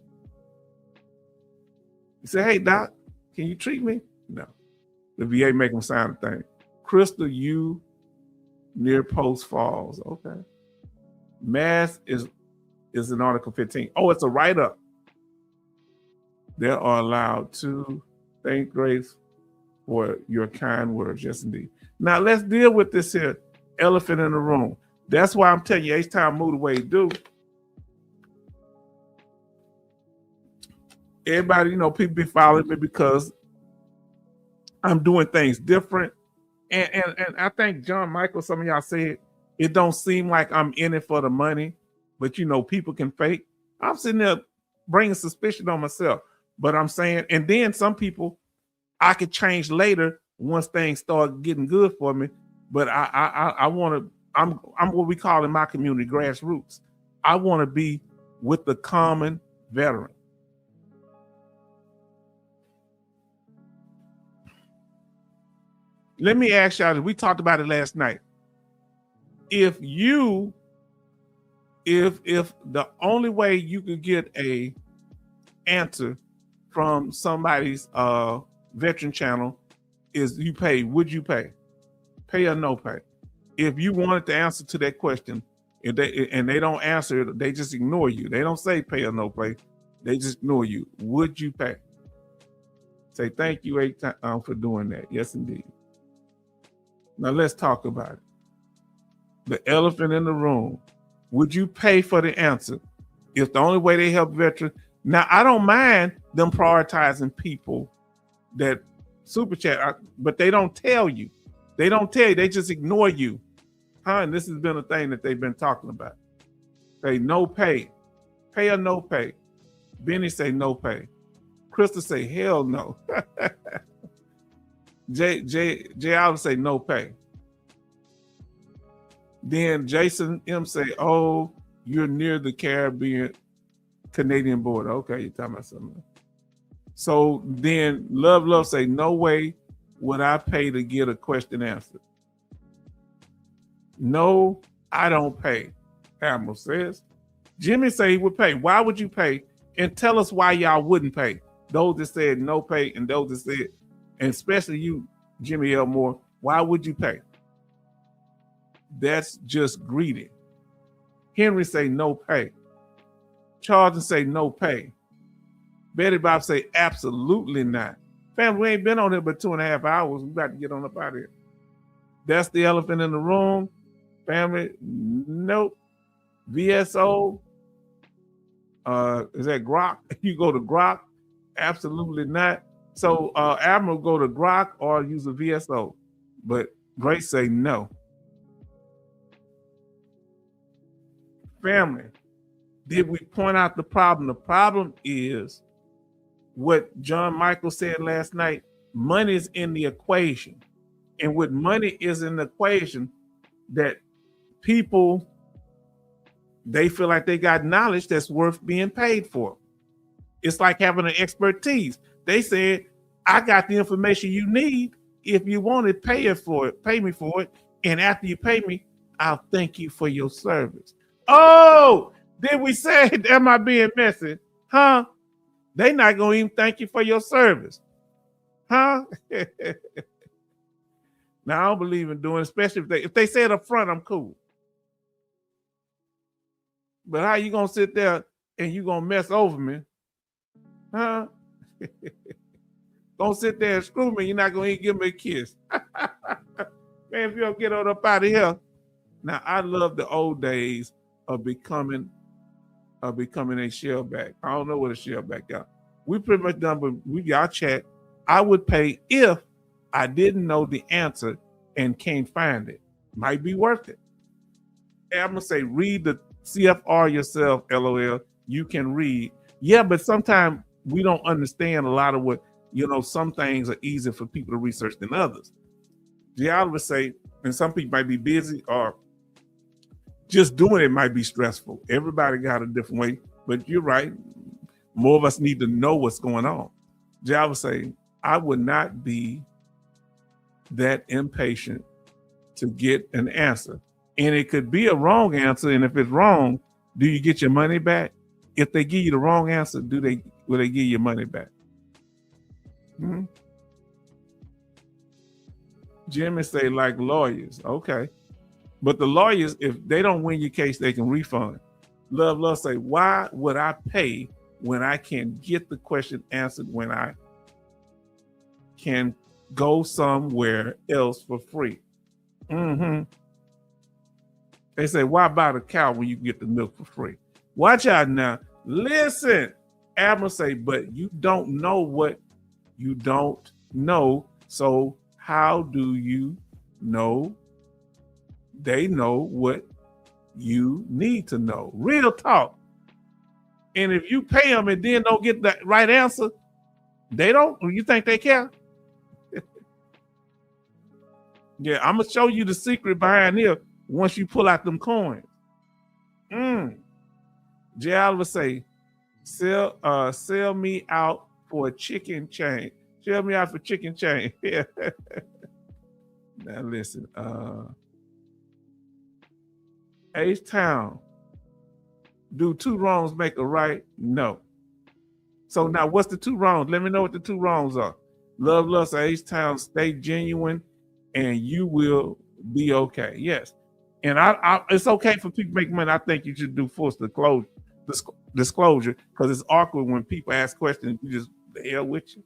You say, hey, doc, can you treat me? No. The VA make them sign a thing. Crystal, you near Post Falls. Okay. Mass is in Article 15. Oh, it's a write-up. They are allowed to thank Grace for your kind words. Yes, indeed. Now let's deal with this here elephant in the room. That's why I'm telling you, H-Time move the way you do. Everybody, people be following me because I'm doing things different. And I think John Michael, some of y'all said, it don't seem like I'm in it for the money, but people can fake. I'm sitting there bringing suspicion on myself, but I'm saying, and then some people I could change later once things start getting good for me. But I want to, I'm what we call in my community grassroots. I want to be with the common veteran. Let me ask y'all, we talked about it last night. If the only way you could get a answer from somebody's veteran channel is you pay. Would you pay? Pay or no pay? If you wanted to answer to that question, if they don't answer it, they just ignore you. They don't say pay or no pay. They just ignore you. Would you pay? Say thank you 8 times for doing that. Yes, indeed. Now let's talk about it. The elephant in the room. Would you pay for the answer? If the only way they help veterans. Now, I don't mind them prioritizing people that super chat, but they don't tell you. They don't tell you. They just ignore you. And this has been a thing that they've been talking about. Say no pay. Pay or no pay. Benny say no pay. Krista say hell no. Jay Allen say no pay. Then Jason M say, oh, you're near the Canadian border. Okay, you're talking about something. So then Love say, no way would I pay to get a question answered. No, I don't pay, Admiral says. Jimmy say he would pay. Why would you pay? And tell us why y'all wouldn't pay. Those that said no pay and those that said, and especially you, Jimmy Elmore, why would you pay? That's just greedy. Henry say no pay. Charlton say no pay. Betty Bob say absolutely not. Family, we ain't been on here but 2.5 hours. We about to get on up out of here. That's the elephant in the room. Family, nope. VSO, is that Grok? You go to Grok? Absolutely not. So Admiral go to Grok or use a VSO. But Grace say no. Family, did we point out the problem? The problem is what John Michael said last night. Money is in the equation. And with money is in the equation, that people, they feel like they got knowledge that's worth being paid for. It's like having an expertise. They said, I got the information you need. If you want it, pay me for it. And after you pay me, I'll thank you for your service. Oh, did we say, am I being messy? Huh? They not going to even thank you for your service. Huh? Now, I don't believe in doing it, especially if they say it up front, I'm cool. But how you going to sit there and you going to mess over me? Huh? Don't sit there and screw me. You're not going to even give me a kiss. Man, if you don't get on up out of here. Now, I love the old days of becoming a shellback. I don't know what a shellback is. We pretty much done, but we got chat. I would pay if I didn't know the answer and can't find it. Might be worth it. And I'm gonna say read the CFR yourself, LOL. You can read. Yeah, but sometimes we don't understand a lot of what, some things are easier for people to research than others. Gianna would say, and some people might be busy or just doing it might be stressful. Everybody got a different way, but you're right. More of us need to know what's going on. Gianna would say, I would not be that impatient to get an answer. And it could be a wrong answer. And if it's wrong, do you get your money back? If they give you the wrong answer, will they give you money back? Jimmy say like lawyers. Okay. But the lawyers, if they don't win your case, they can refund. Love say, why would I pay when I can get the question answered, when I can go somewhere else for free? They say, why buy the cow when you can get the milk for free? Watch out now. Listen, Admiral say, but you don't know what you don't know. So how do you know they know what you need to know? Real talk. And if you pay them and then don't get the right answer, they don't. You think they care? Yeah, I'm gonna show you the secret behind here once you pull out them coins. Jay Oliver say, sell me out for a chicken chain. Sell me out for chicken chain. Yeah. Now listen, H-Town, do two wrongs make a right? No. So now what's the two wrongs? Let me know what the two wrongs are. Love, lust, H-Town, stay genuine, and you will be okay. Yes. And it's okay for people to make money. I think you should do forced disclosure because it's awkward when people ask questions. You just the hell with you.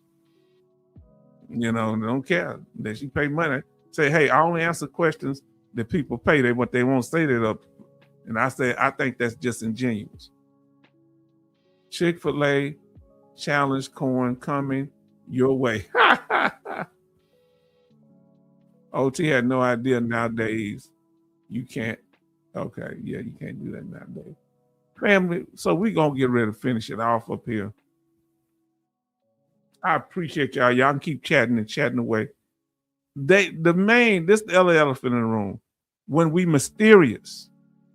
You know, they don't care that you pay money. Say, hey, I only answer questions that people pay. They what they won't say that up. And I say, I think that's just ingenuous. Chick-fil-A challenge corn coming your way. OT had no idea nowadays. You can't. Okay, yeah, you can't do that nowadays. Family, so we're going to get ready to finish it off up here. I appreciate y'all. Y'all can keep chatting and chatting away. This the LA elephant in the room. When we mysterious,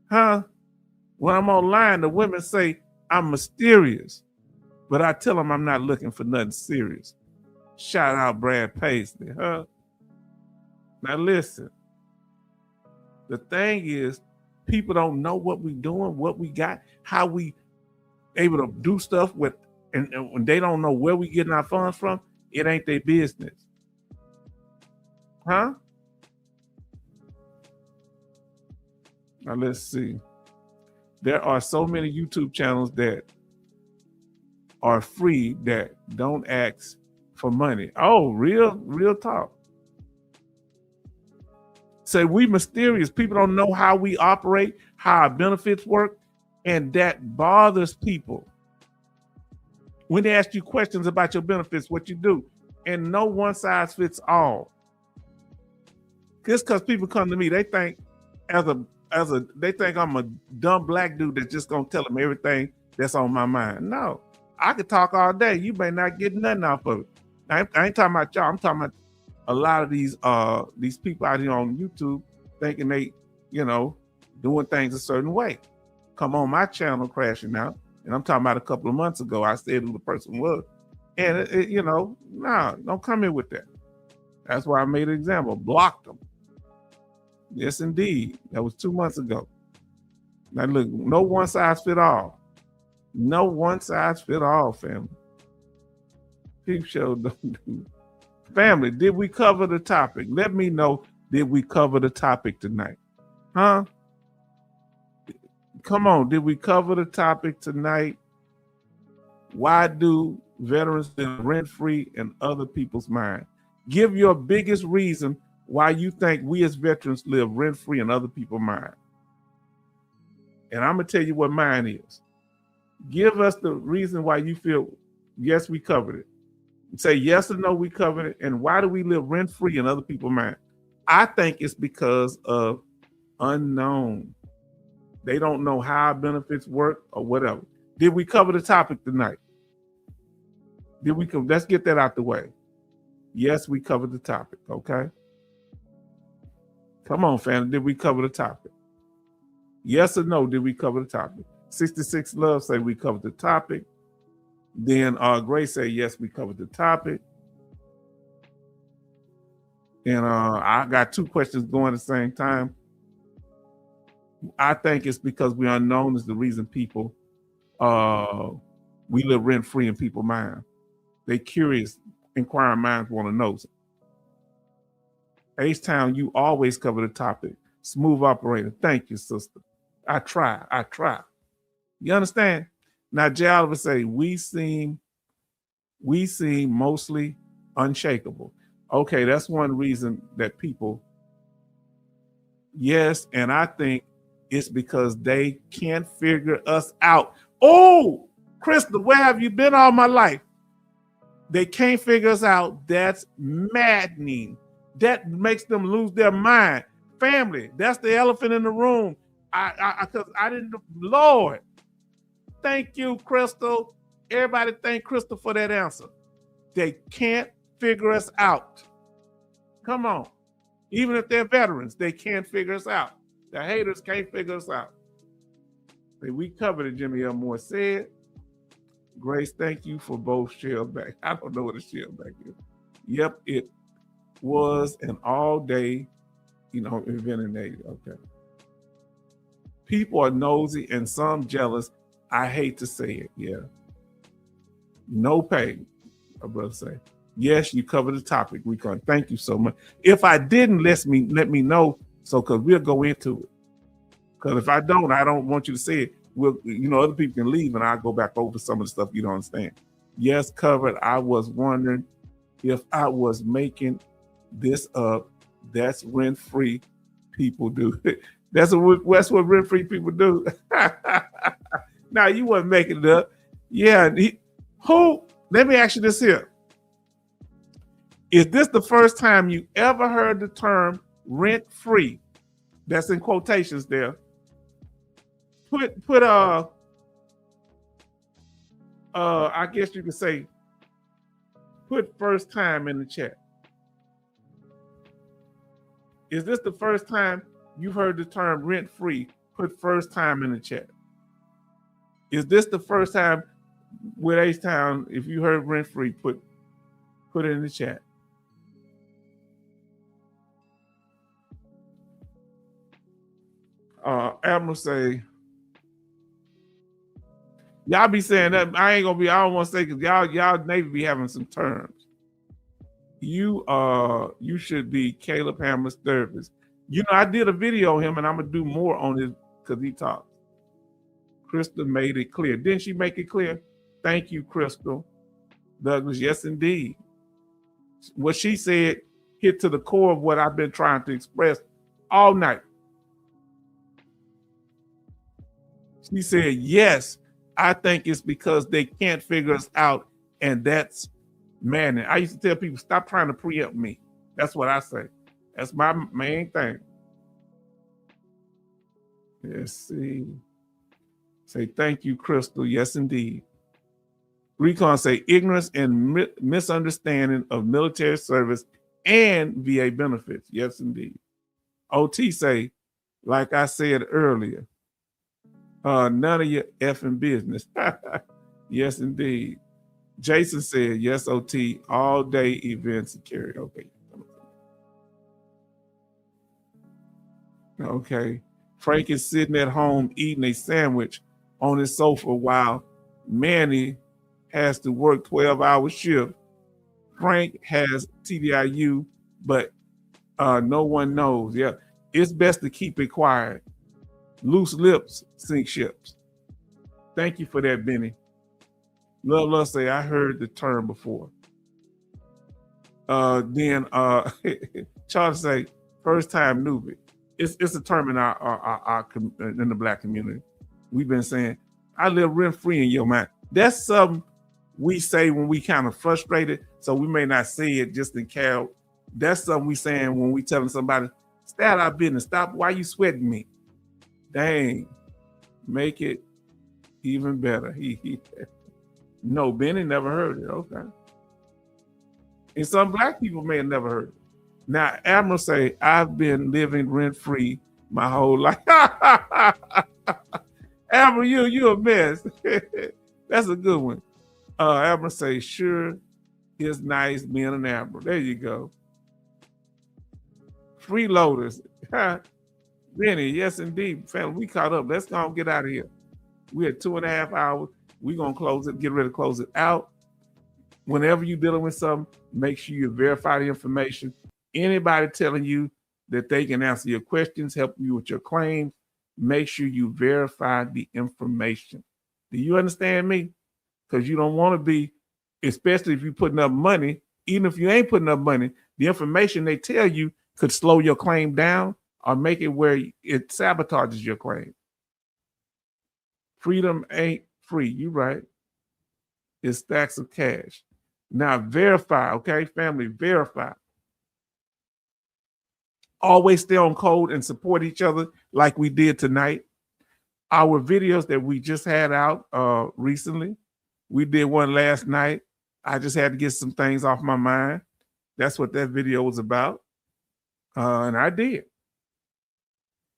huh? When I'm online, the women say I'm mysterious, but I tell them I'm not looking for nothing serious. Shout out Brad Paisley, huh? Now listen, the thing is, people don't know what we doing, what we got, how we able to do stuff with, and when they don't know where we getting our funds from, it ain't their business. Huh? Now let's see. There are so many YouTube channels that are free that don't ask for money. Oh, real talk. Say we mysterious. People don't know how we operate, how our benefits work, and that bothers people. When they ask you questions about your benefits, what you do, and no one size fits all. Just because people come to me, they think they think I'm a dumb black dude that's just gonna tell them everything that's on my mind. No, I could talk all day. You may not get nothing off of it. I ain't talking about y'all. I'm talking about a lot of these people out here on YouTube thinking they, doing things a certain way. Come on my channel crashing out. And I'm talking about a couple of months ago, I said who the person was. And, nah, don't come in with that. That's why I made an example, blocked them. Yes, indeed. That was 2 months ago. Now, look, no one size fit all. No one size fit all, family. Peep show don't do. Family, did we cover the topic? Let me know, did we cover the topic tonight? Huh? Come on, did we cover the topic tonight? Why do veterans live rent-free in other people's mind? Give your biggest reason why you think we as veterans live rent-free in other people's mind. And I'm going to tell you what mine is. Give us the reason why you feel, yes, we covered it. Say yes or no, we covered it. And why do we live rent-free in other people's mind? I think it's because of unknown. They don't know how benefits work or whatever. Did we cover the topic tonight? Let's get that out the way. Yes, we covered the topic, okay? Come on, family, did we cover the topic? Yes or no, did we cover the topic? 66 Love say we covered the topic. Then Grace say, yes, we covered the topic. And I got two questions going at the same time. I think it's because we're unknown is the reason people, we live rent-free in people's mind. They curious, inquiring minds want to know. H-Town, you always cover the topic. Smooth operator. Thank you, sister. I try. You understand? Now, Jay Oliver say, we seem mostly unshakable. Okay, that's one reason that people, yes, and I think it's because they can't figure us out. Oh, Crystal, where have you been all my life? They can't figure us out. That's maddening. That makes them lose their mind. Family, that's the elephant in the room. I didn't, Lord. Thank you, Crystal. Everybody thank Crystal for that answer. They can't figure us out. Come on. Even if they're veterans, they can't figure us out. The haters can't figure us out. We covered it, Jimmy L. Moore said. Grace, thank you for both shell back. I don't know what a shell back is. Yep, it was an all-day, event in Navy. Okay. People are nosy and some jealous. I hate to say it, yeah. No pay. My brother say, yes, you covered the topic, Recon. Thank you so much. If I didn't, let me know, so because we'll go into it. Because if I don't want you to say it. We'll, other people can leave and I'll go back over some of the stuff you don't understand. Yes, covered. I was wondering if I was making this up. That's rent-free people do. That's what rent-free people do. Now, you wasn't making it up. Yeah. Let me ask you this here. Is this the first time you ever heard the term rent-free? That's in quotations there. Put I guess you could say, put first time in the chat. Is this the first time you've heard the term rent-free? Put first time in the chat. Is this the first time with H-Town, if you heard rent-free, put it in the chat. Admiral say, y'all be saying that. I don't want to say, because y'all Navy be having some terms. You should be Caleb Hammer's therapist. I did a video on him, and I'm gonna do more on it because he talks. Crystal made it clear. Didn't she make it clear? Thank you, Crystal. Douglas, yes, indeed. What she said hit to the core of what I've been trying to express all night. She said, yes, I think it's because they can't figure us out, and that's maddening. I used to tell people, stop trying to preempt me. That's what I say. That's my main thing. Let's see. Say, thank you, Crystal. Yes, indeed. Recon say, ignorance and misunderstanding of military service and VA benefits. Yes, indeed. OT say, like I said earlier, none of your effing business. Yes, indeed. Jason said, yes, OT, all day event security. Okay. Okay. Frank is sitting at home eating a sandwich on his sofa while Manny has to work 12-hour shift. Frank has TDIU, but no one knows. Yeah, it's best to keep it quiet. Loose lips sink ships. Thank you for that, Benny. Love say, I heard the term before. Then Charles say, first time newbie. It's a term in our in the Black community. We've been saying, I live rent free in your mind. That's something we say when we kind of frustrated, so we may not say it just in care. That's something we saying when we telling somebody, stay out of our business. Stop. Why you sweating me? Dang, make it even better. No, Benny never heard it. Okay. And some Black people may have never heard it. Now, Admiral say, I've been living rent-free my whole life. Admiral, you a mess. That's a good one. Admiral say, sure is nice being an Admiral. There you go. Freeloaders. Benny, yes, indeed. Family, we caught up. Let's go and get out of here. We had 2.5 hours. We're going to close it, get ready to close it out. Whenever you're dealing with something, make sure you verify the information. Anybody telling you that they can answer your questions, help you with your claims, make sure you verify the information. Do you understand me? Because you don't want to be, especially if you're putting up money, even if you ain't putting up money, the information they tell you could slow your claim down or make it where it sabotages your claim. Freedom ain't free. You're right. It's stacks of cash. Now verify, okay, family, verify. Always stay on code and support each other like we did tonight. Our videos that we just had out recently, we did one last night. I just had to get some things off my mind. That's what that video was about. And I did.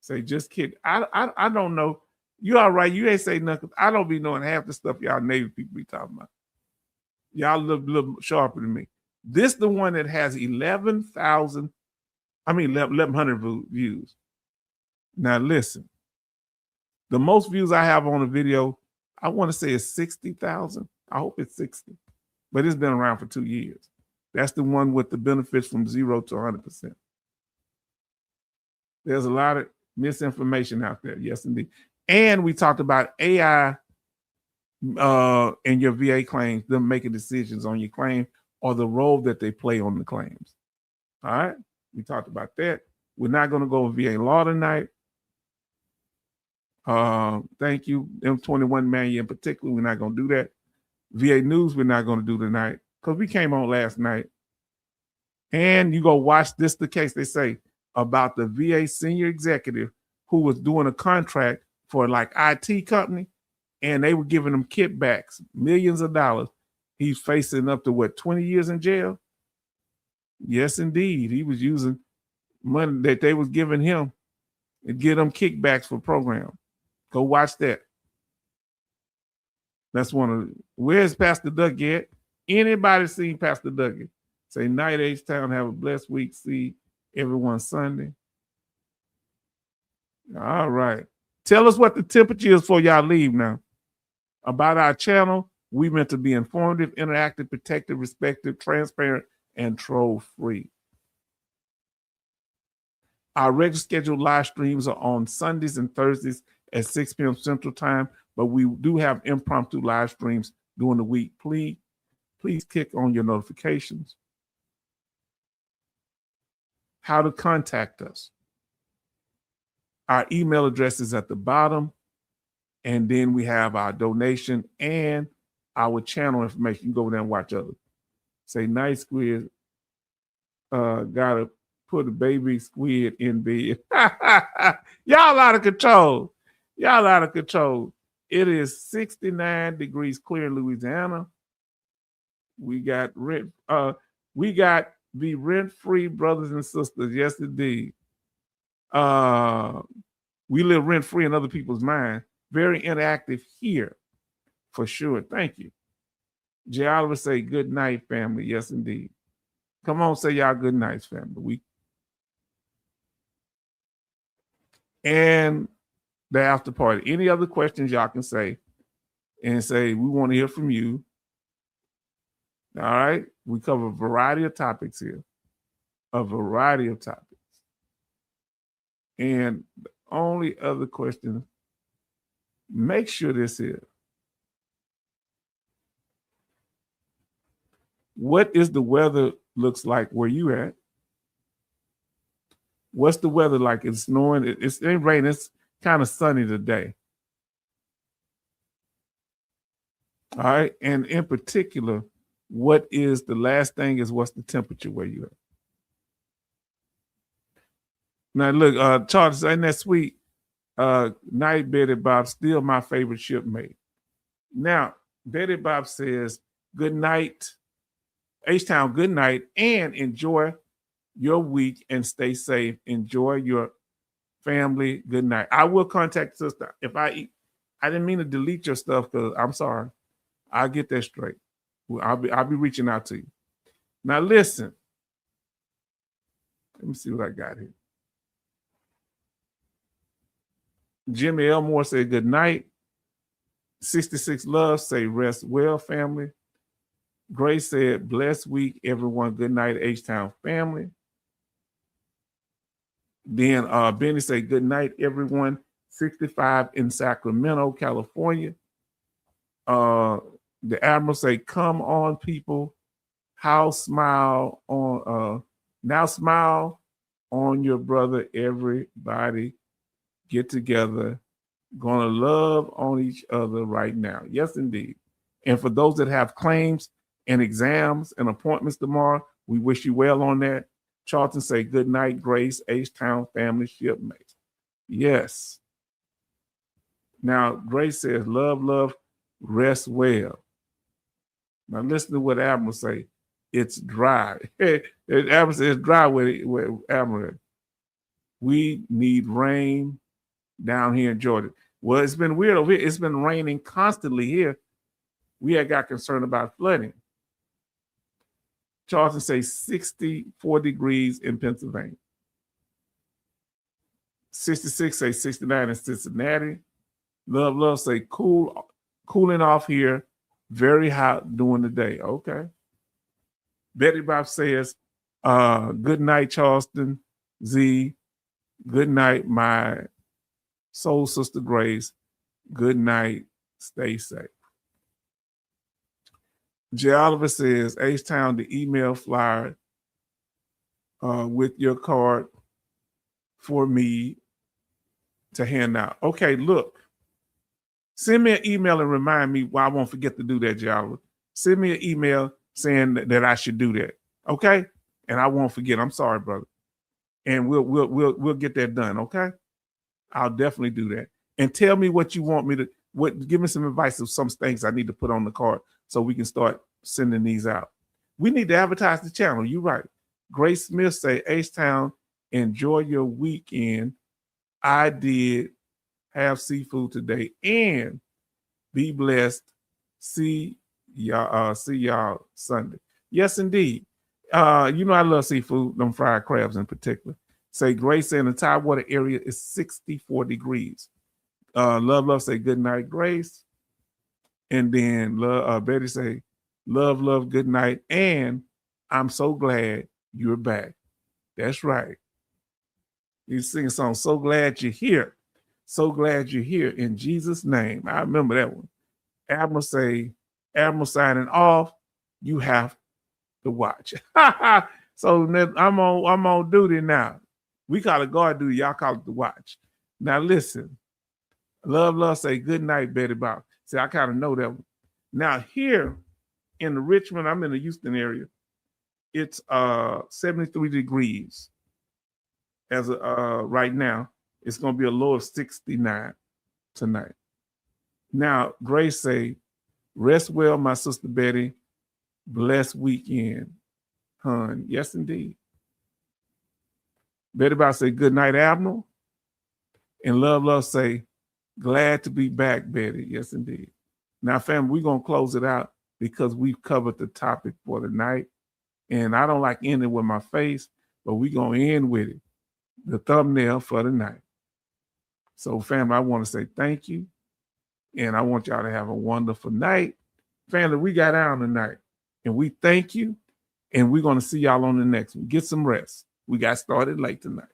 Say, just kidding. I don't know. You all right. You ain't say nothing. I don't be knowing half the stuff y'all Navy people be talking about. Y'all look a little sharper than me. This the one that has 11,000, 1,100 views. Now listen, the most views I have on a video, I want to say is 60,000. I hope it's 60, but it's been around for 2 years. That's the one with the benefits from 0 to 100%. There's a lot of misinformation out there. Yes, indeed. And we talked about AI in your VA claims, them making decisions on your claim or the role that they play on the claims. All right. We talked about that. We're not going to go over VA law tonight. Thank you. M21 Mania in particular, we're not going to do that. VA news, we're not going to do tonight because we came on last night. And you go watch this, the case they say about the VA senior executive who was doing a contract for like IT company, and they were giving him kickbacks, millions of dollars. He's facing up to what, 20 years in jail? Yes, indeed. He was using money that they was giving him and get them kickbacks for programs. Go watch that. That's one of the, where's Pastor Doug at? Anybody seen Pastor Doug? Say night, H-Town, have a blessed week. See everyone Sunday. All right. Tell us what the temperature is before y'all leave now. About our channel, we meant to be informative, interactive, protective, respectful, transparent, and troll-free. Our regular scheduled live streams are on Sundays and Thursdays at 6 p.m. Central Time, but we do have impromptu live streams during the week. Please click on your notifications. How to contact us. Our email address is at the bottom, and then we have our donation and our channel information. You can go over there and watch others. Say, nice squid, gotta put a baby squid in bed. Y'all out of control. Y'all out of control. It is 69 degrees clear in Louisiana. We got the rent-free brothers and sisters. Yes, indeed. We live rent-free in other people's minds. Very interactive here, for sure. Thank you. Jay Oliver say, good night, family. Yes, indeed. Come on, say y'all good nights, family. And the after party. Any other questions y'all can say and say, we want to hear from you. All right. We cover a variety of topics here. A variety of topics. And the only other question, make sure this is, what is the weather looks like where you at? What's the weather like? It's snowing. It ain't raining. It's kind of sunny today. All right. And in particular, what is the last thing is what's the temperature where you at? Now look, Charles, ain't that sweet? Night, Betty Bob, still my favorite shipmate. Now, Betty Bob says, good night, H-Town, good night, and enjoy your week and stay safe. Enjoy your family. Good night. I will contact sister if I didn't mean to delete your stuff because I'm sorry. I'll get that straight. I'll be reaching out to you. Now listen. Let me see what I got here. Jimmy Elmore said good night. 66 Love say rest well, family. Grace said blessed week, everyone. Good night, H-Town family. Then Benny said good night, everyone. 65 in Sacramento, California. The Admiral say, come on, people. How smile on now smile on your brother. Everybody get together. Gonna love on each other right now. Yes, indeed. And for those that have claims and exams and appointments tomorrow, we wish you well on that. Charlton say good night, Grace, H-Town family shipmates. Yes. Now, Grace says, love, rest well. Now, listen to what Admiral say. It's dry. Admiral says it's dry with Admiral. We need rain down here in Georgia. Well, it's been weird over here. It's been raining constantly here. We had got concerned about flooding. Charleston says 64 degrees in Pennsylvania. 66 say 69 in Cincinnati. Love say cooling off here Very hot during the day. Okay. Betty Bob says, good night, Charleston. Z, good night, my soul sister Grace. Good night. Stay safe. J. Oliver says, H-Town, the email flyer with your card for me to hand out. Okay, look. Send me an email and remind me why I won't forget to do that, J. Oliver. Send me an email saying that I should do that. Okay? And I won't forget. I'm sorry, brother. And we'll get that done, okay? I'll definitely do that. And tell me what you want me to give me some advice of some things I need to put on the card so we can start sending these out. We need to advertise the channel. You're right. Grace Smith say, H-Town, enjoy your weekend. I did have seafood today and be blessed. See y'all Sunday. Yes, indeed. You know I love seafood, them fried crabs in particular. Say Grace in the Tidewater area is 64 degrees. Love say good night, Grace. And then Betty say, love, good night. And I'm so glad you're back. That's right. You sing a song, So Glad You're Here. So glad you're here in Jesus' name. I remember that one. Admiral say, Admiral signing off. You have to watch. So I'm on duty now. We call it guard duty. Y'all call it the watch. Now listen. Love say good night, Betty Bob. See, I kind of know that one. Now here in the Richmond, I'm in the Houston area. It's 73 degrees as right now. It's going to be a low of 69 tonight. Now, Grace say, rest well, my sister Betty. Blessed weekend, hun. Yes, indeed. Betty Bob say, good night, Admiral. And Love say, glad to be back, Betty. Yes, indeed. Now, family, we're going to close it out because we've covered the topic for the night. And I don't like ending with my face, but we're going to end with it. The thumbnail for the night. So, family, I want to say thank you. And I want y'all to have a wonderful night. Family, we got out tonight. And we thank you. And we're going to see y'all on the next one. Get some rest. We got started late tonight.